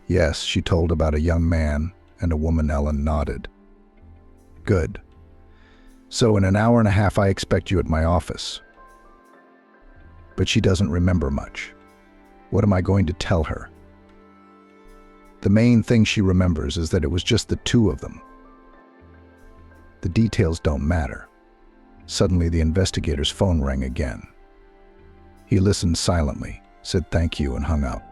Yes, she told about a young man and a woman. Ellen nodded. Good. So in an hour and a half I expect you at my office. But she doesn't remember much. What am I going to tell her? The main thing she remembers is that it was just the two of them. The details don't matter. Suddenly the investigator's phone rang again. He listened silently, said thank you, and hung up.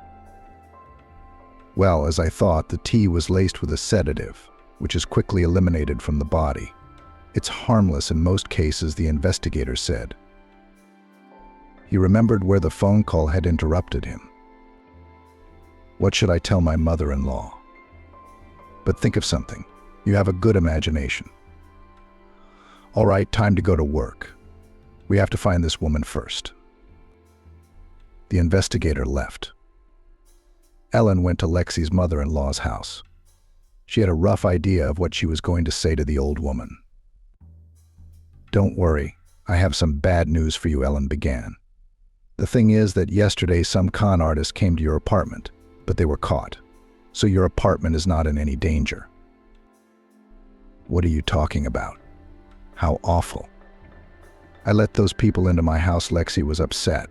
Well, as I thought, the tea was laced with a sedative, which is quickly eliminated from the body. It's harmless in most cases, the investigator said. He remembered where the phone call had interrupted him. What should I tell my mother-in-law? But think of something. You have a good imagination. All right, time to go to work. We have to find this woman first. The investigator left. Ellen went to Lexi's mother-in-law's house. She had a rough idea of what she was going to say to the old woman. Don't worry, I have some bad news for you, Ellen began. The thing is that yesterday some con artists came to your apartment, but they were caught, so your apartment is not in any danger. What are you talking about? How awful. I let those people into my house. Lexi was upset.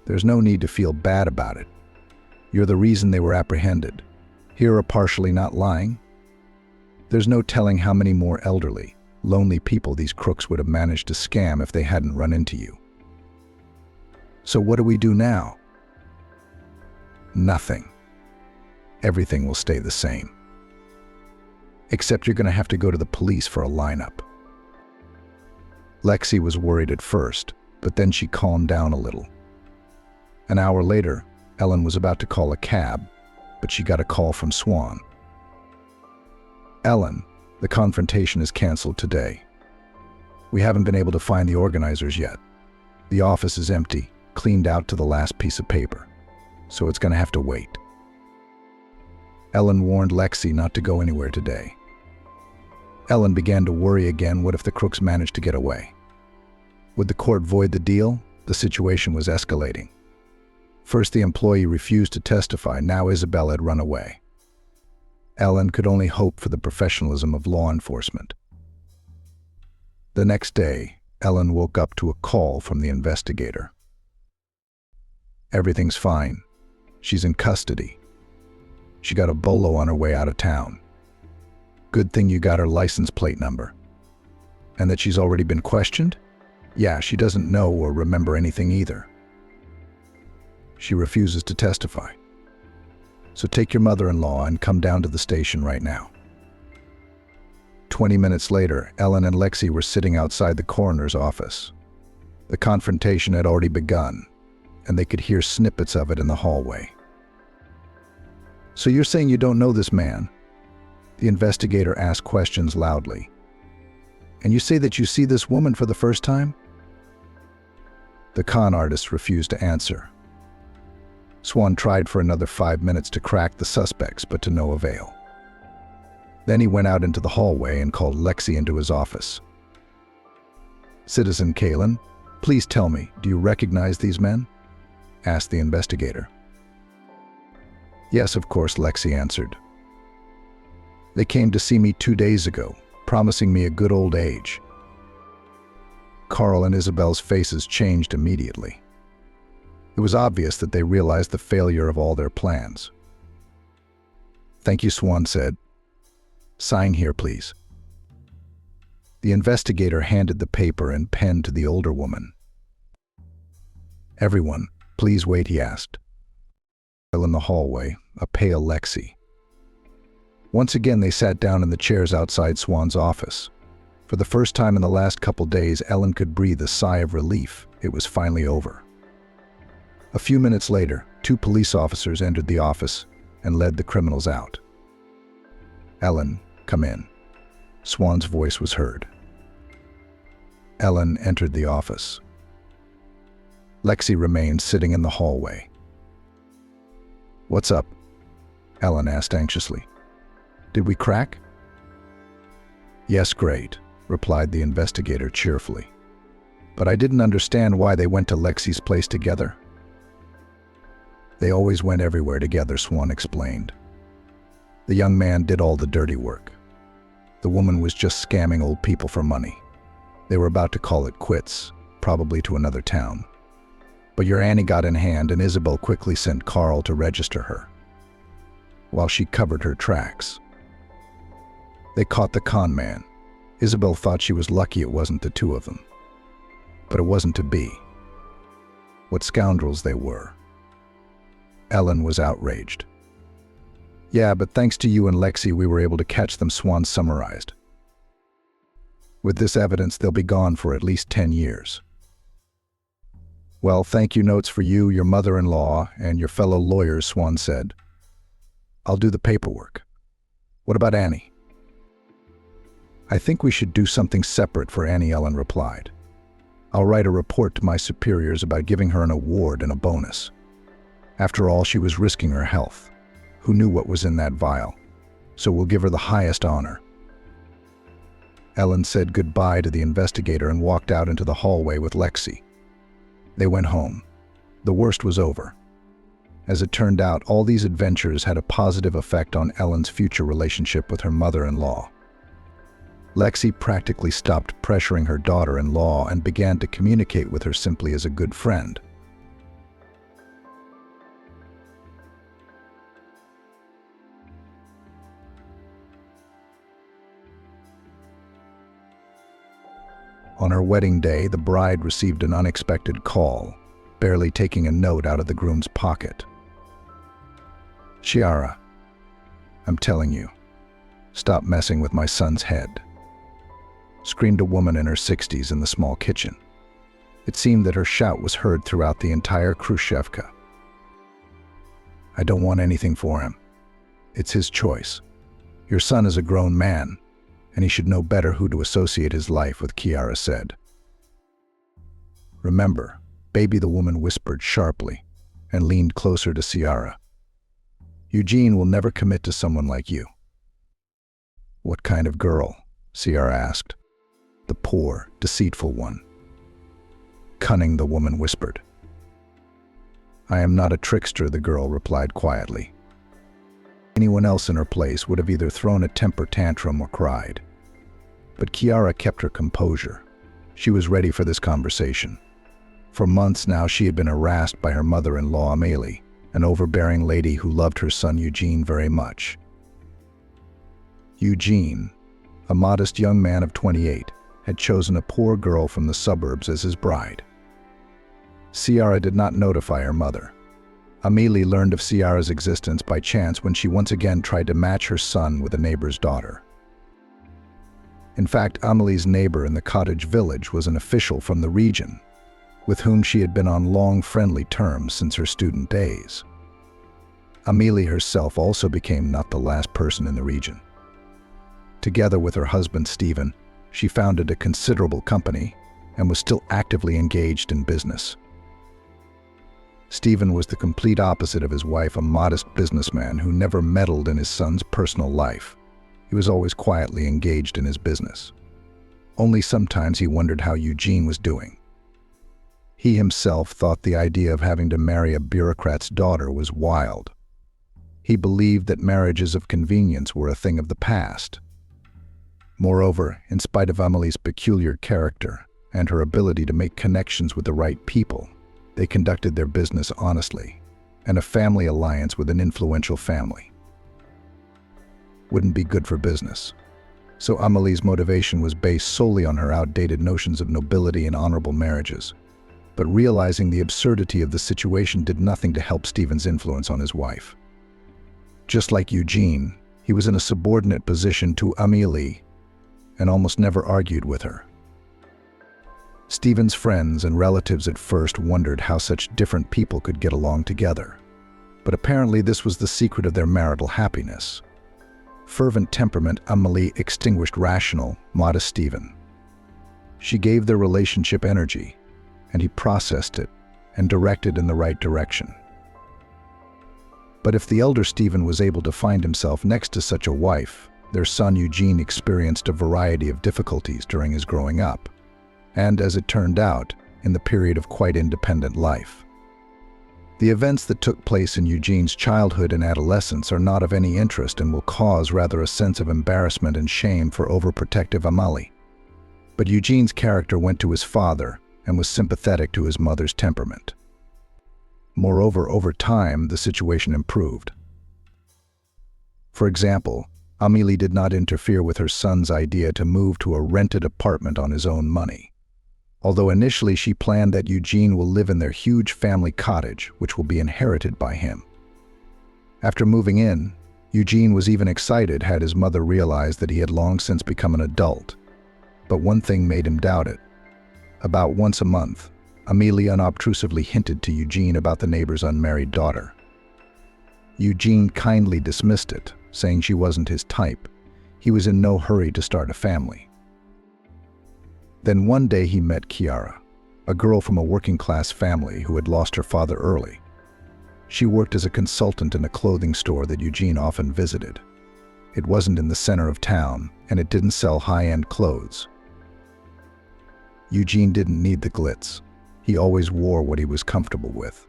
There's no need to feel bad about it. You're the reason they were apprehended. Here are partially not lying. There's no telling how many more elderly, lonely people these crooks would have managed to scam if they hadn't run into you. So what do we do now? Nothing. Everything will stay the same. Except you're going to have to go to the police for a lineup. Lexi was worried at first, but then she calmed down a little. An hour later, Ellen was about to call a cab, but she got a call from Swan. Ellen, the confrontation is canceled today. We haven't been able to find the organizers yet. The office is empty, cleaned out to the last piece of paper, so it's going to have to wait. Ellen warned Lexi not to go anywhere today. Ellen began to worry again. What if the crooks managed to get away? Would the court void the deal? The situation was escalating. First, the employee refused to testify. Now Isabel had run away. Ellen could only hope for the professionalism of law enforcement. The next day, Ellen woke up to a call from the investigator. Everything's fine. She's in custody. She got a bolo on her way out of town. Good thing you got her license plate number. And that she's already been questioned? Yeah, she doesn't know or remember anything either. She refuses to testify. So take your mother-in-law and come down to the station right now. 20 minutes later, Ellen and Lexi were sitting outside the coroner's office. The confrontation had already begun, and they could hear snippets of it in the hallway. So you're saying you don't know this man? The investigator asked questions loudly. And you say that you see this woman for the first time? The con artist refused to answer. Swan tried for another 5 minutes to crack the suspects, but to no avail. Then he went out into the hallway and called Lexi into his office. Citizen Kalin, please tell me, do you recognize these men? Asked the investigator. Yes, of course, Lexi answered. They came to see me 2 days ago, promising me a good old age. Carl and Isabel's faces changed immediately. It was obvious that they realized the failure of all their plans. Thank you, Swan said. Sign here, please. The investigator handed the paper and pen to the older woman. Everyone, please wait, he asked. In the hallway, a pale Lexi. Once again, they sat down in the chairs outside Swan's office. For the first time in the last couple days, Ellen could breathe a sigh of relief. It was finally over. A few minutes later, 2 police officers entered the office and led the criminals out. Ellen, come in. Swan's voice was heard. Ellen entered the office. Lexi remained sitting in the hallway. What's up? Ellen asked anxiously. Did we crack? Yes, great, replied the investigator cheerfully. But I didn't understand why they went to Lexi's place together. They always went everywhere together, Swan explained. The young man did all the dirty work. The woman was just scamming old people for money. They were about to call it quits, probably to another town. But your Annie got in hand, and Isabel quickly sent Carl to register her, while she covered her tracks. They caught the con man. Isabel thought she was lucky it wasn't the 2 of them. But it wasn't to be. What scoundrels they were. Ellen was outraged. Yeah, but thanks to you and Lexi, we were able to catch them, Swan summarized. With this evidence, they'll be gone for at least 10 years. Well, thank you notes for you, your mother-in-law, and your fellow lawyers, Swan said. I'll do the paperwork. What about Annie? I think we should do something separate for Annie, Ellen replied. I'll write a report to my superiors about giving her an award and a bonus. After all, she was risking her health. Who knew what was in that vial? So we'll give her the highest honor. Ellen said goodbye to the investigator and walked out into the hallway with Lexi. They went home. The worst was over. As it turned out, all these adventures had a positive effect on Ellen's future relationship with her mother-in-law. Lexi practically stopped pressuring her daughter-in-law and began to communicate with her simply as a good friend. On her wedding day, the bride received an unexpected call, barely taking a note out of the groom's pocket. "Chiara, I'm telling you, stop messing with my son's head," screamed a woman in her 60s in the small kitchen. It seemed that her shout was heard throughout the entire Khrushchevka. "I don't want anything for him. It's his choice. Your son is a grown man, and he should know better who to associate his life with," Chiara said. "Remember, baby," the woman whispered sharply and leaned closer to Chiara. "Eugene will never commit to someone like you." "What kind of girl?" Chiara asked. "The poor, deceitful one." "Cunning," the woman whispered. "I am not a trickster," the girl replied quietly. Anyone else in her place would have either thrown a temper tantrum or cried. But Chiara kept her composure. She was ready for this conversation. For months now she had been harassed by her mother-in-law Amélie, an overbearing lady who loved her son Eugene very much. Eugene, a modest young man of 28, had chosen a poor girl from the suburbs as his bride. Chiara did not notify her mother. Amélie learned of Chiara's existence by chance when she once again tried to match her son with a neighbor's daughter. In fact, Amélie's neighbor in the cottage village was an official from the region, with whom she had been on long friendly terms since her student days. Amélie herself also became not the last person in the region. Together with her husband Stephen, she founded a considerable company and was still actively engaged in business. Stephen was the complete opposite of his wife, a modest businessman who never meddled in his son's personal life. He was always quietly engaged in his business. Only sometimes he wondered how Eugene was doing. He himself thought the idea of having to marry a bureaucrat's daughter was wild. He believed that marriages of convenience were a thing of the past. Moreover, in spite of Amélie's peculiar character and her ability to make connections with the right people, they conducted their business honestly, and a family alliance with an influential family wouldn't be good for business. So Amélie's motivation was based solely on her outdated notions of nobility and honorable marriages. But realizing the absurdity of the situation did nothing to help Stephen's influence on his wife. Just like Eugene, he was in a subordinate position to Amélie and almost never argued with her. Stephen's friends and relatives at first wondered how such different people could get along together. But apparently this was the secret of their marital happiness. Fervent temperament, Amélie extinguished rational, modest Stephen. She gave their relationship energy, and he processed it and directed in the right direction. But if the elder Stephen was able to find himself next to such a wife, their son Eugene experienced a variety of difficulties during his growing up, and, as it turned out, in the period of quite independent life. The events that took place in Eugene's childhood and adolescence are not of any interest and will cause rather a sense of embarrassment and shame for overprotective Amélie. But Eugene's character went to his father and was sympathetic to his mother's temperament. Moreover, over time, the situation improved. For example, Amélie did not interfere with her son's idea to move to a rented apartment on his own money. Although initially she planned that Eugene will live in their huge family cottage, which will be inherited by him. After moving in, Eugene was even excited had his mother realized that he had long since become an adult. But one thing made him doubt it. About once a month, Amélie unobtrusively hinted to Eugene about the neighbor's unmarried daughter. Eugene kindly dismissed it, saying she wasn't his type. He was in no hurry to start a family. Then one day he met Chiara, a girl from a working-class family who had lost her father early. She worked as a consultant in a clothing store that Eugene often visited. It wasn't in the center of town, and it didn't sell high-end clothes. Eugene didn't need the glitz. He always wore what he was comfortable with.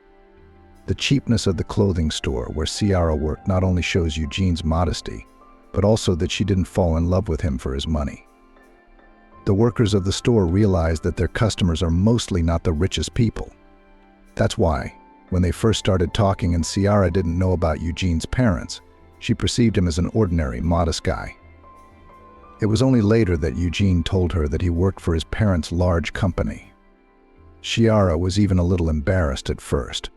The cheapness of the clothing store where Chiara worked not only shows Eugene's modesty, but also that she didn't fall in love with him for his money. The workers of the store realized that their customers are mostly not the richest people. That's why, when they first started talking and Chiara didn't know about Eugene's parents, she perceived him as an ordinary, modest guy. It was only later that Eugene told her that he worked for his parents' large company. Chiara was even a little embarrassed at first,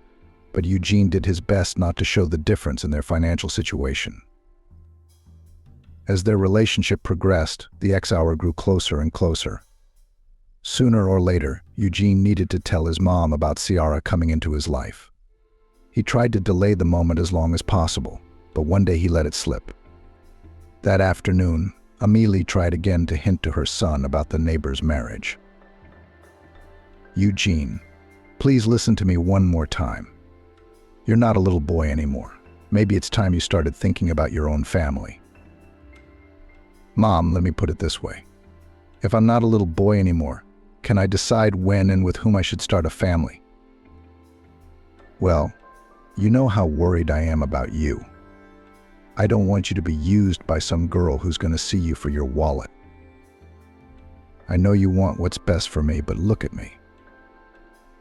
but Eugene did his best not to show the difference in their financial situation. As their relationship progressed, the X-hour grew closer and closer. Sooner or later, Eugene needed to tell his mom about Ciara coming into his life. He tried to delay the moment as long as possible, but one day he let it slip. That afternoon, Amelie tried again to hint to her son about the neighbor's marriage. "Eugene, please listen to me one more time. You're not a little boy anymore. Maybe it's time you started thinking about your own family." "Mom, let me put it this way. If I'm not a little boy anymore, can I decide when and with whom I should start a family?" "Well, you know how worried I am about you. I don't want you to be used by some girl who's going to see you for your wallet. I know you want what's best for me, but look at me.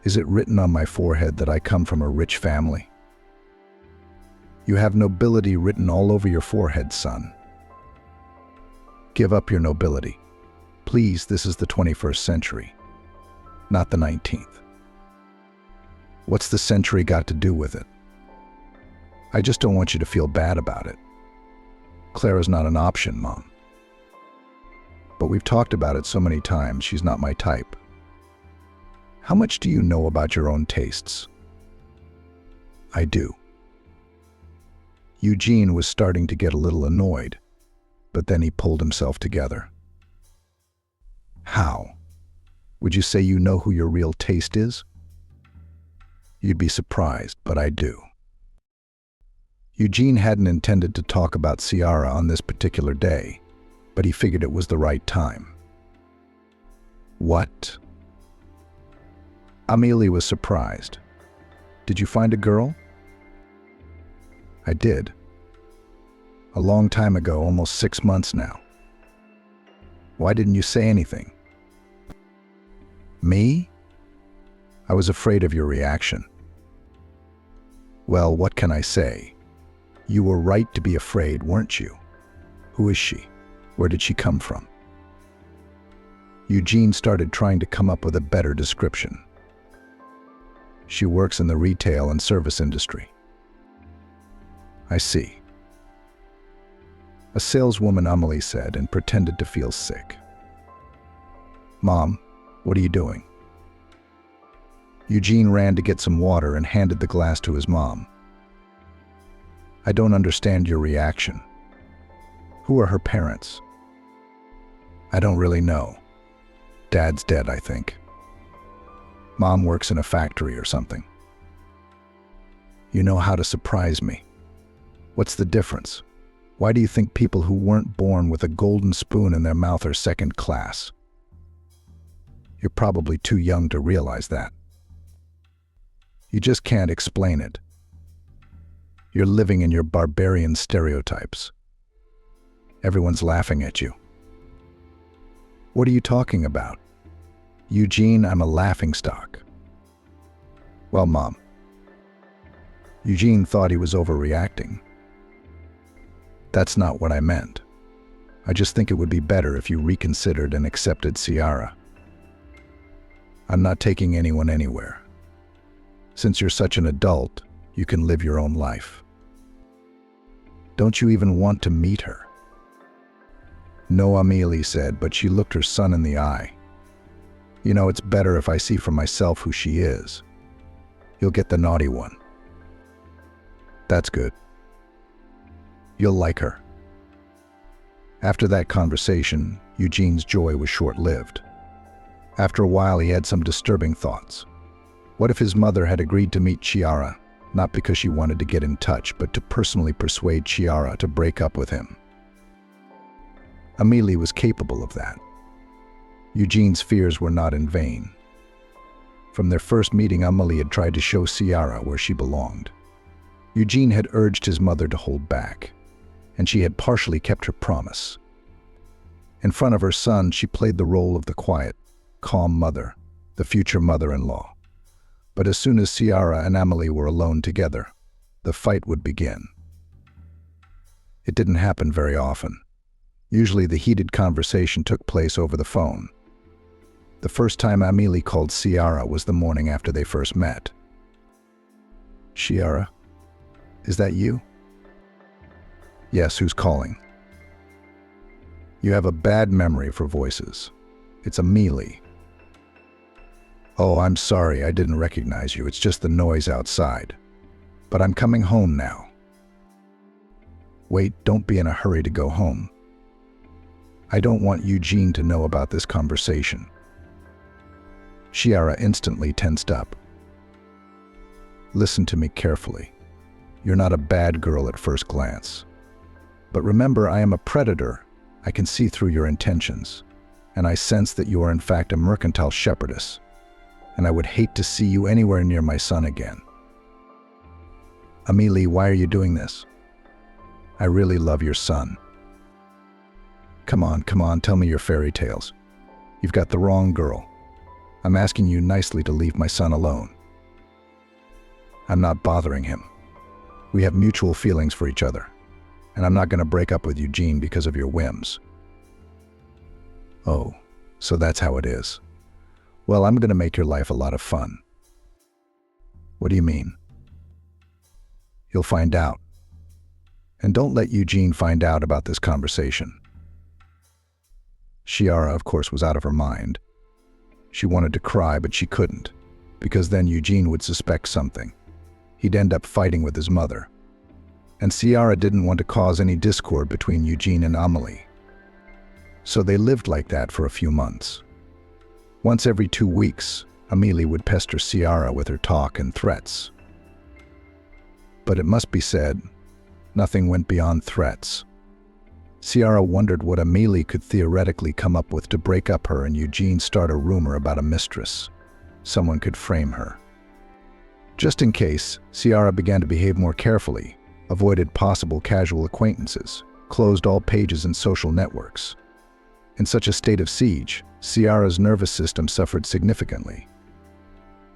Is it written on my forehead that I come from a rich family? You have nobility written all over your forehead, son. Give up your nobility. Please, this is the 21st century, not the 19th. What's the century got to do with it? I just don't want you to feel bad about it. Clara's not an option, Mom. But we've talked about it so many times, she's not my type. How much do you know about your own tastes?" "I do." Eugene was starting to get a little annoyed, but then he pulled himself together. "How? Would you say you know who your real taste is?" "You'd be surprised, but I do." Eugene hadn't intended to talk about Ciara on this particular day, but he figured it was the right time. "What?" Amelie was surprised. "Did you find a girl?" "I did. A long time ago, almost 6 months now." "Why didn't you say anything?" "Me? I was afraid of your reaction." "Well, what can I say? You were right to be afraid, weren't you? Who is she? Where did she come from?" Eugene started trying to come up with a better description. "She works in the retail and service industry." "I see." A saleswoman, Amelie said, and pretended to feel sick. "Mom, what are you doing?" Eugene ran to get some water and handed the glass to his mom. "I don't understand your reaction. Who are her parents?" "I don't really know. Dad's dead, I think. Mom works in a factory or something." "You know how to surprise me. What's the difference? Why do you think people who weren't born with a golden spoon in their mouth are second class?" "You're probably too young to realize that. You just can't explain it. You're living in your barbarian stereotypes. Everyone's laughing at you." "What are you talking about?" "Eugene, I'm a laughingstock." "Well, Mom." Eugene thought he was overreacting. "That's not what I meant. I just think it would be better if you reconsidered and accepted Ciara. I'm not taking anyone anywhere. Since you're such an adult, you can live your own life." "Don't you even want to meet her?" "No," Amelie said, but she looked her son in the eye. "You know, it's better if I see for myself who she is. You'll get the naughty one." "That's good. You'll like her." After that conversation, Eugene's joy was short-lived. After a while, he had some disturbing thoughts. What if his mother had agreed to meet Ciara, not because she wanted to get in touch, but to personally persuade Ciara to break up with him? Amelie was capable of that. Eugene's fears were not in vain. From their first meeting, Amelie had tried to show Ciara where she belonged. Eugene had urged his mother to hold back, and she had partially kept her promise. In front of her son, she played the role of the quiet, calm mother, the future mother-in-law. But as soon as Ciara and Amelie were alone together, the fight would begin. It didn't happen very often. Usually the heated conversation took place over the phone. The first time Amelie called Ciara was the morning after they first met. "Ciara, is that you?" "Yes, who's calling?" "You have a bad memory for voices. It's Amelie." "Oh, I'm sorry, I didn't recognize you. It's just the noise outside. But I'm coming home now." "Wait, don't be in a hurry to go home. I don't want Eugene to know about this conversation." Ciara instantly tensed up. "Listen to me carefully. You're not a bad girl at first glance. But remember, I am a predator. I can see through your intentions. And I sense that you are in fact a mercantile shepherdess. And I would hate to see you anywhere near my son again." "Amelie, why are you doing this?" "I really love your son." Come on, tell me your fairy tales. You've got the wrong girl. I'm asking you nicely to leave my son alone." "I'm not bothering him. We have mutual feelings for each other, and I'm not going to break up with Eugene because of your whims." "Oh, so that's how it is. Well, I'm going to make your life a lot of fun." "What do you mean?" "You'll find out. And don't let Eugene find out about this conversation." Ciara, of course, was out of her mind. She wanted to cry, but she couldn't, because then Eugene would suspect something. He'd end up fighting with his mother. And Ciara didn't want to cause any discord between Eugene and Amelie. So they lived like that for a few months. Once every 2 weeks, Amelie would pester Ciara with her talk and threats. But it must be said, nothing went beyond threats. Ciara wondered what Amelie could theoretically come up with to break up her and Eugene start a rumor about a mistress. Someone could frame her. Just in case, Ciara began to behave more carefully, avoided possible casual acquaintances, closed all pages in social networks. In such a state of siege, Ciara's nervous system suffered significantly.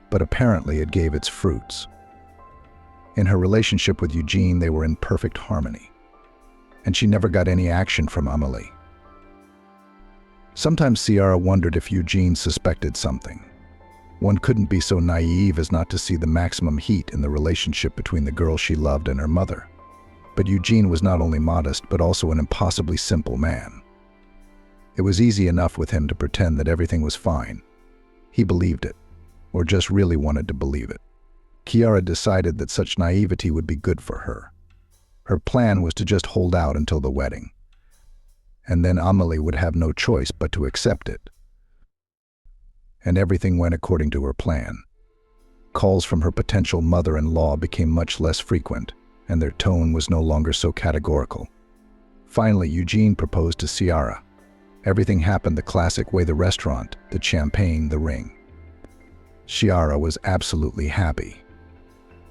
But apparently it gave its fruits. In her relationship with Eugene, they were in perfect harmony. And she never got any action from Amelie. Sometimes Ciara wondered if Eugene suspected something. One couldn't be so naive as not to see the maximum heat in the relationship between the girl she loved and her mother. But Eugene was not only modest, but also an impossibly simple man. It was easy enough with him to pretend that everything was fine. He believed it, or just really wanted to believe it. Ciara decided that such naivety would be good for her. Her plan was to just hold out until the wedding. And then Amelie would have no choice but to accept it. And everything went according to her plan. Calls from her potential mother-in-law became much less frequent, and their tone was no longer so categorical. Finally, Eugene proposed to Ciara. Everything happened the classic way: the restaurant, the champagne, the ring. Ciara was absolutely happy.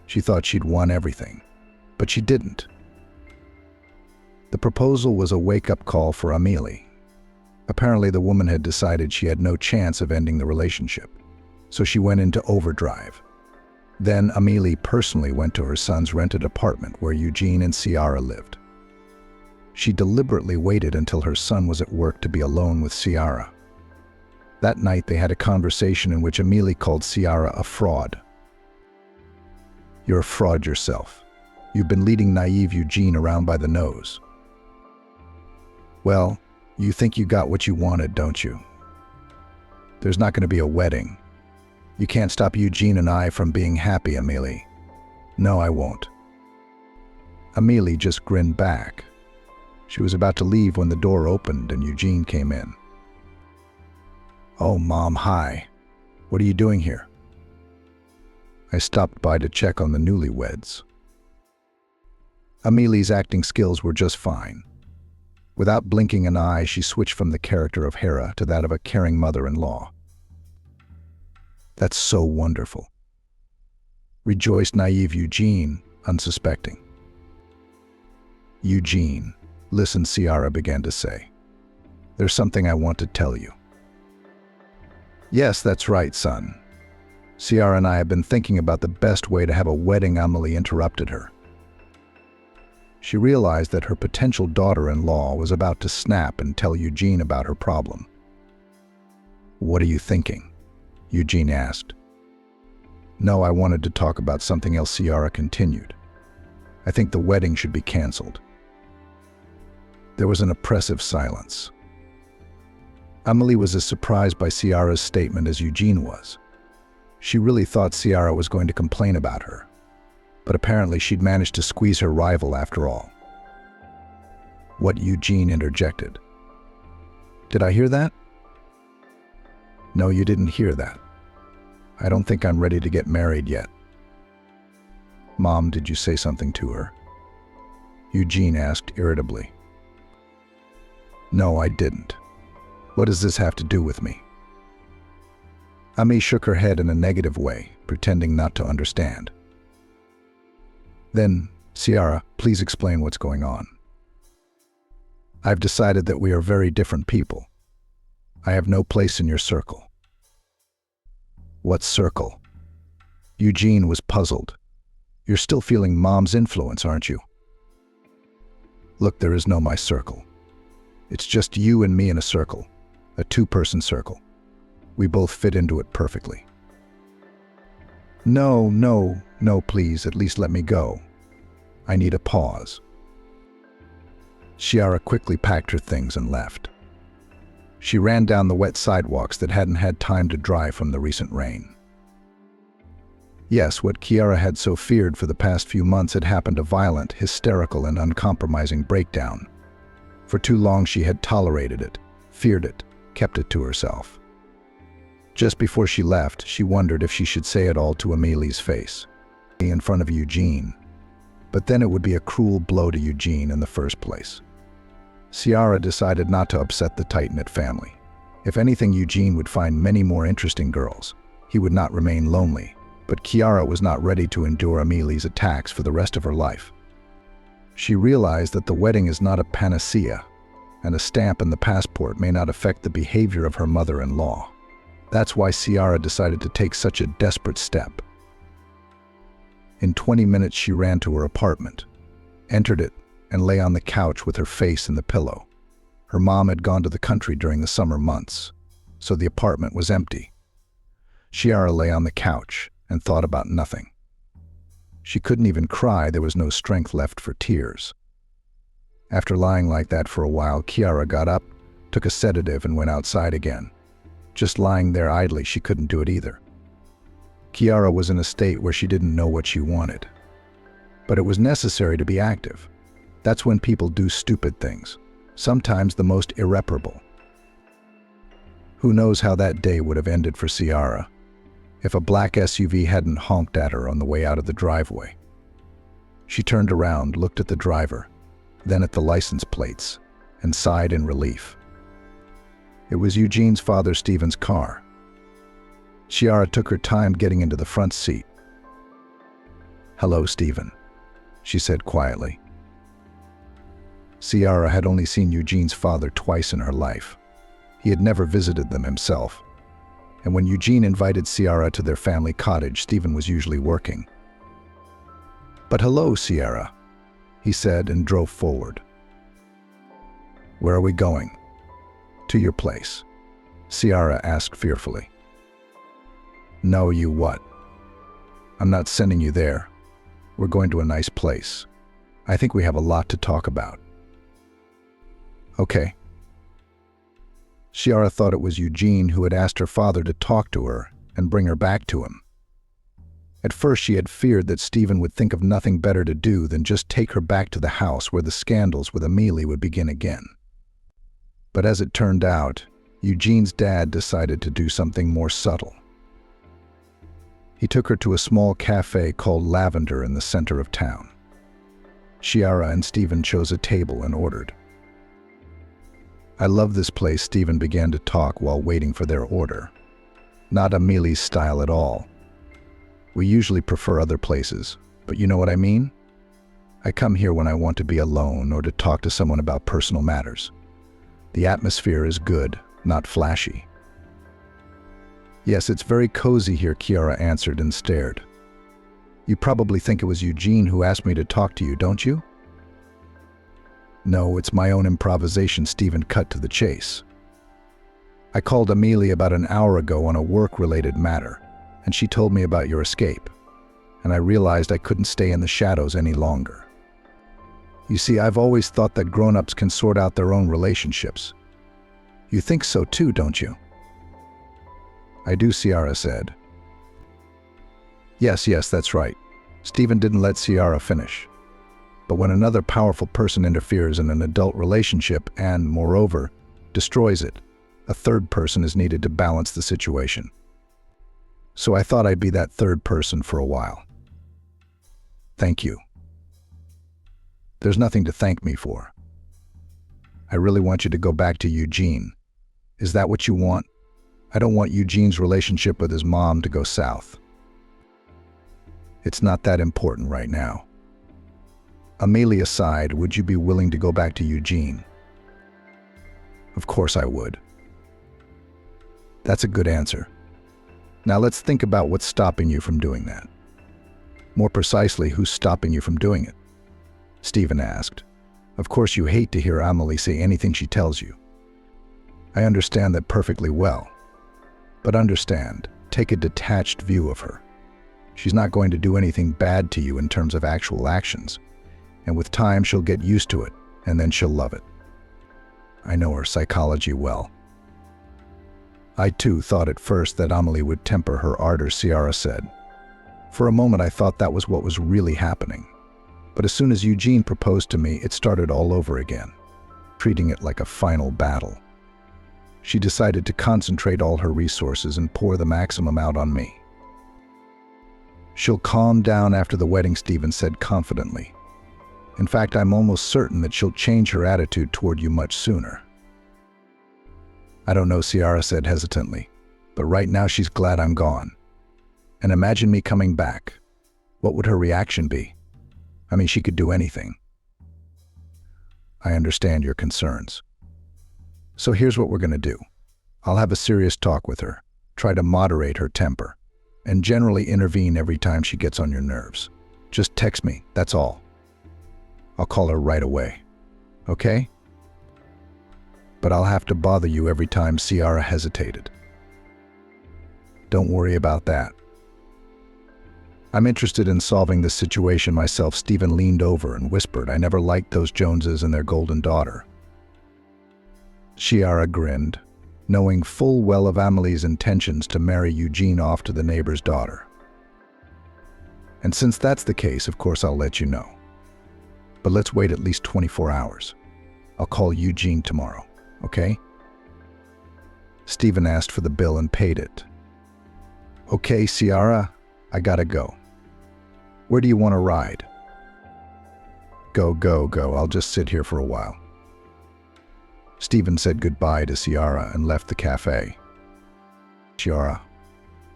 She thought she'd won everything, but she didn't. The proposal was a wake-up call for Amelie. Apparently, the woman had decided she had no chance of ending the relationship, so she went into overdrive. Then Amelie personally went to her son's rented apartment where Eugene and Ciara lived. She deliberately waited until her son was at work to be alone with Ciara. That night, they had a conversation in which Amelie called Ciara a fraud. "You're a fraud yourself. You've been leading naive Eugene around by the nose." "Well, you think you got what you wanted, don't you? There's not going to be a wedding. You can't stop Eugene and I from being happy, Amelie." "No, I won't." Amelie just grinned back. She was about to leave when the door opened and Eugene came in. "Oh, Mom, hi. What are you doing here?" "I stopped by to check on the newlyweds." Amelie's acting skills were just fine. Without blinking an eye, she switched from the character of Hera to that of a caring mother-in-law. "That's so wonderful," rejoiced naive Eugene, unsuspecting. "Eugene, listen," Ciara began to say. "There's something I want to tell you." "Yes, that's right, son. Ciara and I have been thinking about the best way to have a wedding." Amelie interrupted her. She realized that her potential daughter-in-law was about to snap and tell Eugene about her problem. "What are you thinking?" Eugene asked. "No, I wanted to talk about something else," Ciara continued. "I think the wedding should be canceled." There was an oppressive silence. Amelie was as surprised by Ciara's statement as Eugene was. She really thought Ciara was going to complain about her, but apparently she'd managed to squeeze her rival after all. What? Eugene interjected. "Did I hear that?" "No, you didn't hear that. I don't think I'm ready to get married yet." "Mom, did you say something to her?" Eugene asked irritably. "No, I didn't. What does this have to do with me?" Amelie shook her head in a negative way, pretending not to understand. "Then, Ciara, please explain what's going on." "I've decided that we are very different people. I have no place in your circle." "What circle?" Eugene was puzzled. "You're still feeling Mom's influence, aren't you?" "Look, there is no my circle. It's just you and me in a circle, a two-person circle. We both fit into it perfectly." "No, no, no, please, at least let me go. I need a pause." Ciara quickly packed her things and left. She ran down the wet sidewalks that hadn't had time to dry from the recent rain. Yes, what Ciara had so feared for the past few months had happened: a violent, hysterical, and uncompromising breakdown. For too long she had tolerated it, feared it, kept it to herself. Just before she left, she wondered if she should say it all to Amelie's face, in front of Eugene. But then it would be a cruel blow to Eugene in the first place. Ciara decided not to upset the tight-knit family. If anything, Eugene would find many more interesting girls. He would not remain lonely, but Ciara was not ready to endure Amelie's attacks for the rest of her life. She realized that the wedding is not a panacea, and a stamp in the passport may not affect the behavior of her mother-in-law. That's why Ciara decided to take such a desperate step. In 20 minutes, she ran to her apartment, entered it, and lay on the couch with her face in the pillow. Her mom had gone to the country during the summer months, so the apartment was empty. Ciara lay on the couch and thought about nothing. She couldn't even cry. There was no strength left for tears. After lying like that for a while, Ciara got up, took a sedative, and went outside again. Just lying there idly, she couldn't do it either. Ciara was in a state where she didn't know what she wanted. But it was necessary to be active. That's when people do stupid things, sometimes the most irreparable. Who knows how that day would have ended for Ciara if a black SUV hadn't honked at her on the way out of the driveway. She turned around, looked at the driver, then at the license plates, and sighed in relief. It was Eugene's father, Stephen's car. Ciara took her time getting into the front seat. "Hello, Stephen," she said quietly. Ciara had only seen Eugene's father twice in her life. He had never visited them himself, and when Eugene invited Ciara to their family cottage, Stephen was usually working. "But hello, Ciara," he said and drove forward. "Where are we going?" "To your place," Ciara asked fearfully. "No, you what?" "I'm not sending you there. We're going to a nice place. I think we have a lot to talk about." "Okay." Ciara thought it was Eugene who had asked her father to talk to her and bring her back to him. At first she had feared that Stephen would think of nothing better to do than just take her back to the house where the scandals with Amelie would begin again. But as it turned out, Eugene's dad decided to do something more subtle. He took her to a small cafe called Lavender in the center of town. Ciara and Stephen chose a table and ordered. "I love this place," Stephen began to talk while waiting for their order. "Not Amelie's style at all. We usually prefer other places, but you know what I mean? I come here when I want to be alone or to talk to someone about personal matters. The atmosphere is good, not flashy." "Yes, it's very cozy here," Ciara answered and stared. "You probably think it was Eugene who asked me to talk to you, don't you?" No, it's my own improvisation. Stephen cut to the chase. I called Amelia about an hour ago on a work-related matter, and she told me about your escape, and I realized I couldn't stay in the shadows any longer. You see, I've always thought that grown-ups can sort out their own relationships. You think so too, don't you? I do, Ciara said. Yes, that's right. Stephen didn't let Ciara finish. But when another powerful person interferes in an adult relationship and, moreover, destroys it, a third person is needed to balance the situation. So I thought I'd be that third person for a while. Thank you. There's nothing to thank me for. I really want you to go back to Eugene. Is that what you want? I don't want Eugene's relationship with his mom to go south. It's not that important right now. Amelia sighed. Would you be willing to go back to Eugene? Of course I would. That's a good answer. Now let's think about what's stopping you from doing that. More precisely, who's stopping you from doing it? Stephen asked. Of course you hate to hear Amelie say anything she tells you. I understand that perfectly well. But understand, take a detached view of her. She's not going to do anything bad to you in terms of actual actions. And with time, she'll get used to it, and then she'll love it. I know her psychology well. I too thought at first that Amelie would temper her ardor, Ciara said. For a moment I thought that was what was really happening. But as soon as Eugene proposed to me, it started all over again, treating it like a final battle. She decided to concentrate all her resources and pour the maximum out on me. She'll calm down after the wedding, Stephen said confidently. In fact, I'm almost certain that she'll change her attitude toward you much sooner. I don't know, Ciara said hesitantly, but right now she's glad I'm gone. And imagine me coming back. What would her reaction be? I mean, she could do anything. I understand your concerns. So here's what we're going to do. I'll have a serious talk with her, try to moderate her temper, and generally intervene every time she gets on your nerves. Just text me, that's all. I'll call her right away. Okay? But I'll have to bother you every time. Ciara hesitated. Don't worry about that. I'm interested in solving this situation myself. Stephen leaned over and whispered, I never liked those Joneses and their golden daughter. Ciara grinned, knowing full well of Amelie's intentions to marry Eugene off to the neighbor's daughter. And since that's the case, of course I'll let you know. But let's wait at least 24 hours. I'll call Eugene tomorrow, okay? Stephen asked for the bill and paid it. Okay, Ciara, I gotta go. Where do you want to ride? Go. I'll just sit here for a while. Stephen said goodbye to Ciara and left the cafe. Ciara,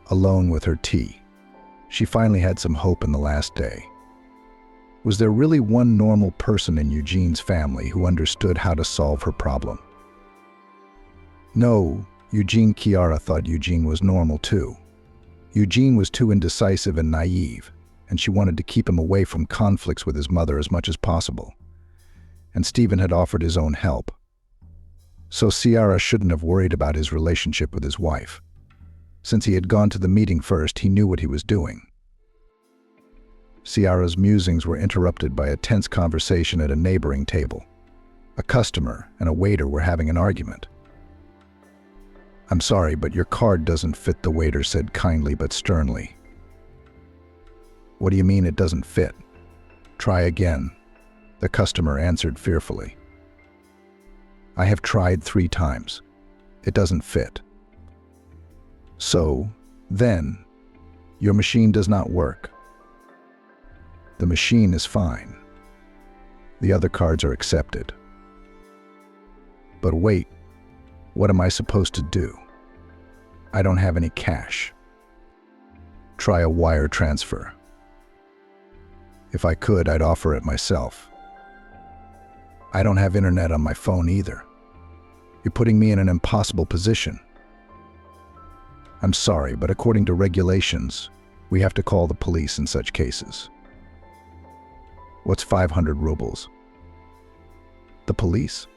alone with her tea. She finally had some hope in the last day. Was there really one normal person in Eugene's family who understood how to solve her problem? No, Ciara thought Eugene was normal too. Eugene was too indecisive and naive, and she wanted to keep him away from conflicts with his mother as much as possible. And Stephen had offered his own help. So Ciara shouldn't have worried about his relationship with his wife. Since he had gone to the meeting first, he knew what he was doing. Ciara's musings were interrupted by a tense conversation at a neighboring table. A customer and a waiter were having an argument. I'm sorry, but your card doesn't fit, the waiter said kindly but sternly. What do you mean it doesn't fit? Try again, the customer answered fearfully. I have tried 3 times. It doesn't fit. So, then, your machine does not work. The machine is fine. The other cards are accepted. But wait, what am I supposed to do? I don't have any cash. Try a wire transfer. If I could, I'd offer it myself. I don't have internet on my phone either. You're putting me in an impossible position. I'm sorry, but according to regulations, we have to call the police in such cases. What's 500 rubles? The police?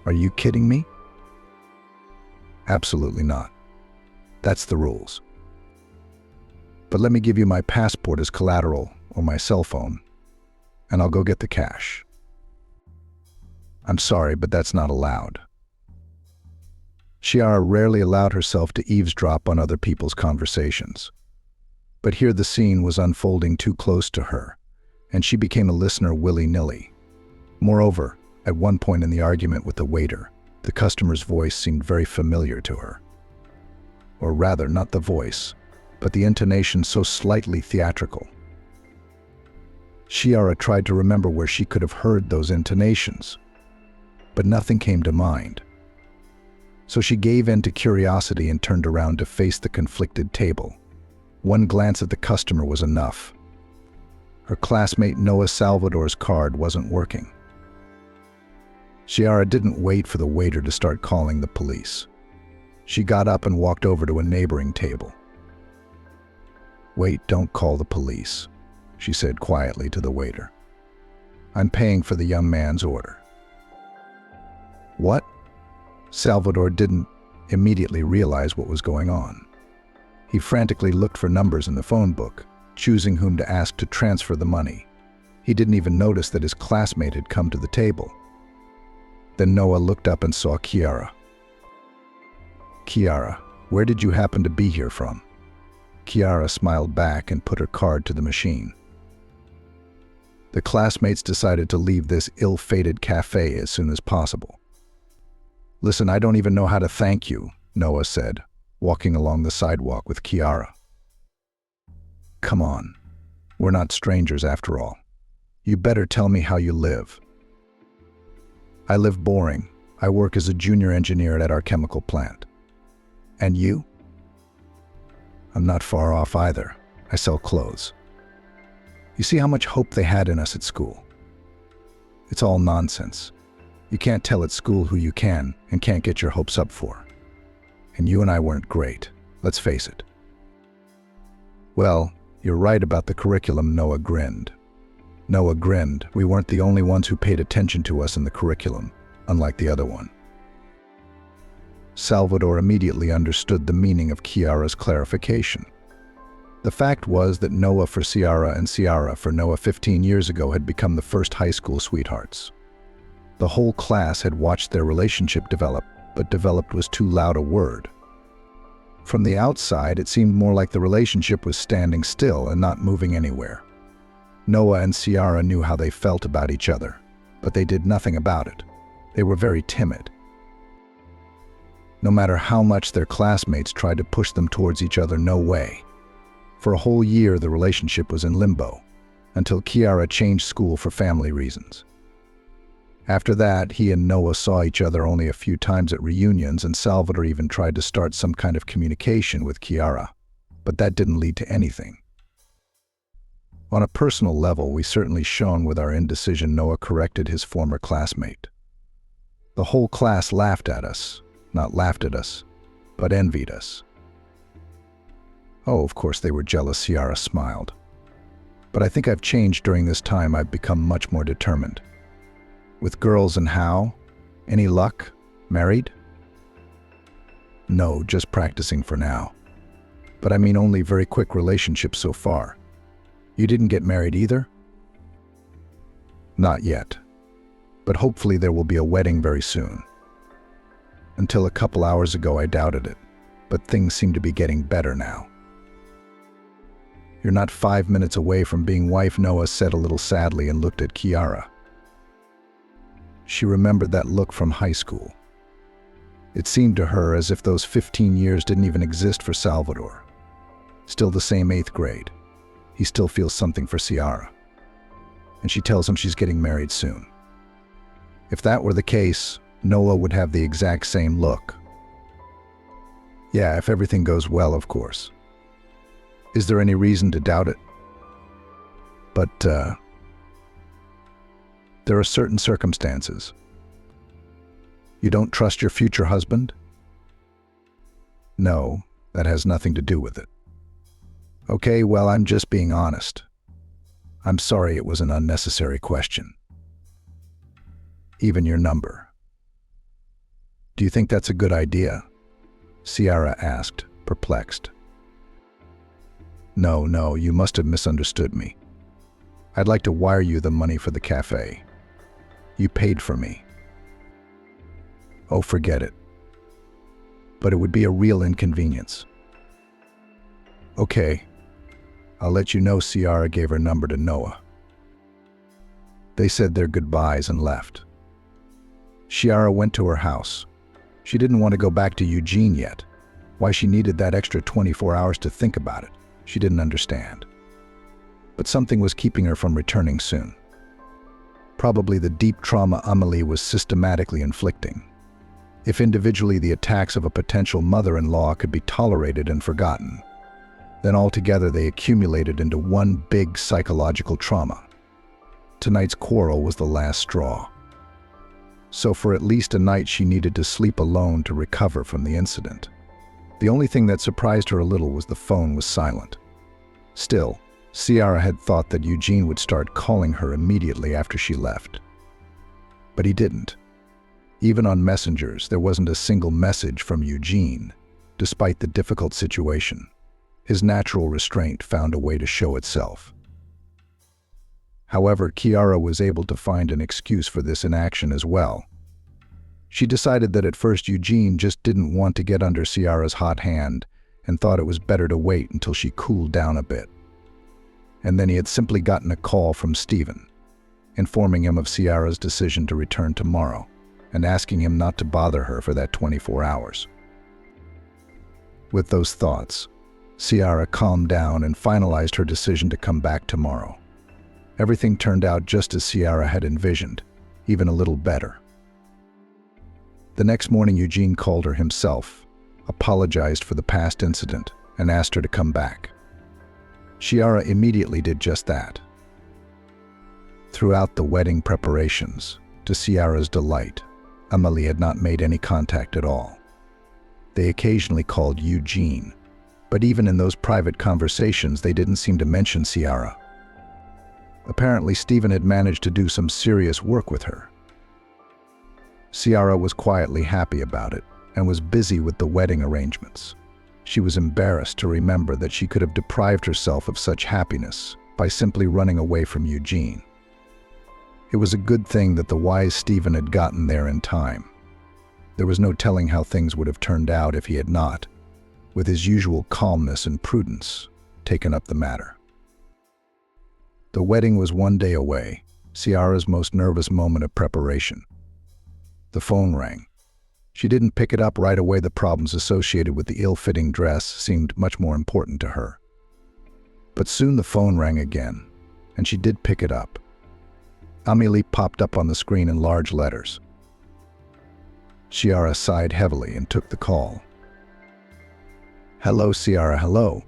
Are you kidding me? Absolutely not. That's the rules. But let me give you my passport as collateral or my cell phone, and I'll go get the cash. I'm sorry, but that's not allowed. Chiara rarely allowed herself to eavesdrop on other people's conversations. But here the scene was unfolding too close to her, and she became a listener willy-nilly. Moreover, at one point in the argument with the waiter, the customer's voice seemed very familiar to her. Or rather, not the voice, but the intonation so slightly theatrical. Chiara tried to remember where she could have heard those intonations, but nothing came to mind. So she gave in to curiosity and turned around to face the conflicted table. One glance at the customer was enough. Her classmate Noah Salvador's card wasn't working. Chiara didn't wait for the waiter to start calling the police. She got up and walked over to a neighboring table. "Wait, don't call the police," she said quietly to the waiter. "I'm paying for the young man's order." What? Salvador didn't immediately realize what was going on. He frantically looked for numbers in the phone book, choosing whom to ask to transfer the money. He didn't even notice that his classmate had come to the table. Then Noah looked up and saw Chiara. "Chiara, where did you happen to be here from?" Chiara smiled back and put her card to the machine. The classmates decided to leave this ill-fated cafe as soon as possible. "Listen, I don't even know how to thank you," Noah said, walking along the sidewalk with Chiara. "Come on, we're not strangers after all. You better tell me how you live." "I live boring. I work as a junior engineer at our chemical plant." "And you?" "I'm not far off either. I sell clothes." You see how much hope they had in us at school? It's all nonsense. You can't tell at school who you can and can't get your hopes up for. And you and I weren't great, let's face it. "Well, you're right about the curriculum," Noah grinned. Noah grinned. We weren't the only ones who paid attention to us in the curriculum, unlike the other one. Salvador immediately understood the meaning of Chiara's clarification. The fact was that Noah for Ciara and Ciara for Noah 15 years ago had become the first high school sweethearts. The whole class had watched their relationship develop, but developed was too loud a word. From the outside, it seemed more like the relationship was standing still and not moving anywhere. Noah and Ciara knew how they felt about each other, but they did nothing about it. They were very timid. No matter how much their classmates tried to push them towards each other, no way. For a whole year, the relationship was in limbo, until Chiara changed school for family reasons. After that, he and Noah saw each other only a few times at reunions, and Salvador even tried to start some kind of communication with Chiara, but that didn't lead to anything. On a personal level, we certainly shone with our indecision. Noah corrected his former classmate. The whole class laughed at us, not laughed at us, but envied us. Oh, of course they were jealous, Ciara smiled. But I think I've changed during this time. I've become much more determined. With girls and how? Any luck? Married? No, just practicing for now. But I mean only very quick relationships so far. You didn't get married either? Not yet. But hopefully there will be a wedding very soon. Until a couple hours ago I doubted it, but things seem to be getting better now. You're not 5 minutes away from being wife, Noah said a little sadly and looked at Chiara. She remembered that look from high school. It seemed to her as if those 15 years didn't even exist for Salvador. Still the same 8th grade. He still feels something for Ciara. And she tells him she's getting married soon. If that were the case, Noah would have the exact same look. Yeah, if everything goes well, of course. Is there any reason to doubt it? But, there are certain circumstances. You don't trust your future husband? No, that has nothing to do with it. Okay, well, I'm just being honest. I'm sorry it was an unnecessary question. even your number. Do you think that's a good idea? Ciara asked, perplexed. No, you must have misunderstood me. I'd like to wire you the money for the cafe. You paid for me. Oh, forget it. But it would be a real inconvenience. Okay, I'll let you know. Ciara gave her number to Noah. They said their goodbyes and left. Ciara went to her house. She didn't want to go back to Eugene yet. Why she needed that extra 24 hours to think about it, she didn't understand. But something was keeping her from returning soon. Probably the deep trauma Amelie was systematically inflicting. If individually the attacks of a potential mother-in-law could be tolerated and forgotten, then altogether they accumulated into one big psychological trauma. Tonight's quarrel was the last straw. So for at least a night she needed to sleep alone to recover from the incident. The only thing that surprised her a little was the phone was silent. Still, Ciara had thought that Eugene would start calling her immediately after she left. But he didn't. Even on messengers, there wasn't a single message from Eugene, despite the difficult situation. His natural restraint found a way to show itself. However, Ciara was able to find an excuse for this inaction as well. She decided that at first Eugene just didn't want to get under Ciara's hot hand and thought it was better to wait until she cooled down a bit. And then he had simply gotten a call from Stephen, informing him of Ciara's decision to return tomorrow and asking him not to bother her for that 24 hours. With those thoughts, Ciara calmed down and finalized her decision to come back tomorrow. Everything turned out just as Ciara had envisioned, even a little better. The next morning, Eugene called her himself, apologized for the past incident, and asked her to come back. Ciara immediately did just that. Throughout the wedding preparations, to Ciara's delight, Amelie had not made any contact at all. They occasionally called Eugene, but even in those private conversations, they didn't seem to mention Ciara. Apparently, Stephen had managed to do some serious work with her. Ciara was quietly happy about it and was busy with the wedding arrangements. She was embarrassed to remember that she could have deprived herself of such happiness by simply running away from Eugene. It was a good thing that the wise Stephen had gotten there in time. There was no telling how things would have turned out if he had not, with his usual calmness and prudence, taken up the matter. The wedding was one day away, Ciara's most nervous moment of preparation. The phone rang. She didn't pick it up right away. The problems associated with the ill-fitting dress seemed much more important to her. But soon the phone rang again, and she did pick it up. Amelie popped up on the screen in large letters. Ciara sighed heavily and took the call. "Hello, Ciara, hello,"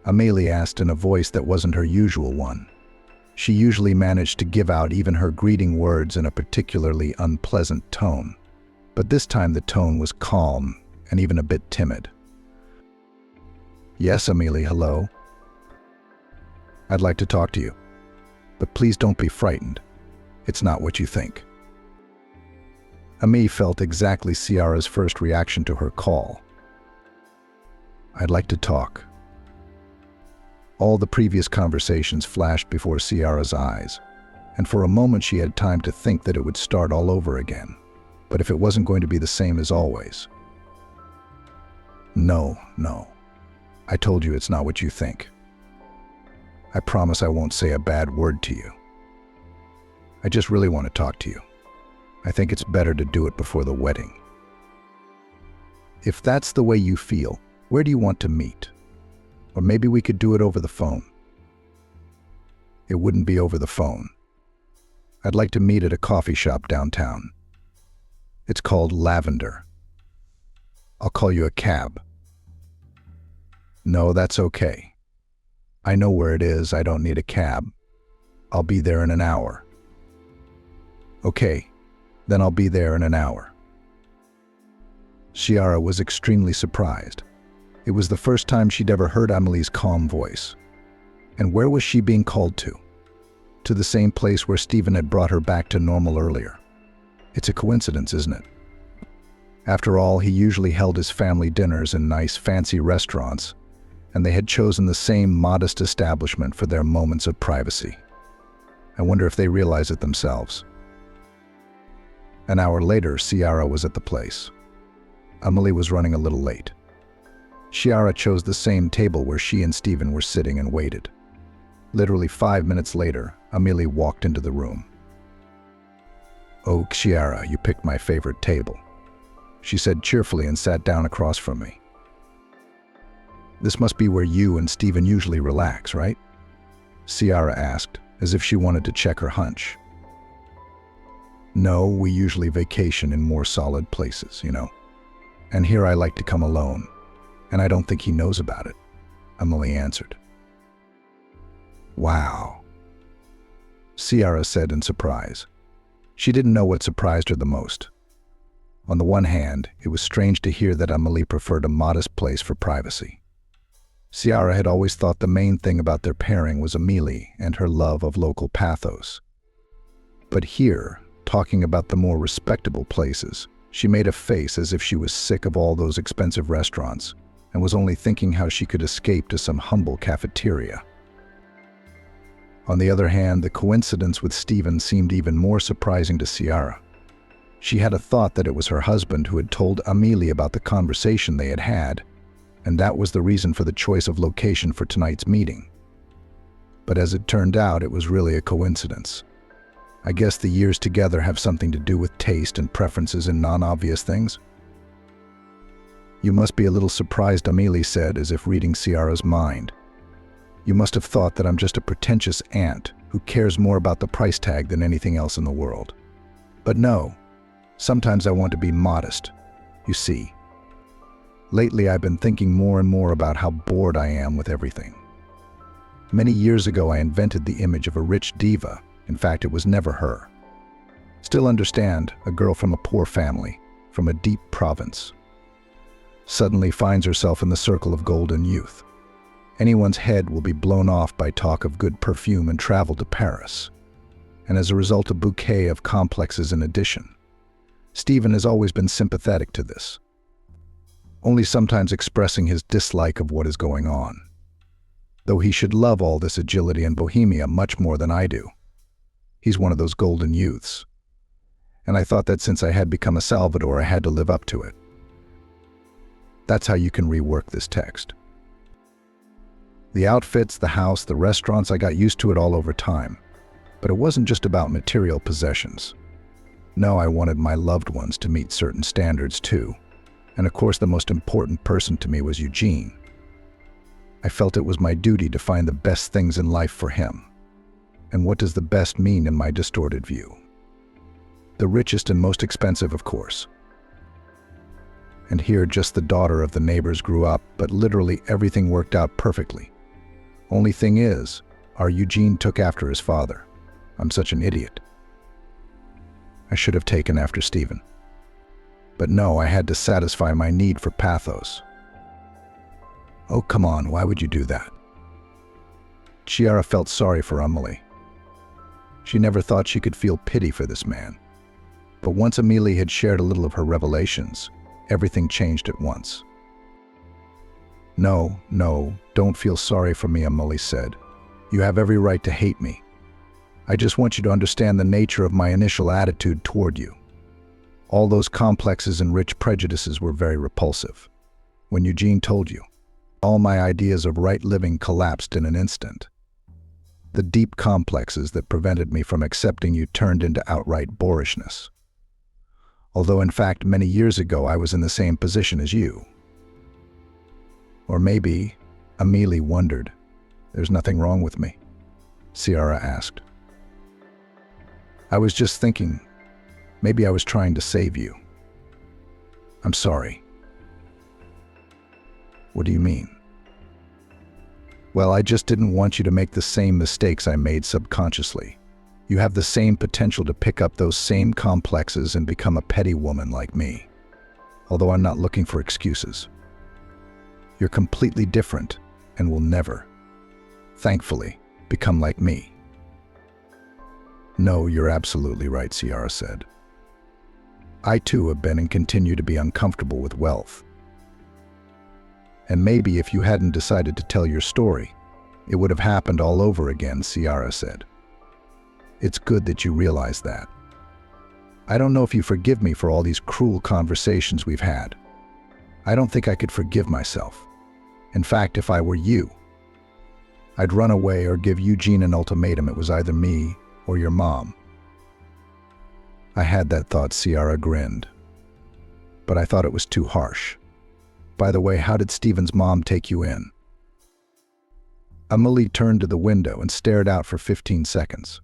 Amelie asked in a voice that wasn't her usual one. She usually managed to give out even her greeting words in a particularly unpleasant tone, but this time the tone was calm and even a bit timid. "Yes, Amelie, hello. I'd like to talk to you, but please don't be frightened. It's not what you think." Amelie felt exactly Ciara's first reaction to her call. "I'd like to talk." All the previous conversations flashed before Ciara's eyes, and for a moment she had time to think that it would start all over again, but if it wasn't going to be the same as always. No, I told you it's not what you think. I promise I won't say a bad word to you. I just really want to talk to you. I think it's better to do it before the wedding. If that's the way you feel, where do you want to meet? Or maybe we could do it over the phone. It wouldn't be over the phone. I'd like to meet at a coffee shop downtown. It's called Lavender. I'll call you a cab. No, that's okay. I know where it is. I don't need a cab. I'll be there in an hour. Okay, then I'll be there in an hour. Ciara was extremely surprised. It was the first time she'd ever heard Amelie's calm voice. And where was she being called to? To the same place where Stephen had brought her back to normal earlier. It's a coincidence, isn't it? After all, he usually held his family dinners in nice, fancy restaurants, and they had chosen the same modest establishment for their moments of privacy. I wonder if they realize it themselves. An hour later, Ciara was at the place. Amelie was running a little late. Ciara chose the same table where she and Stephen were sitting and waited. Literally 5 minutes later, Amelie walked into the room. "Oh, Ciara, you picked my favorite table," she said cheerfully and sat down across from me. "This must be where you and Stephen usually relax, right?" Ciara asked, as if she wanted to check her hunch. "No, we usually vacation in more solid places, And here I like to come alone, and I don't think he knows about it," Amelie answered. "Wow," Ciara said in surprise. She didn't know what surprised her the most. On the one hand, it was strange to hear that Amelie preferred a modest place for privacy. Ciara had always thought the main thing about their pairing was Amelie and her love of local pathos. But here, talking about the more respectable places, she made a face as if she was sick of all those expensive restaurants and was only thinking how she could escape to some humble cafeteria. On the other hand, the coincidence with Stephen seemed even more surprising to Ciara. She had a thought that it was her husband who had told Amelie about the conversation they had had, and that was the reason for the choice of location for tonight's meeting. But as it turned out, it was really a coincidence. I guess the years together have something to do with taste and preferences in non-obvious things. "You must be a little surprised," Amelie said, as if reading Ciara's mind. "You must have thought that I'm just a pretentious aunt who cares more about the price tag than anything else in the world. But no, sometimes I want to be modest. You see, lately I've been thinking more and more about how bored I am with everything. Many years ago I invented the image of a rich diva. In fact, it was never her. Still understand, a girl from a poor family, from a deep province, suddenly finds herself in the circle of golden youth. Anyone's head will be blown off by talk of good perfume and travel to Paris. And as a result, a bouquet of complexes in addition. Stephen has always been sympathetic to this, only sometimes expressing his dislike of what is going on. Though he should love all this agility and bohemia much more than I do. He's one of those golden youths. And I thought that since I had become a Salvador, I had to live up to it. That's how you can rework this text. The outfits, the house, the restaurants, I got used to it all over time. But it wasn't just about material possessions. No, I wanted my loved ones to meet certain standards too. And of course, the most important person to me was Eugene. I felt it was my duty to find the best things in life for him. And what does the best mean in my distorted view? The richest and most expensive, of course. And here, just the daughter of the neighbors grew up, but literally everything worked out perfectly. Only thing is, our Eugene took after his father. I'm such an idiot. I should have taken after Stephen. But no, I had to satisfy my need for pathos. Oh, come on, why would you do that? Ciara felt sorry for Amelie. She never thought she could feel pity for this man. But once Amelie had shared a little of her revelations, everything changed at once. No, don't feel sorry for me," Amelie said. "You have every right to hate me. I just want you to understand the nature of my initial attitude toward you. All those complexes and rich prejudices were very repulsive. When Eugene told you, all my ideas of right living collapsed in an instant. The deep complexes that prevented me from accepting you turned into outright boorishness. Although in fact many years ago I was in the same position as you." Or maybe, Amelie wondered, "There's nothing wrong with me?" Ciara asked. "I was just thinking, maybe I was trying to save you." "I'm sorry." "What do you mean?" "Well, I just didn't want you to make the same mistakes I made subconsciously. You have the same potential to pick up those same complexes and become a petty woman like me. Although I'm not looking for excuses. You're completely different and will never, thankfully, become like me." "No, you're absolutely right," Ciara said. I too have been and continue to be uncomfortable with wealth. And maybe if you hadn't decided to tell your story, it would have happened all over again, Ciara said. It's good that you realize that. I don't know if you forgive me for all these cruel conversations we've had. I don't think I could forgive myself. In fact, if I were you, I'd run away or give Eugene an ultimatum. It was either me or your mom. I had that thought, Ciara grinned. But I thought it was too harsh. By the way, how did Stephen's mom take you in? Amelie turned to the window and stared out for 15 seconds.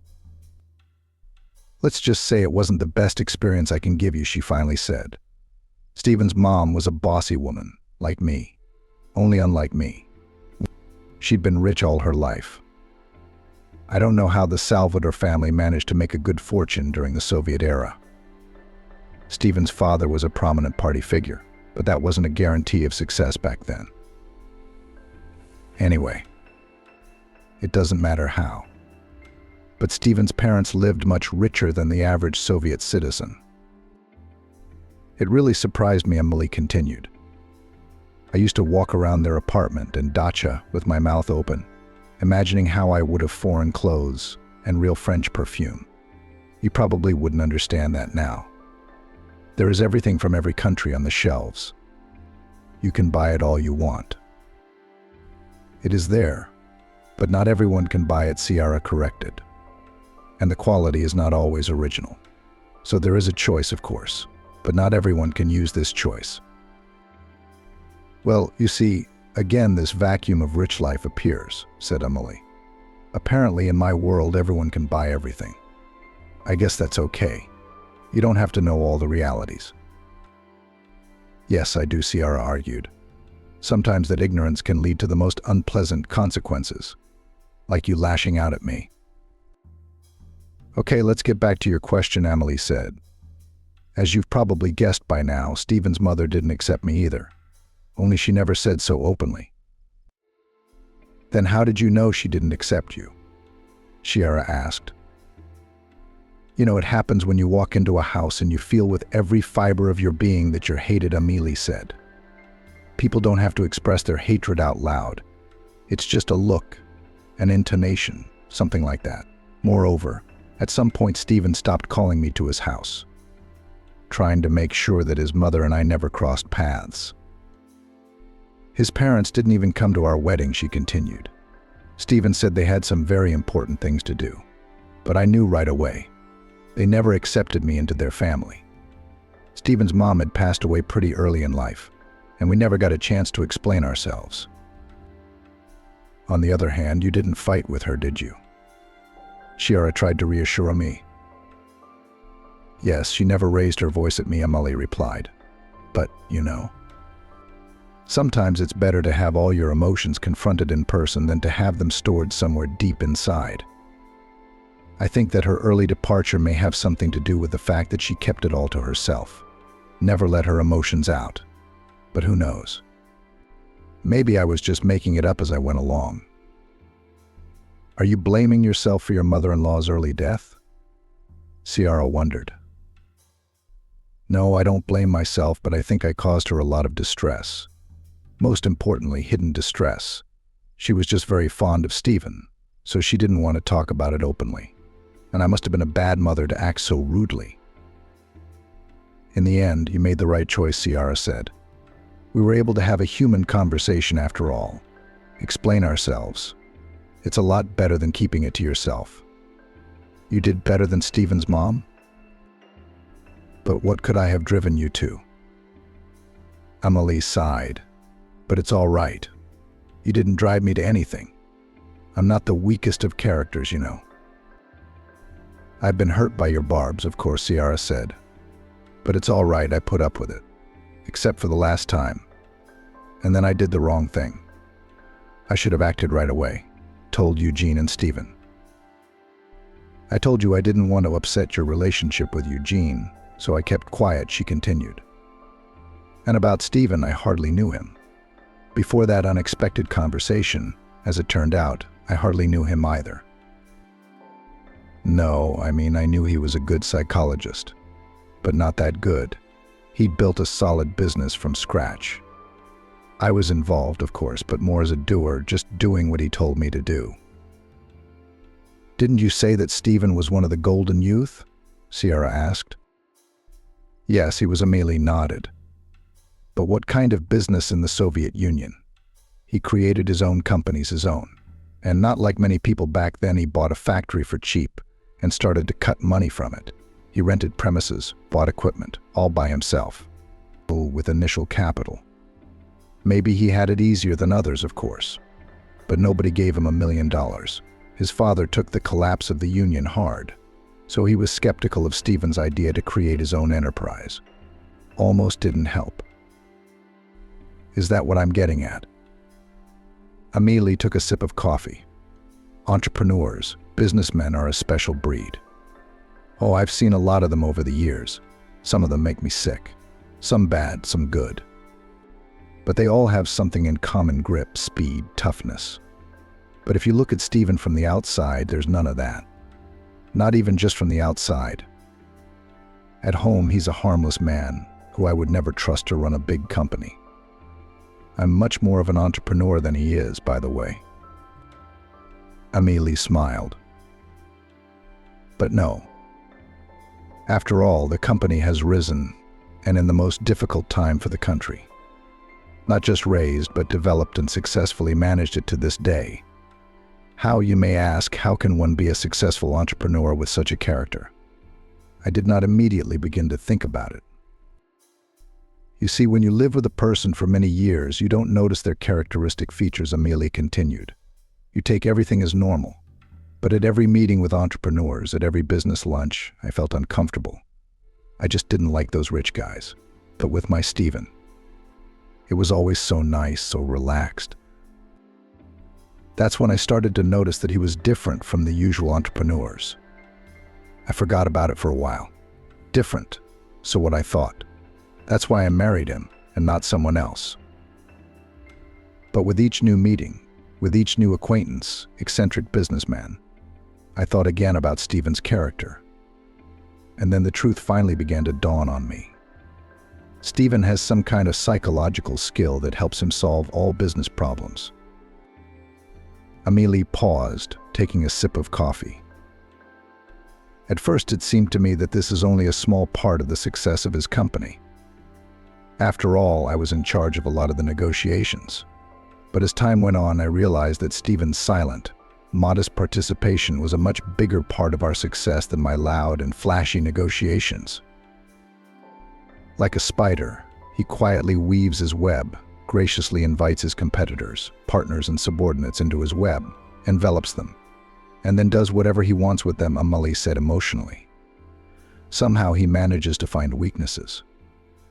Let's just say it wasn't the best experience I can give you, she finally said. Stephen's mom was a bossy woman, like me, only unlike me. She'd been rich all her life. I don't know how the Salvador family managed to make a good fortune during the Soviet era. Stephen's father was a prominent party figure, but that wasn't a guarantee of success back then. Anyway, it doesn't matter how. But Stephen's parents lived much richer than the average Soviet citizen. It really surprised me, Amelie continued. I used to walk around their apartment and dacha with my mouth open, imagining how I would have foreign clothes and real French perfume. You probably wouldn't understand that now. There is everything from every country on the shelves. You can buy it all you want. It is there, but not everyone can buy it, Ciara corrected. And the quality is not always original. So there is a choice, of course, but not everyone can use this choice. Well, you see, again this vacuum of rich life appears, said Amelie. Apparently in my world everyone can buy everything. I guess that's okay. You don't have to know all the realities. Yes, I do, Ciara argued. Sometimes that ignorance can lead to the most unpleasant consequences, like you lashing out at me. Okay, let's get back to your question, Amelie said. As you've probably guessed by now, Stephen's mother didn't accept me either. Only she never said so openly. Then how did you know she didn't accept you? Ciara asked. You know, it happens when you walk into a house and you feel with every fiber of your being that you're hated, Amelie said. People don't have to express their hatred out loud. It's just a look, an intonation, something like that. Moreover, at some point Stephen stopped calling me to his house, trying to make sure that his mother and I never crossed paths. His parents didn't even come to our wedding, she continued. Stephen said they had some very important things to do, but I knew right away. They never accepted me into their family. Stephen's mom had passed away pretty early in life, and we never got a chance to explain ourselves. On the other hand, you didn't fight with her, did you? Ciara tried to reassure me. Yes, she never raised her voice at me, Amelie replied. But, you know, sometimes it's better to have all your emotions confronted in person than to have them stored somewhere deep inside. I think that her early departure may have something to do with the fact that she kept it all to herself, never let her emotions out. But who knows? Maybe I was just making it up as I went along. Are you blaming yourself for your mother-in-law's early death? Ciara wondered. No, I don't blame myself, but I think I caused her a lot of distress. Most importantly, hidden distress. She was just very fond of Stephen, so she didn't want to talk about it openly. And I must have been a bad mother to act so rudely. In the end, you made the right choice, Ciara said. We were able to have a human conversation after all. Explain ourselves. It's a lot better than keeping it to yourself. You did better than Stephen's mom? But what could I have driven you to? Amelie sighed. But it's all right. You didn't drive me to anything. I'm not the weakest of characters, you know. I've been hurt by your barbs, of course, Ciara said. But it's all right, I put up with it. Except for the last time. And then I did the wrong thing. I should have acted right away, told Eugene and Stephen. I told you I didn't want to upset your relationship with Eugene, so I kept quiet, she continued. And about Stephen, I hardly knew him. Before that unexpected conversation, as it turned out, I hardly knew him either. No, I mean, I knew he was a good psychologist. but not that good. He'd built a solid business from scratch. I was involved, of course, but more as a doer, just doing what he told me to do. "Didn't you say that Stephen was one of the golden youth?" Sierra asked. "Yes," he was. Amelie nodded. "But what kind of business in the Soviet Union? He created his own companies, his own. And not like many people back then, he bought a factory for cheap and started to cut money from it. He rented premises, bought equipment, all by himself, with initial capital. Maybe he had it easier than others, of course, but nobody gave him $1 million. His father took the collapse of the Union hard, so he was skeptical of Stephen's idea to create his own enterprise. Almost didn't help. Is that what I'm getting at?" Amelie took a sip of coffee. "Entrepreneurs, businessmen are a special breed. Oh, I've seen a lot of them over the years. Some of them make me sick. Some bad, some good. But they all have something in common: grit, speed, toughness. But if you look at Stephen from the outside, there's none of that. Not even just from the outside. At home, he's a harmless man who I would never trust to run a big company. I'm much more of an entrepreneur than he is, by the way." Amelie smiled. "But no. After all, the company has risen, and in the most difficult time for the country. Not just raised, but developed and successfully managed it to this day. How, you may ask, how can one be a successful entrepreneur with such a character? I did not immediately begin to think about it. You see, when you live with a person for many years, you don't notice their characteristic features," Amelie continued. "You take everything as normal. But at every meeting with entrepreneurs, at every business lunch, I felt uncomfortable. I just didn't like those rich guys. But with my Stephen, it was always so nice, so relaxed. That's when I started to notice that he was different from the usual entrepreneurs. I forgot about it for a while. Different, so what I thought. That's why I married him and not someone else. But with each new meeting, with each new acquaintance, eccentric businessman, I thought again about Stephen's character. And then the truth finally began to dawn on me. Stephen has some kind of psychological skill that helps him solve all business problems." Amelie paused, taking a sip of coffee. "At first it seemed to me that this is only a small part of the success of his company. After all, I was in charge of a lot of the negotiations. But as time went on, I realized that Stephen's silent, modest participation was a much bigger part of our success than my loud and flashy negotiations. Like a spider, he quietly weaves his web, graciously invites his competitors, partners, and subordinates into his web, envelops them, and then does whatever he wants with them," Amelie said emotionally. "Somehow he manages to find weaknesses,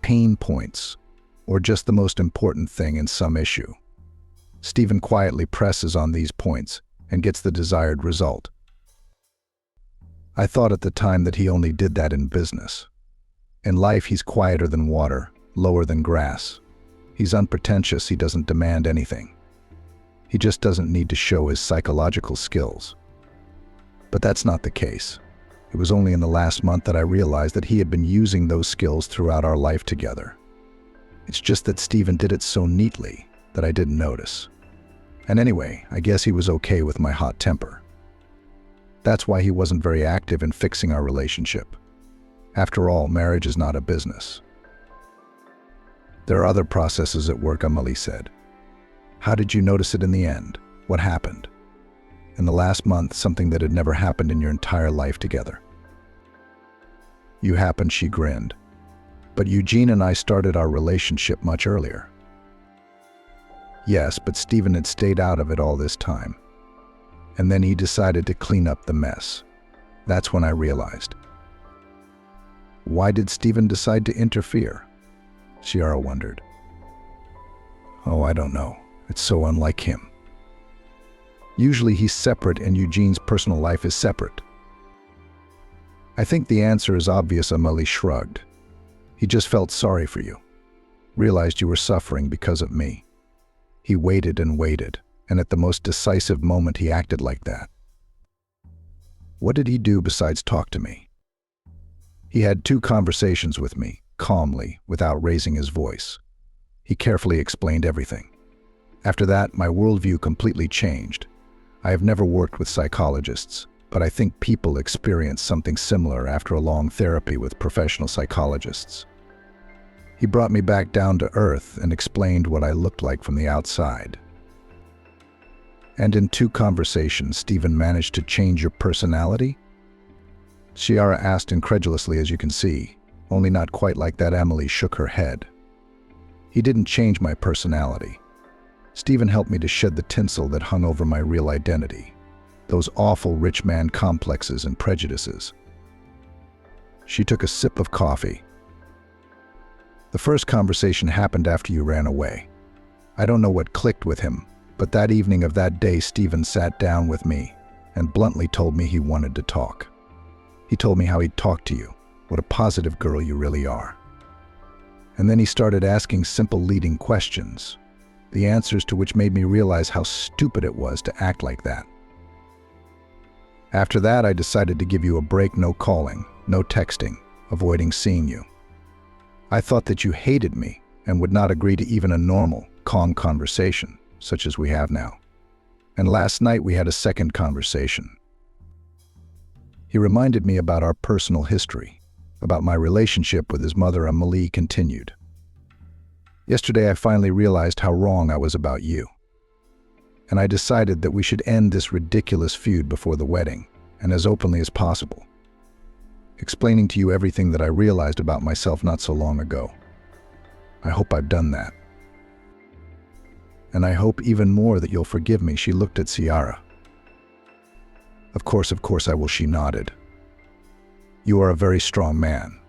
pain points, or just the most important thing in some issue. Stephen quietly presses on these points and gets the desired result. I thought at the time that he only did that in business. In life, he's quieter than water, lower than grass. He's unpretentious, he doesn't demand anything. He just doesn't need to show his psychological skills. But that's not the case. It was only in the last month that I realized that he had been using those skills throughout our life together. It's just that Stephen did it so neatly that I didn't notice. And anyway, I guess he was okay with my hot temper. That's why he wasn't very active in fixing our relationship. After all, marriage is not a business. There are other processes at work," Amelie said. "How did you notice it in the end? What happened? In the last month, something that had never happened in your entire life together." "You happened," she grinned. "But Eugene and I started our relationship much earlier." "Yes, but Stephen had stayed out of it all this time. And then he decided to clean up the mess. That's when I realized." "Why did Stephen decide to interfere?" Sierra wondered. "Oh, I don't know. It's so unlike him. Usually he's separate and Eugene's personal life is separate." "I think the answer is obvious," Amelie shrugged. "He just felt sorry for you. Realized you were suffering because of me. He waited and waited, and at the most decisive moment he acted like that." "What did he do besides talk to me?" He had 2 conversations with me, calmly, without raising his voice. He carefully explained everything. After that, my worldview completely changed. I have never worked with psychologists, but I think people experience something similar after a long therapy with professional psychologists. He brought me back down to earth and explained what I looked like from the outside. And in 2 conversations, Stephen managed to change your personality? Ciara asked incredulously, as you can see, only not quite like that. Emily shook her head. He didn't change my personality. Stephen helped me to shed the tinsel that hung over my real identity, those awful rich man complexes and prejudices. She took a sip of coffee. The first conversation happened after you ran away. I don't know what clicked with him, but that evening of that day, Stephen sat down with me and bluntly told me he wanted to talk. He told me how he'd talked to you, what a positive girl you really are. And then he started asking simple leading questions, the answers to which made me realize how stupid it was to act like that. After that, I decided to give you a break. No calling, no texting, avoiding seeing you. I thought that you hated me and would not agree to even a normal, calm conversation, such as we have now. And last night we had a second conversation. He reminded me about our personal history, about my relationship with his mother. Emily continued. Yesterday I finally realized how wrong I was about you. And I decided that we should end this ridiculous feud before the wedding, and as openly as possible, explaining to you everything that I realized about myself not so long ago. I hope I've done that. And I hope even more that you'll forgive me. She looked at Ciara. Of course I will, she nodded. You are a very strong man.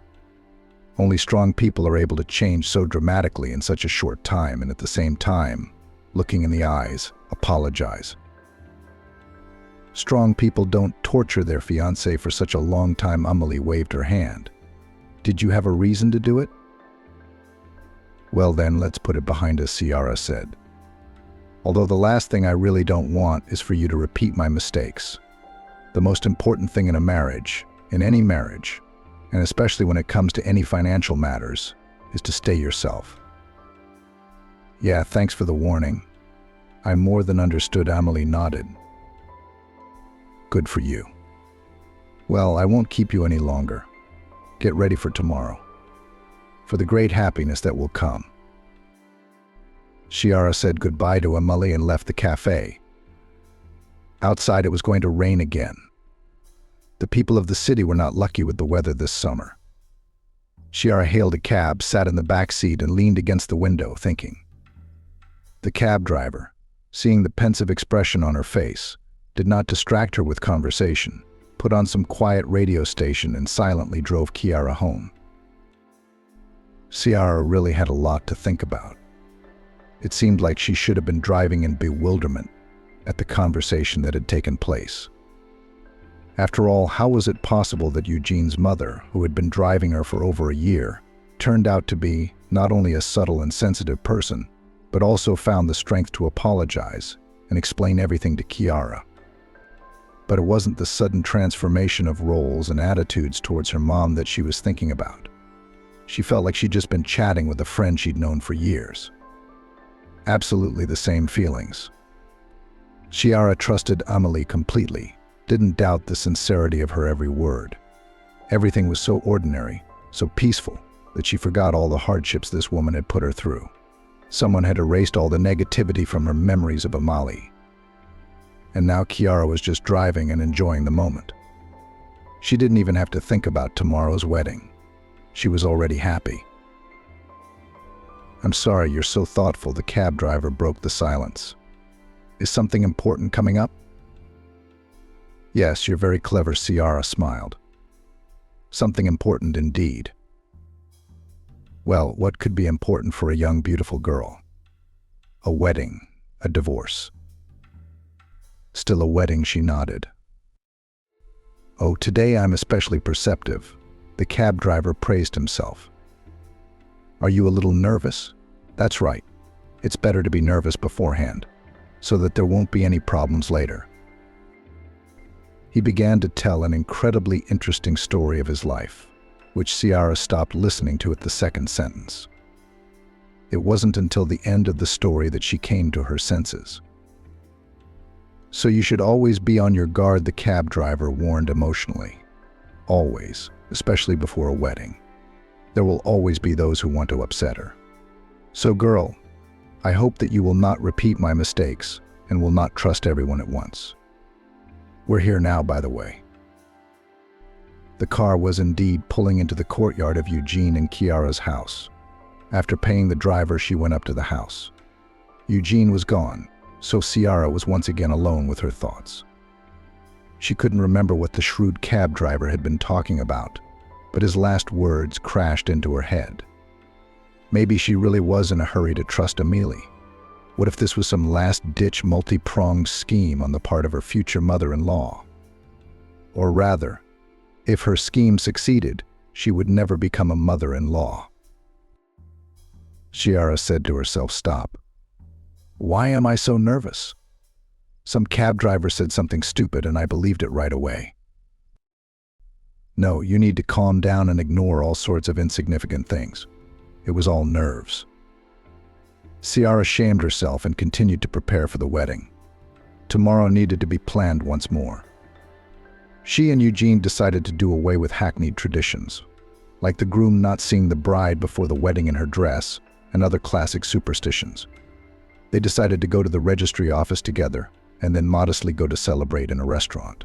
Only strong people are able to change so dramatically in such a short time, and at the same time, looking in the eyes, apologize. Strong people don't torture their fiancé for such a long time. Emily waved her hand. Did you have a reason to do it? Well then, let's put it behind us, Ciara said. Although the last thing I really don't want is for you to repeat my mistakes. The most important thing in a marriage, in any marriage, and especially when it comes to any financial matters, is to stay yourself. Yeah, thanks for the warning. I more than understood. Emily nodded. Good for you. Well, I won't keep you any longer. Get ready for tomorrow, for the great happiness that will come. Ciara said goodbye to Emily and left the cafe. Outside it was going to rain again. The people of the city were not lucky with the weather this summer. Ciara hailed a cab, sat in the back seat, and leaned against the window, thinking. The cab driver, seeing the pensive expression on her face, did not distract her with conversation, put on some quiet radio station, and silently drove Ciara home. Ciara really had a lot to think about. It seemed like she should have been driving in bewilderment at the conversation that had taken place. After all, how was it possible that Eugene's mother, who had been driving her for over a year, turned out to be not only a subtle and sensitive person, but also found the strength to apologize and explain everything to Ciara? But it wasn't the sudden transformation of roles and attitudes towards her mom that she was thinking about. She felt like she'd just been chatting with a friend she'd known for years. Absolutely the same feelings. Ciara trusted Emily completely, didn't doubt the sincerity of her every word. Everything was so ordinary, so peaceful, that she forgot all the hardships this woman had put her through. Someone had erased all the negativity from her memories of Emily. And now Ciara was just driving and enjoying the moment. She didn't even have to think about tomorrow's wedding. She was already happy. I'm sorry, you're so thoughtful. The cab driver broke the silence. Is something important coming up? Yes, you're very clever, Ciara smiled. Something important indeed. Well, what could be important for a young, beautiful girl? A wedding, a divorce. Still a wedding, she nodded. Oh, today I'm especially perceptive. The cab driver praised himself. Are you a little nervous? That's right. It's better to be nervous beforehand, so that there won't be any problems later. He began to tell an incredibly interesting story of his life. which Ciara stopped listening to at the second sentence. It wasn't until the end of the story that she came to her senses. "So you should always be on your guard," the cab driver warned emotionally. "Always, especially before a wedding. There will always be those who want to upset her. So girl, I hope that you will not repeat my mistakes and will not trust everyone at once. We're here now, by the way." The car was indeed pulling into the courtyard of Eugene and Ciara's house. After paying the driver, she went up to the house. Eugene was gone, so Ciara was once again alone with her thoughts. She couldn't remember what the shrewd cab driver had been talking about, but his last words crashed into her head. Maybe she really was in a hurry to trust Amelie. What if this was some last-ditch multi-pronged scheme on the part of her future mother-in-law? Or rather, if her scheme succeeded, she would never become a mother-in-law. Ciara said to herself, "Stop. Why am I so nervous? Some cab driver said something stupid and I believed it right away. No, you need to calm down and ignore all sorts of insignificant things. It was all nerves." Ciara shamed herself and continued to prepare for the wedding. Tomorrow needed to be planned once more. She and Eugene decided to do away with hackneyed traditions, like the groom not seeing the bride before the wedding in her dress and other classic superstitions. They decided to go to the registry office together and then modestly go to celebrate in a restaurant.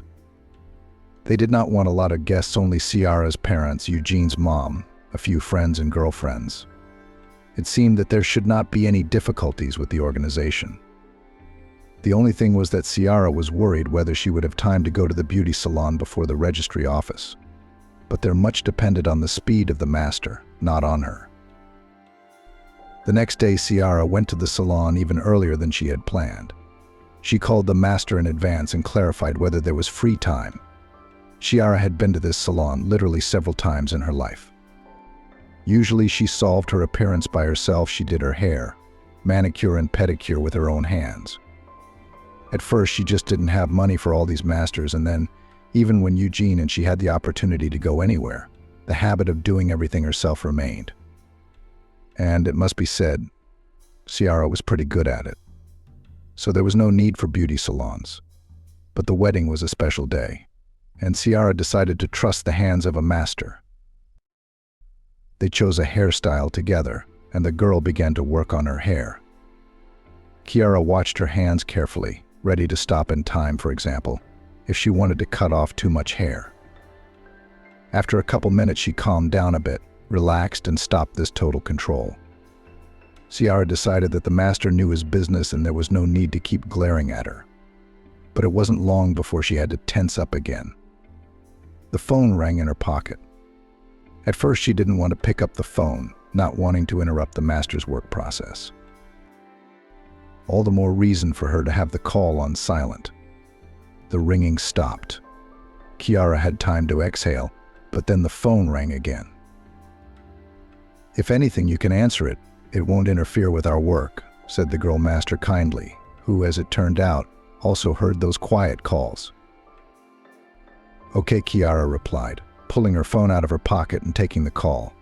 They did not want a lot of guests, only Ciara's parents, Eugene's mom, a few friends and girlfriends. It seemed that there should not be any difficulties with the organization. The only thing was that Ciara was worried whether she would have time to go to the beauty salon before the registry office. But there much depended on the speed of the master, not on her. The next day, Ciara went to the salon even earlier than she had planned. She called the master in advance and clarified whether there was free time. Ciara had been to this salon literally several times in her life. Usually she solved her appearance by herself. She did her hair, manicure and pedicure with her own hands. At first she just didn't have money for all these masters, and then, even when Eugene and she had the opportunity to go anywhere, the habit of doing everything herself remained. And it must be said, Ciara was pretty good at it. So there was no need for beauty salons. But the wedding was a special day, and Ciara decided to trust the hands of a master. They chose a hairstyle together, and the girl began to work on her hair. Ciara watched her hands carefully, ready to stop in time, for example, if she wanted to cut off too much hair. After a couple minutes, she calmed down a bit, relaxed, and stopped this total control. Ciara decided that the master knew his business and there was no need to keep glaring at her. But it wasn't long before she had to tense up again. The phone rang in her pocket. At first, she didn't want to pick up the phone, not wanting to interrupt the master's work process. All the more reason for her to have the call on silent. The ringing stopped. Ciara had time to exhale, but then the phone rang again. "If anything, you can answer it. It won't interfere with our work," said the girl master kindly, who, as it turned out, also heard those quiet calls. "Okay," Ciara replied, pulling her phone out of her pocket and taking the call.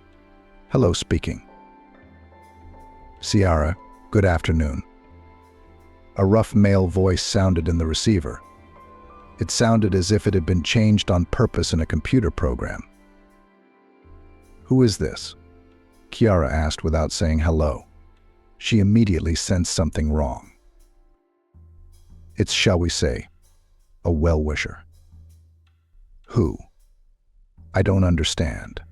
"Hello, speaking." "Ciara, good afternoon." A rough male voice sounded in the receiver. It sounded as if it had been changed on purpose in a computer program. "Who is this?" Ciara asked without saying hello. She immediately sensed something wrong. "It's, shall we say, a well-wisher." "Who?" "I don't understand."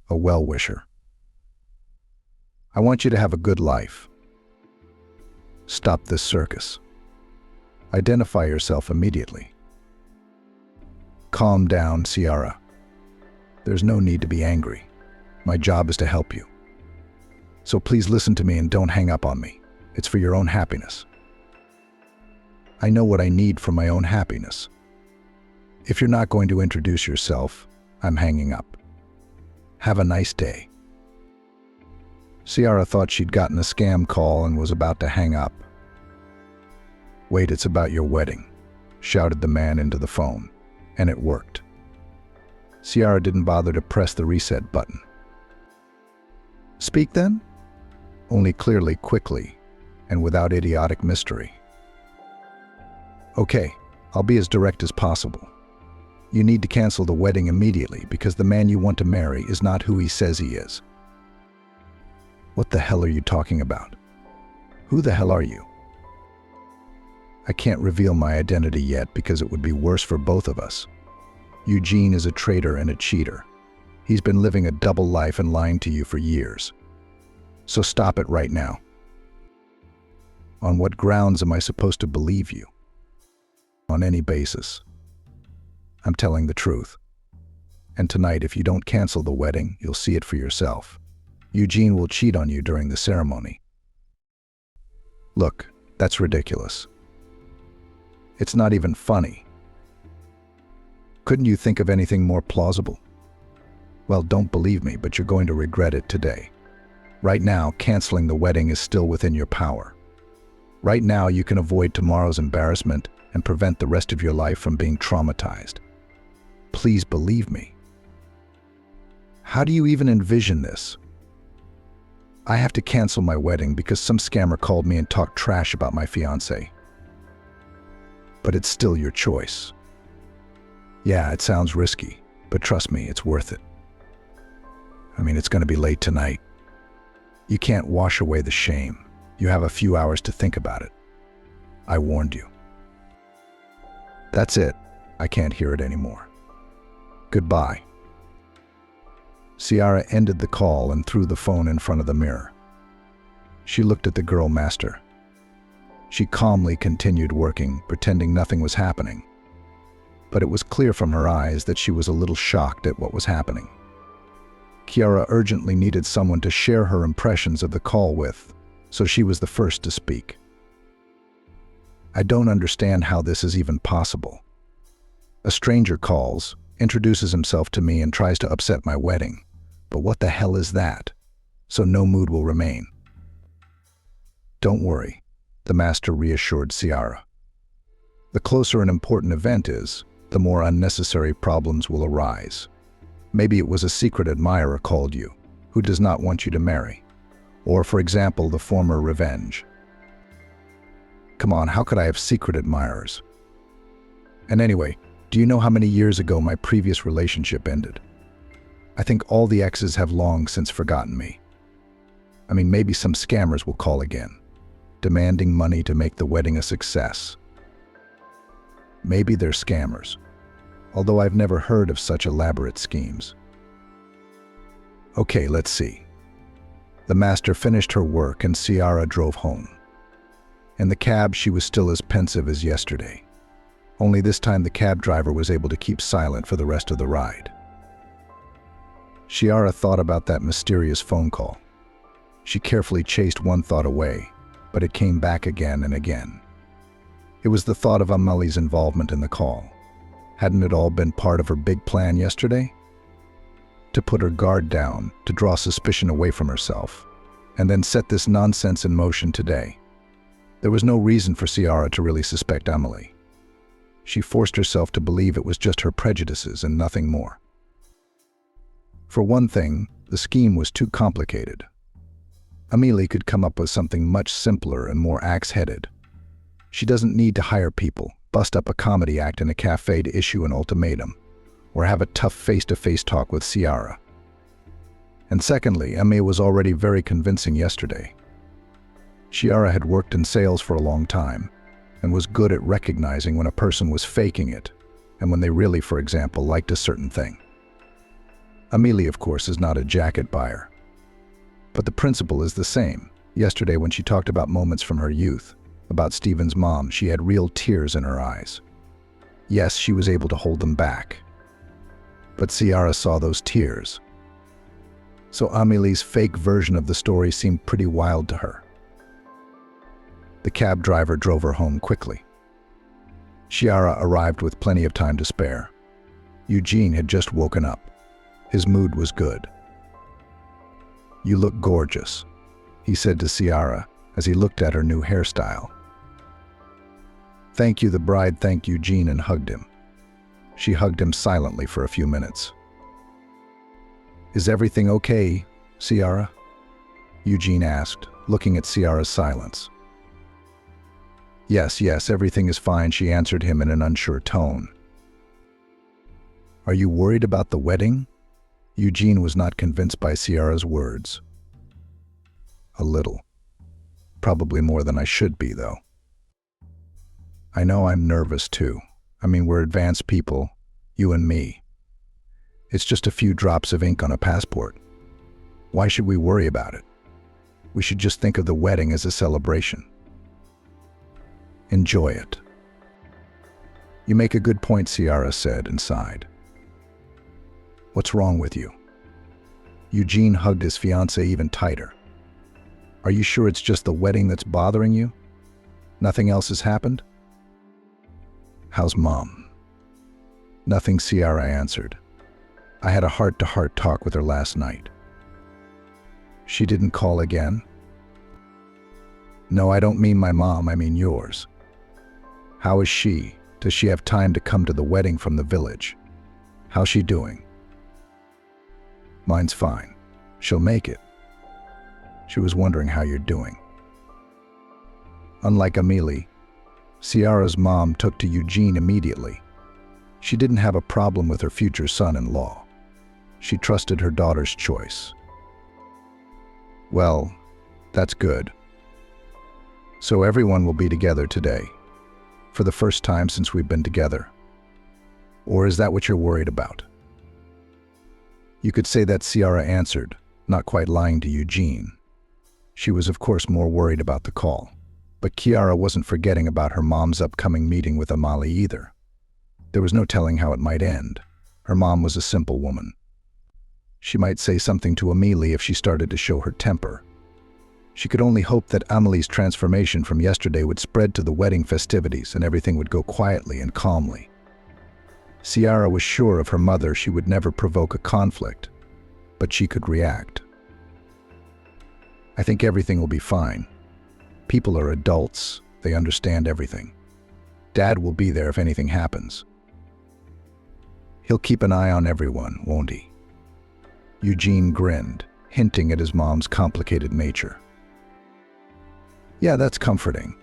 "A well-wisher. I want you to have a good life. Stop this circus. Identify yourself immediately." "Calm down, Ciara. There's no need to be angry. My job is to help you. So please listen to me and don't hang up on me. It's for your own happiness." "I know what I need for my own happiness. If you're not going to introduce yourself, I'm hanging up. Have a nice day." Ciara thought she'd gotten a scam call and was about to hang up. "Wait, it's about your wedding," shouted the man into the phone, and it worked. Ciara didn't bother to press the reset button. Speak then? Only clearly, quickly, and without idiotic mystery. Okay, I'll be as direct as possible. You need to cancel the wedding immediately because the man you want to marry is not who he says he is. What the hell are you talking about? Who the hell are you? I can't reveal my identity yet because it would be worse for both of us. Eugene is a traitor and a cheater. He's been living a double life and lying to you for years. So stop it right now. On what grounds am I supposed to believe you? On any basis. I'm telling the truth. And tonight, if you don't cancel the wedding, you'll see it for yourself. Eugene will cheat on you during the ceremony. Look, that's ridiculous. It's not even funny. Couldn't you think of anything more plausible? Well, don't believe me, but you're going to regret it today. Right now, canceling the wedding is still within your power. Right now, you can avoid tomorrow's embarrassment and prevent the rest of your life from being traumatized. Please believe me. How do you even envision this? I have to cancel my wedding because some scammer called me and talked trash about my fiancé. But it's still your choice. Yeah, it sounds risky, but trust me, it's worth it. I mean, it's going to be late tonight. You can't wash away the shame. You have a few hours to think about it. I warned you. That's it. I can't hear it anymore. Goodbye. Ciara ended the call and threw the phone in front of the mirror. She looked at the girl master. She calmly continued working, pretending nothing was happening. But it was clear from her eyes that she was a little shocked at what was happening. Ciara urgently needed someone to share her impressions of the call with, so she was the first to speak. I don't understand how this is even possible. A stranger calls, introduces himself to me and tries to upset my wedding. But what the hell is that? So no mood will remain. Don't worry, the master reassured Ciara. The closer an important event is, the more unnecessary problems will arise. Maybe it was a secret admirer called you, who does not want you to marry. Or, for example, the former revenge. Come on, how could I have secret admirers? And anyway, do you know how many years ago my previous relationship ended? I think all the exes have long since forgotten me. I mean, maybe some scammers will call again, demanding money to make the wedding a success. Maybe they're scammers, although I've never heard of such elaborate schemes. Okay, let's see. The master finished her work and Ciara drove home. In the cab, she was still as pensive as yesterday. Only this time the cab driver was able to keep silent for the rest of the ride. Ciara thought about that mysterious phone call. She carefully chased one thought away, but it came back again and again. It was the thought of Amelie's involvement in the call. Hadn't it all been part of her big plan yesterday? To put her guard down, to draw suspicion away from herself, and then set this nonsense in motion today. There was no reason for Ciara to really suspect Amelie. She forced herself to believe it was just her prejudices and nothing more. For one thing, the scheme was too complicated. Amelie could come up with something much simpler and more axe-headed. She doesn't need to hire people, bust up a comedy act in a cafe to issue an ultimatum, or have a tough face-to-face talk with Ciara. And secondly, Amelie was already very convincing yesterday. Ciara had worked in sales for a long time, and was good at recognizing when a person was faking it, and when they really, for example, liked a certain thing. Amelie, of course, is not a jacket buyer. But the principle is the same. Yesterday, when she talked about moments from her youth, about Stephen's mom, she had real tears in her eyes. Yes, she was able to hold them back. But Ciara saw those tears. So Amelie's fake version of the story seemed pretty wild to her. The cab driver drove her home quickly. Ciara arrived with plenty of time to spare. Eugene had just woken up. His mood was good. "You look gorgeous," he said to Ciara as he looked at her new hairstyle. "Thank you," the bride thanked Eugene and hugged him. She hugged him silently for a few minutes. Is everything okay, Ciara? Eugene asked, looking at Ciara's silence. Yes, everything is fine, she answered him in an unsure tone. Are you worried about the wedding? Eugene was not convinced by Ciara's words. A little. Probably more than I should be, though. I know I'm nervous, too. I mean, we're advanced people, you and me. It's just a few drops of ink on a passport. Why should we worry about it? We should just think of the wedding as a celebration. Enjoy it. You make a good point, Ciara said and sighed. What's wrong with you? Eugene hugged his fiancée even tighter. Are you sure it's just the wedding that's bothering you? Nothing else has happened? How's Mom? Nothing, Ciara answered. I had a heart-to-heart talk with her last night. She didn't call again? No, I don't mean my mom, I mean yours. How is she? Does she have time to come to the wedding from the village? How's she doing? Mine's fine. She'll make it. She was wondering how you're doing. Unlike Amelie, Ciara's mom took to Eugene immediately. She didn't have a problem with her future son-in-law. She trusted her daughter's choice. Well, that's good. So everyone will be together today, for the first time since we've been together. Or is that what you're worried about? You could say that, Ciara answered, not quite lying to Eugene. She was of course more worried about the call, but Ciara wasn't forgetting about her mom's upcoming meeting with Amelie either. There was no telling how it might end. Her mom was a simple woman. She might say something to Amelie if she started to show her temper. She could only hope that Amelie's transformation from yesterday would spread to the wedding festivities and everything would go quietly and calmly. Ciara was sure of her mother she would never provoke a conflict, but she could react. I think everything will be fine. People are adults, they understand everything. Dad will be there if anything happens. He'll keep an eye on everyone, won't he? Eugene grinned, hinting at his mom's complicated nature. Yeah, that's comforting.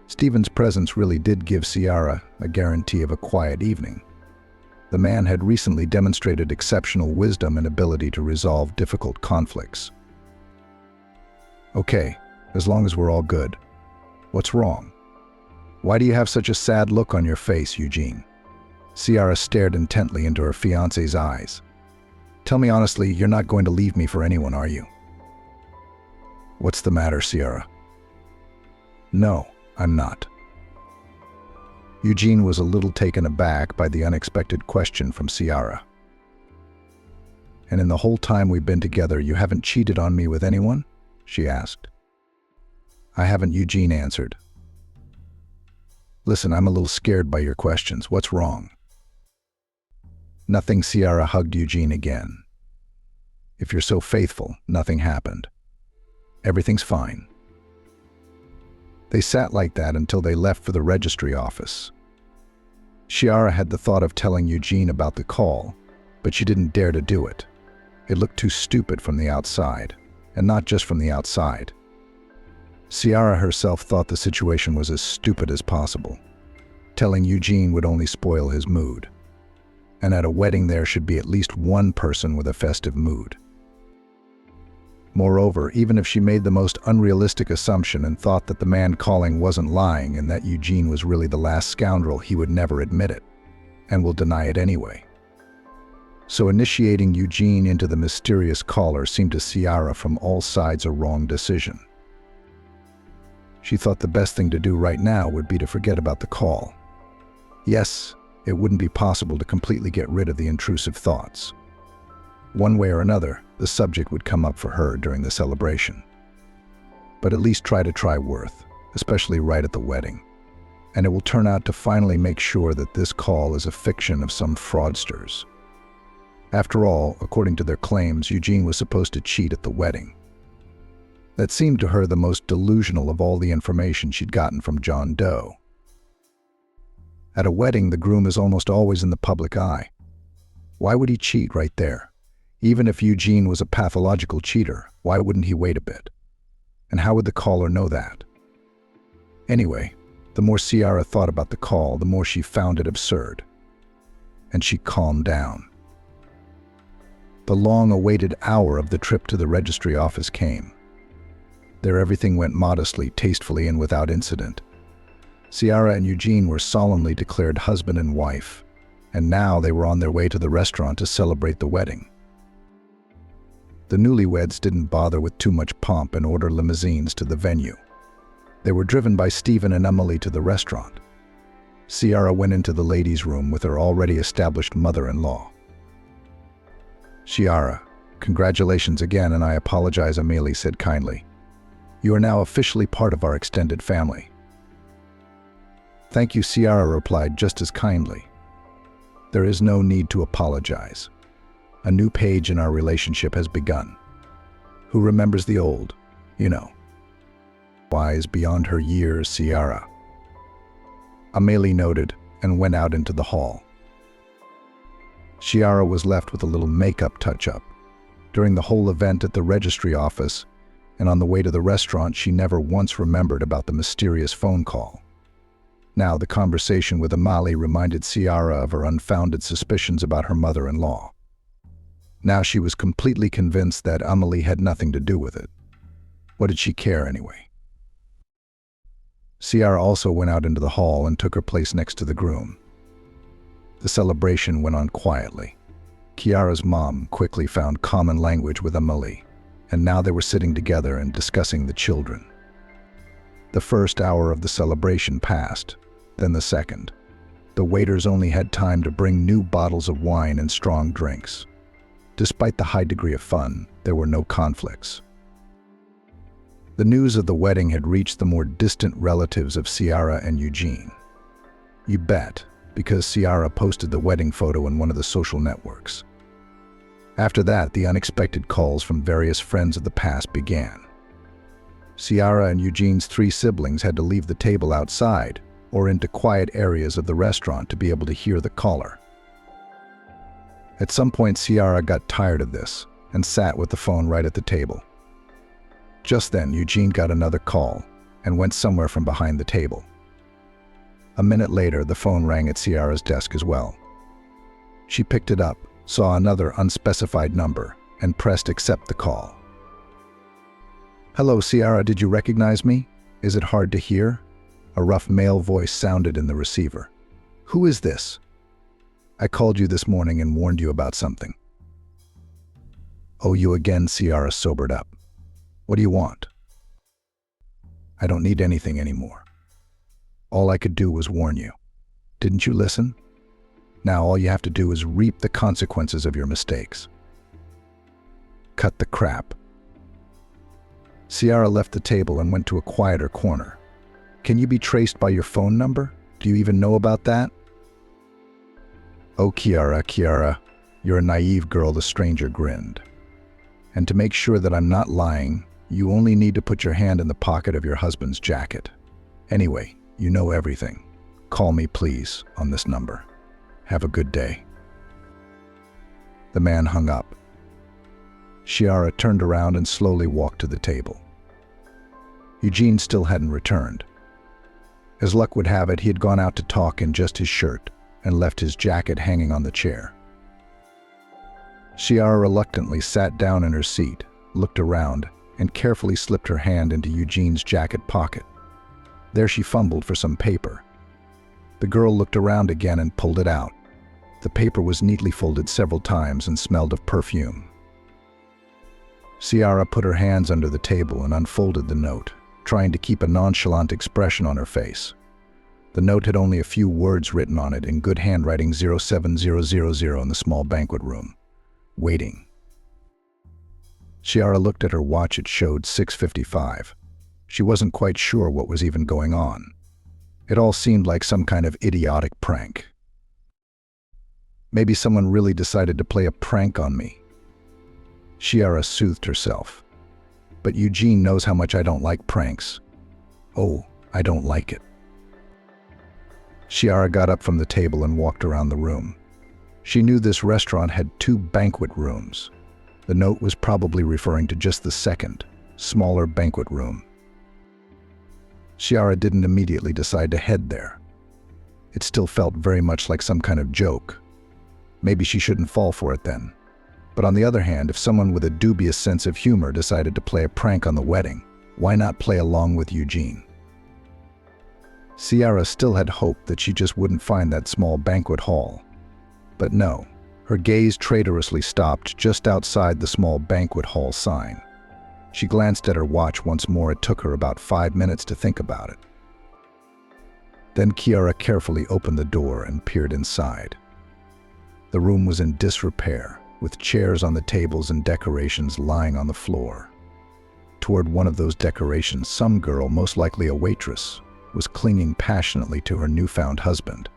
Stephen's presence really did give Ciara a guarantee of a quiet evening. The man had recently demonstrated exceptional wisdom and ability to resolve difficult conflicts. Okay, as long as we're all good. What's wrong? Why do you have such a sad look on your face, Eugene? Ciara stared intently into her fiancé's eyes. Tell me honestly, you're not going to leave me for anyone, are you? What's the matter, Ciara? No, I'm not. Eugene was a little taken aback by the unexpected question from Ciara. And in the whole time we've been together, you haven't cheated on me with anyone? She asked. I haven't, Eugene answered. Listen, I'm a little scared by your questions. What's wrong? Nothing, Ciara hugged Eugene again. If you're so faithful, nothing happened. Everything's fine. They sat like that until they left for the registry office. Ciara had the thought of telling Eugene about the call, but she didn't dare to do it. It looked too stupid from the outside, and not just from the outside. Ciara herself thought the situation was as stupid as possible. Telling Eugene would only spoil his mood. And at a wedding there should be at least one person with a festive mood. Moreover, even if she made the most unrealistic assumption and thought that the man calling wasn't lying and that Eugene was really the last scoundrel, he would never admit it, and will deny it anyway. So initiating Eugene into the mysterious caller seemed to Ciara from all sides a wrong decision. She thought the best thing to do right now would be to forget about the call. Yes, it wouldn't be possible to completely get rid of the intrusive thoughts. One way or another, the subject would come up for her during the celebration. But at least try worth, especially right at the wedding. And it will turn out to finally make sure that this call is a fiction of some fraudsters. After all, according to their claims, Eugene was supposed to cheat at the wedding. That seemed to her the most delusional of all the information she'd gotten from John Doe. At a wedding, the groom is almost always in the public eye. Why would he cheat right there? Even if Eugene was a pathological cheater, why wouldn't he wait a bit? And how would the caller know that? Anyway, the more Ciara thought about the call, the more she found it absurd. And she calmed down. The long-awaited hour of the trip to the registry office came. There everything went modestly, tastefully, and without incident. Ciara and Eugene were solemnly declared husband and wife, and now they were on their way to the restaurant to celebrate the wedding. The newlyweds didn't bother with too much pomp and order limousines to the venue. They were driven by Stephen and Emily to the restaurant. Ciara went into the ladies' room with her already established mother-in-law. "Ciara, congratulations again, and I apologize," Amelie said kindly. "You are now officially part of our extended family." "Thank you," Ciara replied just as kindly. "There is no need to apologize. A new page in our relationship has begun. Who remembers the old, you know?" Wise beyond her years, Ciara. Amelie noted and went out into the hall. Ciara was left with a little makeup touch-up. During the whole event at the registry office and on the way to the restaurant, she never once remembered about the mysterious phone call. Now the conversation with Amelie reminded Ciara of her unfounded suspicions about her mother-in-law. Now she was completely convinced that Amelie had nothing to do with it. What did she care anyway? Ciara also went out into the hall and took her place next to the groom. The celebration went on quietly. Chiara's mom quickly found common language with Amelie, and now they were sitting together and discussing the children. The first hour of the celebration passed, then the second. The waiters only had time to bring new bottles of wine and strong drinks. Despite the high degree of fun, there were no conflicts. The news of the wedding had reached the more distant relatives of Ciara and Eugene. You bet, because Ciara posted the wedding photo in one of the social networks. After that, the unexpected calls from various friends of the past began. Ciara and Eugene's 3 siblings had to leave the table outside or into quiet areas of the restaurant to be able to hear the caller. At some point, Ciara got tired of this and sat with the phone right at the table. Just then, Eugene got another call and went somewhere from behind the table. A minute later, the phone rang at Ciara's desk as well. She picked it up, saw another unspecified number, and pressed accept the call. "Hello, Ciara, did you recognize me? Is it hard to hear?" A rough male voice sounded in the receiver. "Who is this?" "I called you this morning and warned you about something." "Oh, you again," Ciara sobered up. "What do you want?" "I don't need anything anymore. All I could do was warn you. Didn't you listen? Now all you have to do is reap the consequences of your mistakes." "Cut the crap." Ciara left the table and went to a quieter corner. "Can you be traced by your phone number? Do you even know about that?" "Oh, Ciara, you're a naive girl," the stranger grinned. "And to make sure that I'm not lying, you only need to put your hand in the pocket of your husband's jacket. Anyway, you know everything. Call me, please, on this number. Have a good day." The man hung up. Ciara turned around and slowly walked to the table. Eugene still hadn't returned. As luck would have it, he had gone out to talk in just his shirt and left his jacket hanging on the chair. Ciara reluctantly sat down in her seat, looked around, and carefully slipped her hand into Eugene's jacket pocket. There she fumbled for some paper. The girl looked around again and pulled it out. The paper was neatly folded several times and smelled of perfume. Ciara put her hands under the table and unfolded the note, trying to keep a nonchalant expression on her face. The note had only a few words written on it in good handwriting: 07000 in the small banquet room. Waiting. Ciara looked at her watch. It showed 6:55. She wasn't quite sure what was even going on. It all seemed like some kind of idiotic prank. Maybe someone really decided to play a prank on me. Ciara soothed herself. But Eugene knows how much I don't like pranks. Oh, I don't like it. Ciara got up from the table and walked around the room. She knew this restaurant had 2 banquet rooms, The note was probably referring to just the second, smaller banquet room. Ciara didn't immediately decide to head there. It still felt very much like some kind of joke. Maybe she shouldn't fall for it then. But on the other hand, if someone with a dubious sense of humor decided to play a prank on the wedding, why not play along with Eugene? Ciara still had hope that she just wouldn't find that small banquet hall. But no, her gaze traitorously stopped just outside the small banquet hall sign. She glanced at her watch once more. It took her about 5 minutes to think about it. Then Ciara carefully opened the door and peered inside. The room was in disrepair, with chairs on the tables and decorations lying on the floor. Toward one of those decorations, some girl, most likely a waitress, was clinging passionately to her newfound husband.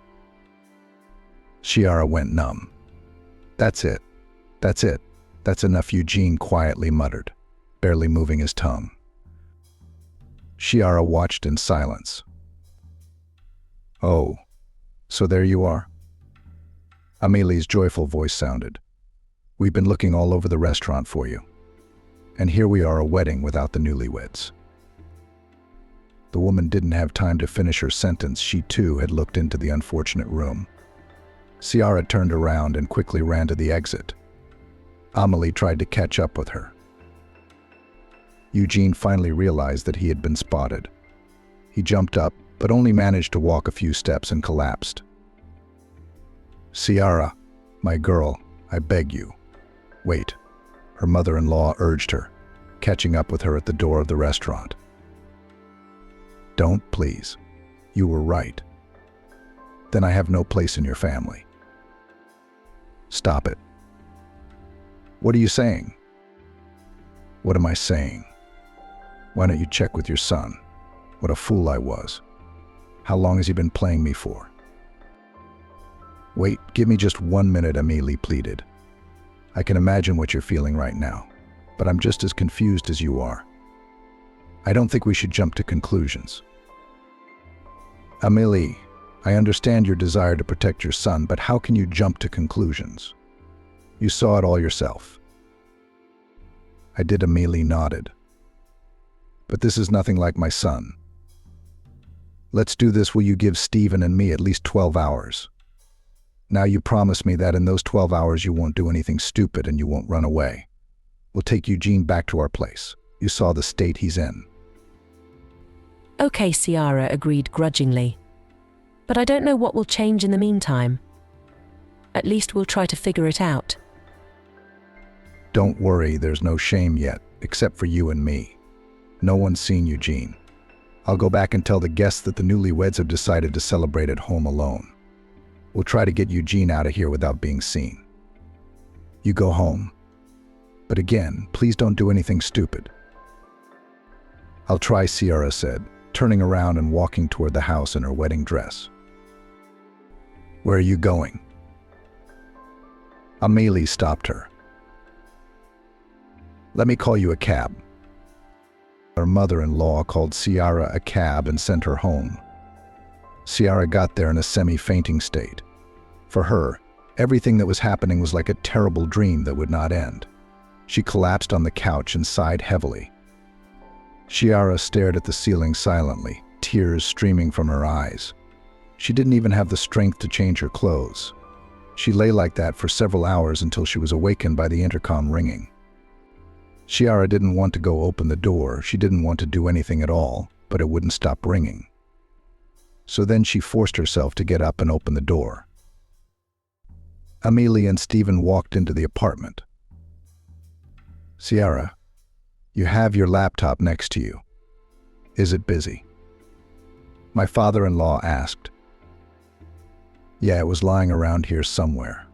Ciara went numb. That's it. That's it. That's enough," Eugene quietly muttered, barely moving his tongue. Ciara watched in silence. "Oh, so there you are?" Amélie's joyful voice sounded. "We've been looking all over the restaurant for you. And here we are, a wedding without the newlyweds." The woman didn't have time to finish her sentence. She too had looked into the unfortunate room. Ciara turned around and quickly ran to the exit. Amélie tried to catch up with her. Eugene finally realized that he had been spotted. He jumped up, but only managed to walk a few steps and collapsed. "Ciara, my girl, I beg you. Wait," her mother-in-law urged her, catching up with her at the door of the restaurant. "Don't, please. You were right. Then I have no place in your family." "Stop it." "What are you saying?" "What am I saying? Why don't you check with your son? What a fool I was. How long has he been playing me for?" "Wait, give me just 1 minute," Amélie pleaded. "I can imagine what you're feeling right now, but I'm just as confused as you are. I don't think we should jump to conclusions." "Amélie, I understand your desire to protect your son, but how can you jump to conclusions? You saw it all yourself." "I did," Amélie nodded. "But this is nothing like my son. Let's do this. Will you give Stephen and me at least 12 hours? Now you promise me that in those 12 hours you won't do anything stupid and you won't run away. We'll take Eugene back to our place. You saw the state he's in." Okay, Ciara agreed grudgingly. But I don't know what will change in the meantime. At least we'll try to figure it out. "Don't worry, there's no shame yet, except for you and me. No one's seen Eugene. I'll go back and tell the guests that the newlyweds have decided to celebrate at home alone. We'll try to get Eugene out of here without being seen. You go home. But again, please don't do anything stupid." "I'll try," Ciara said, turning around and walking toward the house in her wedding dress. "Where are you going?" Amélie stopped her. "Let me call you a cab." Her mother-in-law called Ciara a cab and sent her home. Ciara got there in a semi-fainting state. For her, everything that was happening was like a terrible dream that would not end. She collapsed on the couch and sighed heavily. Ciara stared at the ceiling silently, tears streaming from her eyes. She didn't even have the strength to change her clothes. She lay like that for several hours until she was awakened by the intercom ringing. Ciara didn't want to go open the door. She didn't want to do anything at all, but it wouldn't stop ringing. So then she forced herself to get up and open the door. Amélie and Stephen walked into the apartment. "Ciara, you have your laptop next to you. Is it busy?" my father-in-law asked. "Yeah, it was lying around here somewhere."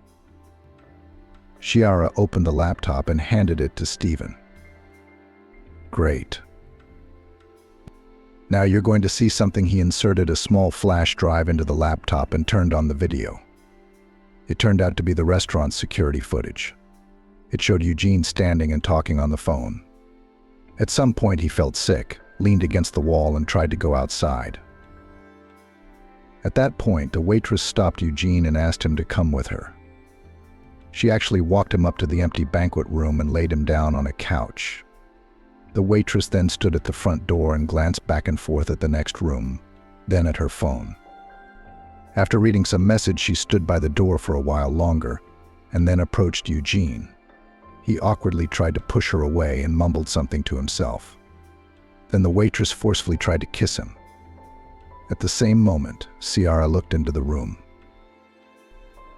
Ciara opened the laptop and handed it to Stephen. "Great. Now you're going to see something." He inserted a small flash drive into the laptop and turned on the video. It turned out to be the restaurant's security footage. It showed Eugene standing and talking on the phone. At some point he felt sick, leaned against the wall and tried to go outside. At that point, a waitress stopped Eugene and asked him to come with her. She actually walked him up to the empty banquet room and laid him down on a couch. The waitress then stood at the front door and glanced back and forth at the next room, then at her phone. After reading some message, she stood by the door for a while longer, and then approached Eugene. He awkwardly tried to push her away and mumbled something to himself. Then the waitress forcefully tried to kiss him. At the same moment, Ciara looked into the room.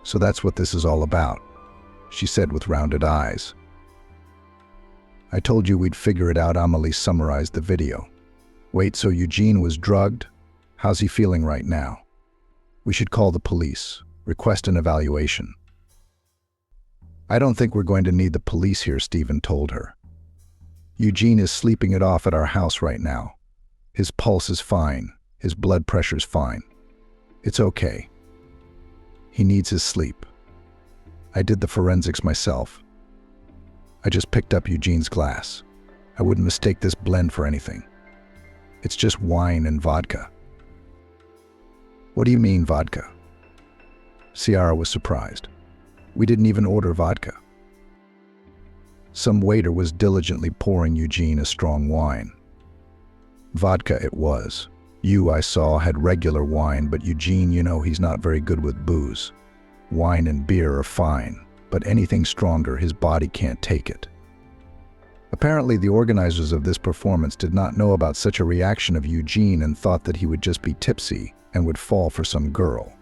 "So that's what this is all about," she said with rounded eyes. "I told you we'd figure it out." Amelie summarized the video. "Wait, so Eugene was drugged? How's he feeling right now? We should call the police, request an evaluation." "I don't think we're going to need the police here," Stephen told her. "Eugene is sleeping it off at our house right now. His pulse is fine. His blood pressure's fine. It's okay. He needs his sleep. I did the forensics myself. I just picked up Eugene's glass. I wouldn't mistake this blend for anything. It's just wine and vodka." "What do you mean, vodka?" Ciara was surprised. "We didn't even order vodka." Some waiter was diligently pouring Eugene a strong wine. "Vodka it was. You, I saw, had regular wine, but Eugene, you know, he's not very good with booze. Wine and beer are fine, but anything stronger, his body can't take it." Apparently, the organizers of this performance did not know about such a reaction of Eugene and thought that he would just be tipsy and would fall for some girl.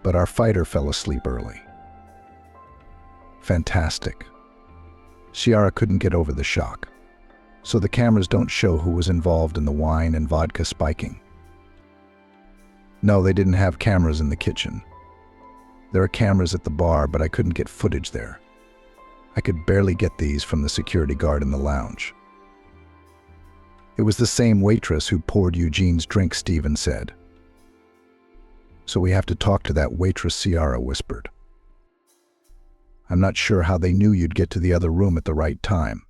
But our fighter fell asleep early. Fantastic. Ciara couldn't get over the shock. So the cameras don't show who was involved in the wine and vodka spiking? No, they didn't have cameras in the kitchen. There are cameras at the bar, but I couldn't get footage there. I could barely get these from the security guard in the lounge. It was the same waitress who poured Eugene's drink, Stephen said. So we have to talk to that waitress, Ciara whispered. I'm not sure how they knew you'd get to the other room at the right time.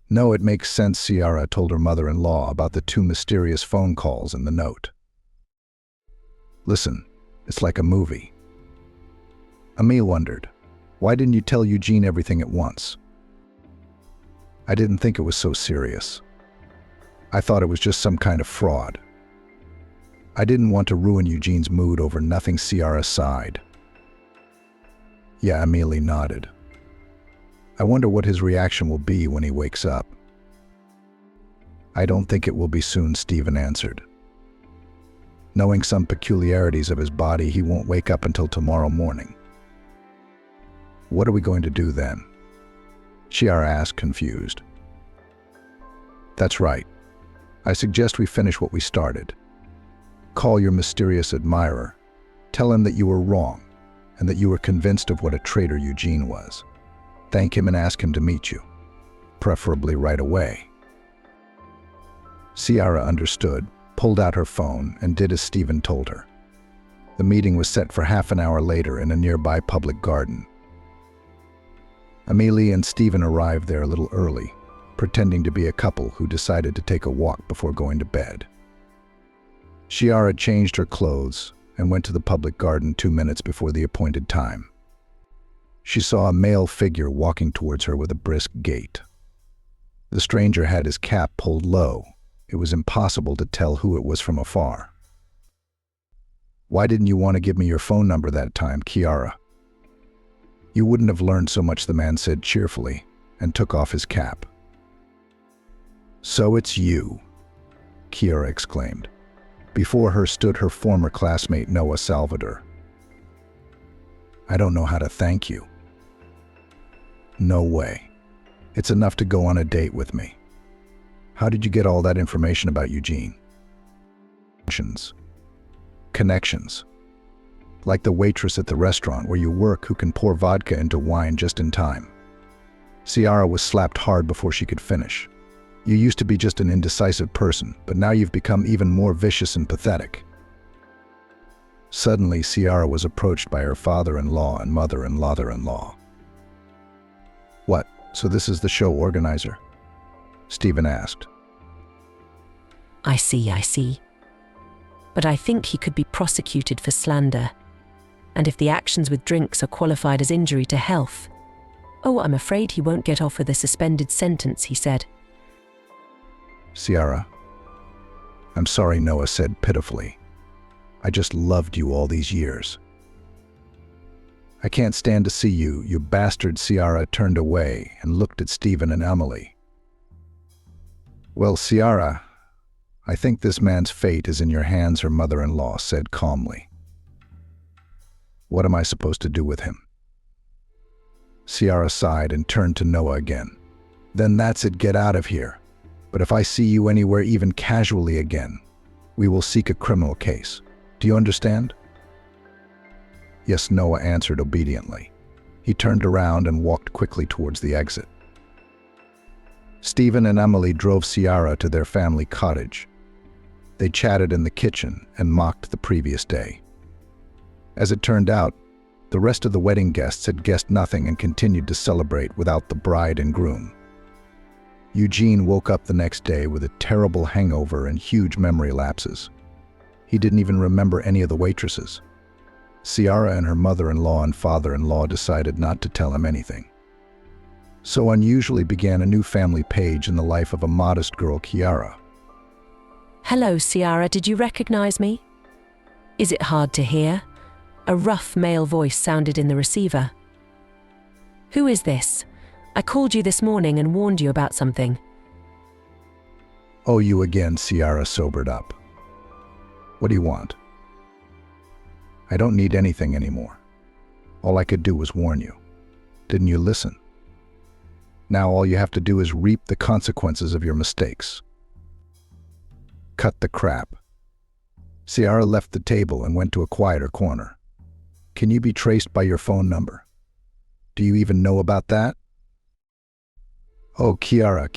No, it makes sense, Ciara told her mother-in-law about the 2 mysterious phone calls in the note. Listen, it's like a movie. Emile wondered, why didn't you tell Eugene everything at once? I didn't think it was so serious. I thought it was just some kind of fraud. I didn't want to ruin Eugene's mood over nothing. Ciara sighed. Yeah, Emile nodded. I wonder what his reaction will be when he wakes up. I don't think it will be soon, Stephen answered. Knowing some peculiarities of his body, he won't wake up until tomorrow morning. What are we going to do then? Ciara asked, confused. That's right. I suggest we finish what we started. Call your mysterious admirer. Tell him that you were wrong and that you were convinced of what a traitor Eugene was. Thank him and ask him to meet you, preferably right away. Ciara understood, pulled out her phone, and did as Stephen told her. The meeting was set for half an hour later in a nearby public garden. Emile and Stephen arrived there a little early, pretending to be a couple who decided to take a walk before going to bed. Ciara changed her clothes and went to the public garden 2 minutes before the appointed time. She saw a male figure walking towards her with a brisk gait. The stranger had his cap pulled low. It was impossible to tell who it was from afar. Why didn't you want to give me your phone number that time, Ciara? You wouldn't have learned so much, the man said cheerfully, and took off his cap. So it's you, Ciara exclaimed. Before her stood her former classmate Noah Salvador. I don't know how to thank you. No way. It's enough to go on a date with me. How did you get all that information about Eugene? Connections. Like the waitress at the restaurant where you work who can pour vodka into wine just in time. Ciara was slapped hard before she could finish. You used to be just an indecisive person, but now you've become even more vicious and pathetic. Suddenly, Ciara was approached by her father-in-law and mother-in-law. What, so this is the show organizer? Stephen asked. I see. But I think he could be prosecuted for slander. and if the actions with drinks are qualified as injury to health. Oh, I'm afraid he won't get off with a suspended sentence, he said. Ciara, I'm sorry, Noah said pitifully. I just loved you all these years. I can't stand to see you, you bastard. Ciara turned away and looked at Stephen and Emily. Well, Ciara, I think this man's fate is in your hands, her mother-in-law said calmly. What am I supposed to do with him? Ciara sighed and turned to Noah again. Then that's it, get out of here. But if I see you anywhere even casually again, we will seek a criminal case. Do you understand? Yes, Noah answered obediently. He turned around and walked quickly towards the exit. Stephen and Emily drove Ciara to their family cottage. They chatted in the kitchen and mocked the previous day. As it turned out, the rest of the wedding guests had guessed nothing and continued to celebrate without the bride and groom. Eugene woke up the next day with a terrible hangover and huge memory lapses. He didn't even remember any of the waitresses. Ciara and her mother-in-law and father-in-law decided not to tell him anything. So unusually began a new family page in the life of a modest girl, Chiara. Hello, Ciara, did you recognize me? Is it hard to hear? A rough male voice sounded in the receiver. Who is this? I called you this morning and warned you about something. Oh, you again, Ciara sobered up. What do you want? I don't need anything anymore. All I could do was warn you. Didn't you listen? Now all you have to do is reap the consequences of your mistakes. Cut the crap. Ciara left the table and went to a quieter corner. Can you be traced by your phone number? Do you even know about that? Oh, Chiara,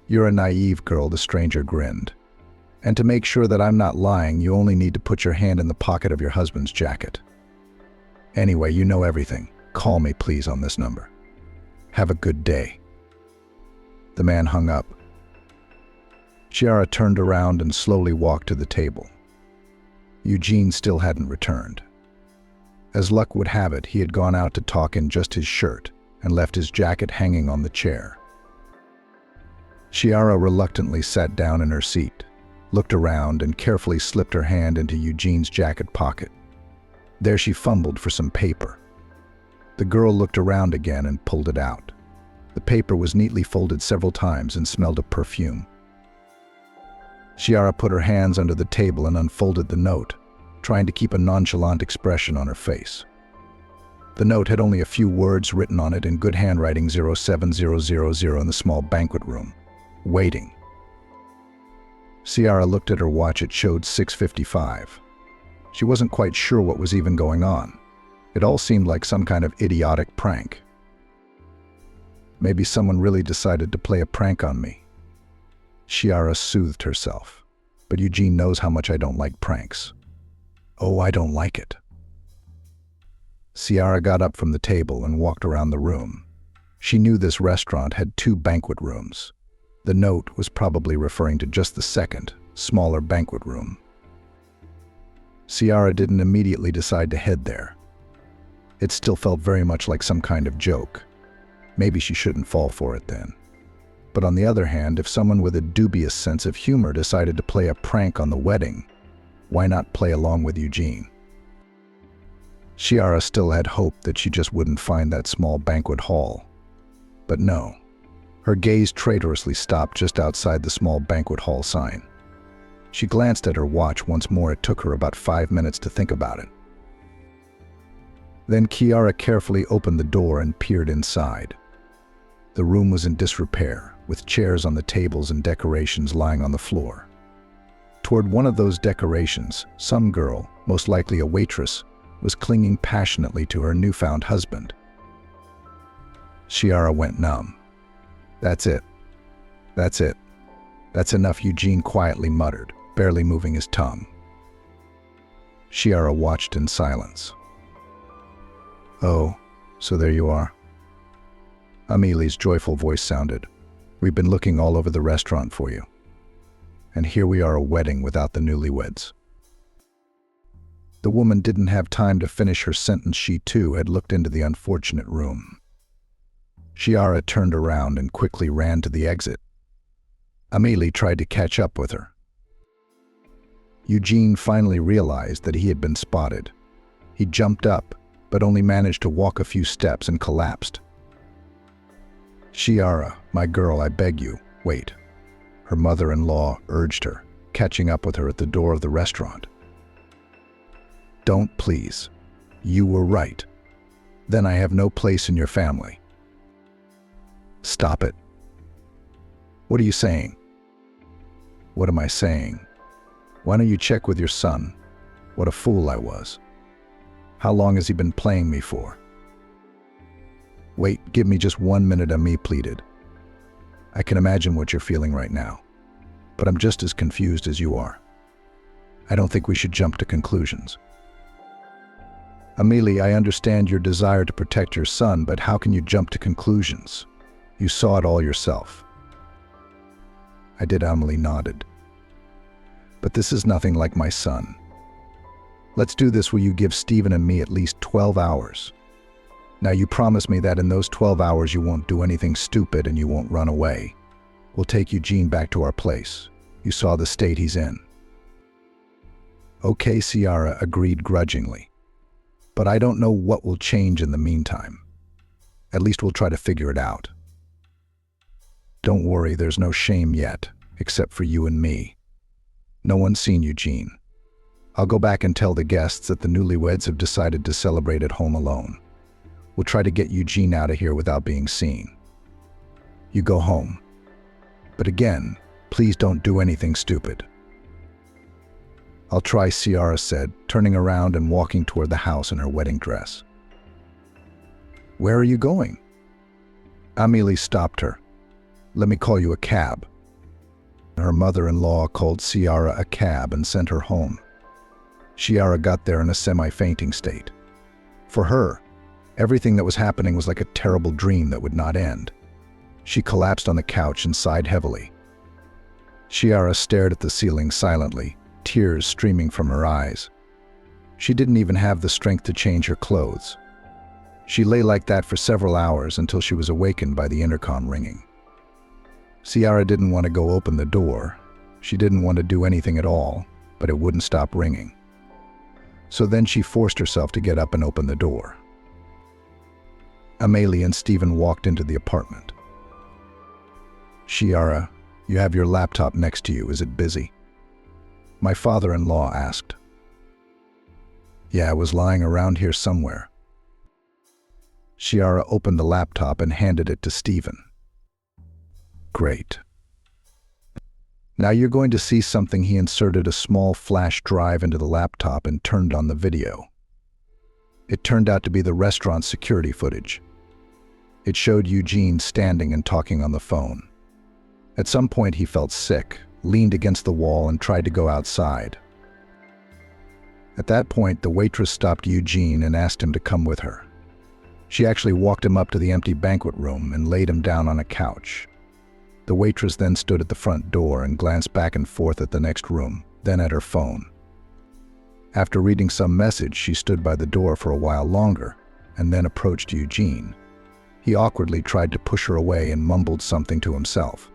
you're a naive girl, the stranger grinned. And to make sure that I'm not lying, you only need to put your hand in the pocket of your husband's jacket. Anyway, you know everything. Call me, please, on this number. Have a good day. The man hung up. Chiara turned around and slowly walked to the table. Eugene still hadn't returned. As luck would have it, he had gone out to talk in just his shirt and left his jacket hanging on the chair. Chiara reluctantly sat down in her seat, looked around, and carefully slipped her hand into Eugene's jacket pocket. There she fumbled for some paper. The girl looked around again and pulled it out. The paper was neatly folded several times and smelled of perfume. Chiara put her hands under the table and unfolded the note, trying to keep a nonchalant expression on her face. The note had only a few words written on it in good handwriting: 07000 in the small banquet room. Waiting. Ciara looked at her watch. It showed 6:55. She wasn't quite sure what was even going on. It all seemed like some kind of idiotic prank. Maybe someone really decided to play a prank on me. Chiara soothed herself. But Eugene knows how much I don't like pranks. Oh, I don't like it. Ciara got up from the table and walked around the room. She knew this restaurant had 2 banquet rooms. The note was probably referring to just the second, smaller banquet room. Ciara didn't immediately decide to head there. It still felt very much like some kind of joke. Maybe she shouldn't fall for it then. But on the other hand, if someone with a dubious sense of humor decided to play a prank on the wedding, why not play along with Eugene? Chiara still had hope that she just wouldn't find that small banquet hall. But no. Her gaze traitorously stopped just outside the small banquet hall sign. She glanced at her watch once more. It took her about 5 minutes to think about it. Then Chiara carefully opened the door and peered inside. The room was in disrepair, with chairs on the tables and decorations lying on the floor. Toward one of those decorations, some girl, most likely a waitress, was clinging passionately to her newfound husband. Chiara went numb. That's it. That's it. That's enough, Eugene quietly muttered, barely moving his tongue. Chiara watched in silence. Oh, so there you are. Amélie's joyful voice sounded. We've been looking all over the restaurant for you. And here we are, a wedding without the newlyweds. The woman didn't have time to finish her sentence. She too had looked into the unfortunate room. Chiara turned around and quickly ran to the exit. Amelie tried to catch up with her. Eugene finally realized that he had been spotted. He jumped up, but only managed to walk a few steps and collapsed. "Chiara, my girl, I beg you, wait," her mother-in-law urged her, catching up with her at the door of the restaurant. "Don't, please. You were right. Then I have no place in your family." "Stop it." "What are you saying?" "What am I saying? Why don't you check with your son? What a fool I was. How long has he been playing me for?" "Wait, give me just 1 minute," Ami pleaded. "I can imagine what you're feeling right now, but I'm just as confused as you are. I don't think we should jump to conclusions." "Amelie, I understand your desire to protect your son, but how can you jump to conclusions? You saw it all yourself." "I did," Amelie nodded. "But this is nothing like my son. Let's do this. Will you give Stephen and me at least 12 hours? Now you promise me that in those 12 hours you won't do anything stupid and you won't run away. We'll take Eugene back to our place. You saw the state he's in." "Okay," Chiara agreed grudgingly. "But I don't know what will change in the meantime. At least we'll try to figure it out. Don't worry, there's no shame yet, except for you and me. No one's seen Eugene. I'll go back and tell the guests that the newlyweds have decided to celebrate at home alone. We'll try to get Eugene out of here without being seen. You go home. But again, please don't do anything stupid." "I'll try," Chiara said, turning around and walking toward the house in her wedding dress. "Where are you going?" Amelie stopped her. "Let me call you a cab." Her mother-in-law called Chiara a cab and sent her home. Chiara got there in a semi-fainting state. For her, everything that was happening was like a terrible dream that would not end. She collapsed on the couch and sighed heavily. Chiara stared at the ceiling silently, tears streaming from her eyes. She didn't even have the strength to change her clothes. She lay like that for several hours until she was awakened by the intercom ringing. Chiara didn't want to go open the door. She didn't want to do anything at all, but it wouldn't stop ringing. So then she forced herself to get up and open the door. Amelie and Stephen walked into the apartment. "Chiara, you have your laptop next to you. Is it busy?" my father-in-law asked. "Yeah, it was lying around here somewhere." Chiara opened the laptop and handed it to Stephen. "Great. Now you're going to see something." He inserted a small flash drive into the laptop and turned on the video. It turned out to be the restaurant security footage. It showed Eugene standing and talking on the phone. At some point he felt sick, leaned against the wall and tried to go outside. At that point, the waitress stopped Eugene and asked him to come with her. She actually walked him up to the empty banquet room and laid him down on a couch. The waitress then stood at the front door and glanced back and forth at the next room, then at her phone. After reading some message, she stood by the door for a while longer and then approached Eugene. He awkwardly tried to push her away and mumbled something to himself.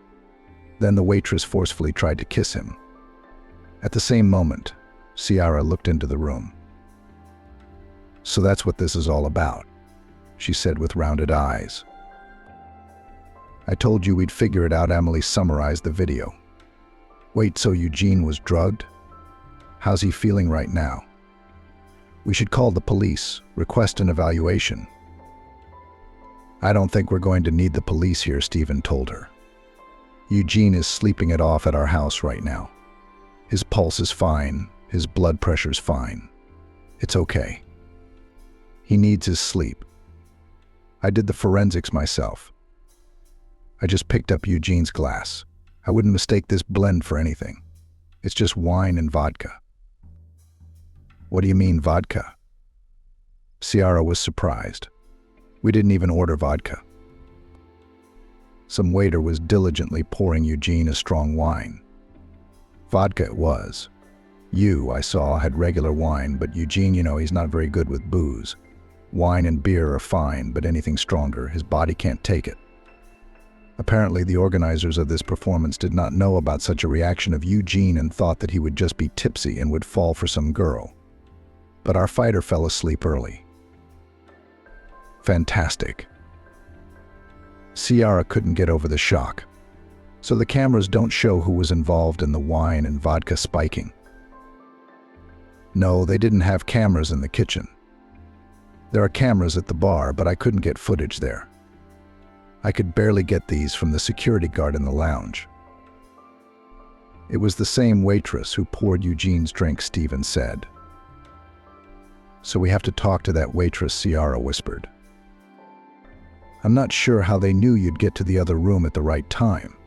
Then the waitress forcefully tried to kiss him. At the same moment, Chiara looked into the room. "So that's what this is all about," she said with rounded eyes. "I told you we'd figure it out." Amelie summarized the video. "Wait, so Eugene was drugged? How's he feeling right now? We should call the police, request an evaluation." "I don't think we're going to need the police here," Stephen told her. "Eugene is sleeping it off at our house right now. His pulse is fine, his blood pressure's fine. It's okay. He needs his sleep. I did the forensics myself. I just picked up Eugene's glass. I wouldn't mistake this blend for anything. It's just wine and vodka." "What do you mean, vodka?" Chiara was surprised. "We didn't even order vodka." Some waiter was diligently pouring Eugene a strong wine. Vodka it was. You, I saw, had regular wine, but Eugene, he's not very good with booze. Wine and beer are fine, but anything stronger, his body can't take it. Apparently, the organizers of this performance did not know about such a reaction of Eugene and thought that he would just be tipsy and would fall for some girl. But our fighter fell asleep early. Fantastic. Ciara couldn't get over the shock. So the cameras don't show who was involved in the wine and vodka spiking. No, they didn't have cameras in the kitchen. There are cameras at the bar, but I couldn't get footage there. I could barely get these from the security guard in the lounge. It was the same waitress who poured Eugene's drink, Stephen said. So we have to talk to that waitress, Ciara whispered. I'm not sure how they knew you'd get to the other room at the right time.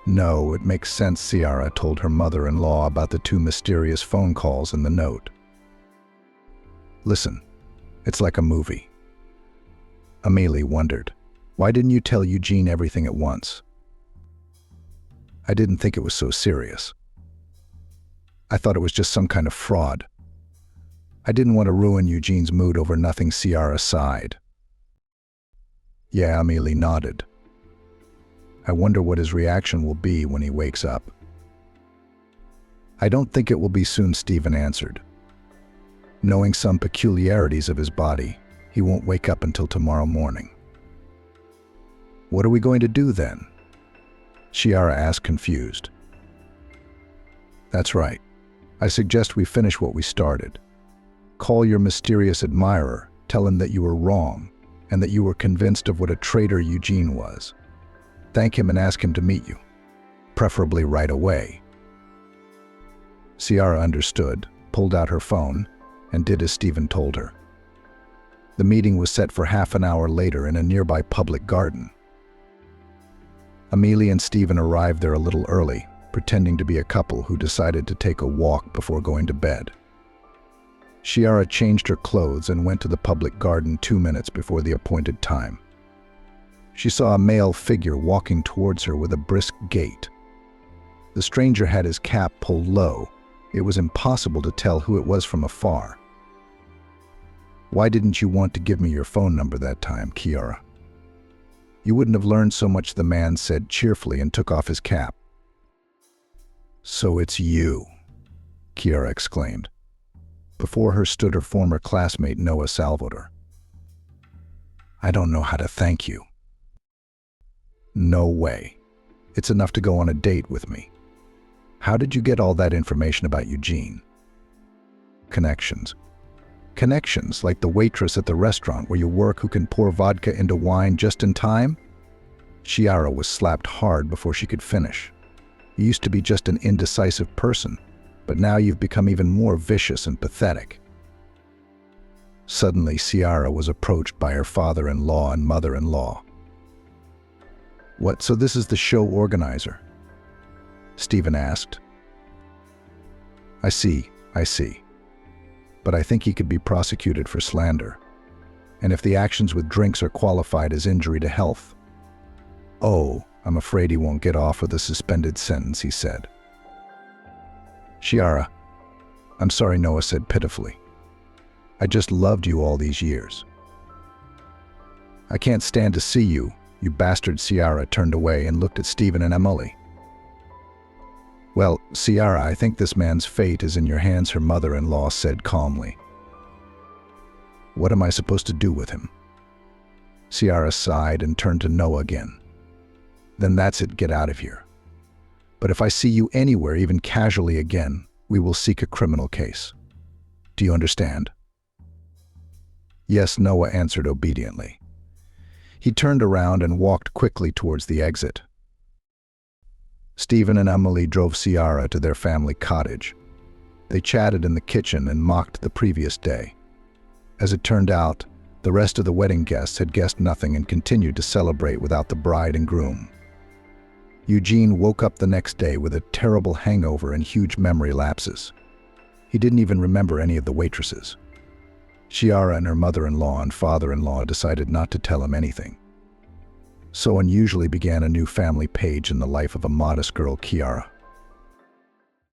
No, it makes sense, Ciara told her mother-in-law about the 2 mysterious phone calls in the note. Listen, it's like a movie. Amelie wondered, why didn't you tell Eugene everything at once? I didn't think it was so serious. I thought it was just some kind of fraud. I didn't want to ruin Eugene's mood over nothing, Ciara sighed. Yeah, Amelie nodded. I wonder what his reaction will be when he wakes up. I don't think it will be soon, Stephen answered. Knowing some peculiarities of his body, he won't wake up until tomorrow morning. What are we going to do then? Ciara asked, confused. That's right. I suggest we finish what we started. Call your mysterious admirer, tell him that you were wrong, and that you were convinced of what a traitor Eugene was. Thank him and ask him to meet you, preferably right away. Ciara understood, pulled out her phone, and did as Stephen told her. The meeting was set for half an hour later in a nearby public garden. Amelie and Stephen arrived there a little early, pretending to be a couple who decided to take a walk before going to bed. Ciara changed her clothes and went to the public garden 2 minutes before the appointed time. She saw a male figure walking towards her with a brisk gait. The stranger had his cap pulled low. It was impossible to tell who it was from afar. Why didn't you want to give me your phone number that time, Ciara? You wouldn't have learned so much, the man said cheerfully and took off his cap. So it's you, Ciara exclaimed. Before her stood her former classmate Noah Salvador. I don't know how to thank you. No way. It's enough to go on a date with me. How did you get all that information about Eugene? Connections. Connections, like the waitress at the restaurant where you work who can pour vodka into wine just in time? Ciara was slapped hard before she could finish. You used to be just an indecisive person, but now you've become even more vicious and pathetic. Suddenly, Ciara was approached by her father-in-law and mother-in-law. What, so this is the show organizer? Stephen asked. I see. But I think he could be prosecuted for slander. And if the actions with drinks are qualified as injury to health. Oh, I'm afraid he won't get off with a suspended sentence, he said. Ciara, I'm sorry, Noah said pitifully. I just loved you all these years. I can't stand to see you, you bastard. Ciara turned away and looked at Stephen and Emily. Well, Ciara, I think this man's fate is in your hands, her mother-in-law said calmly. What am I supposed to do with him? Ciara sighed and turned to Noah again. Then that's it, get out of here. But if I see you anywhere, even casually again, we will seek a criminal case. Do you understand? Yes, Noah answered obediently. He turned around and walked quickly towards the exit. Stephen and Emily drove Ciara to their family cottage. They chatted in the kitchen and mocked the previous day. As it turned out, the rest of the wedding guests had guessed nothing and continued to celebrate without the bride and groom. Eugene woke up the next day with a terrible hangover and huge memory lapses. He didn't even remember any of the waitresses. Ciara and her mother-in-law and father-in-law decided not to tell him anything. So unusually began a new family page in the life of a modest girl, Ciara.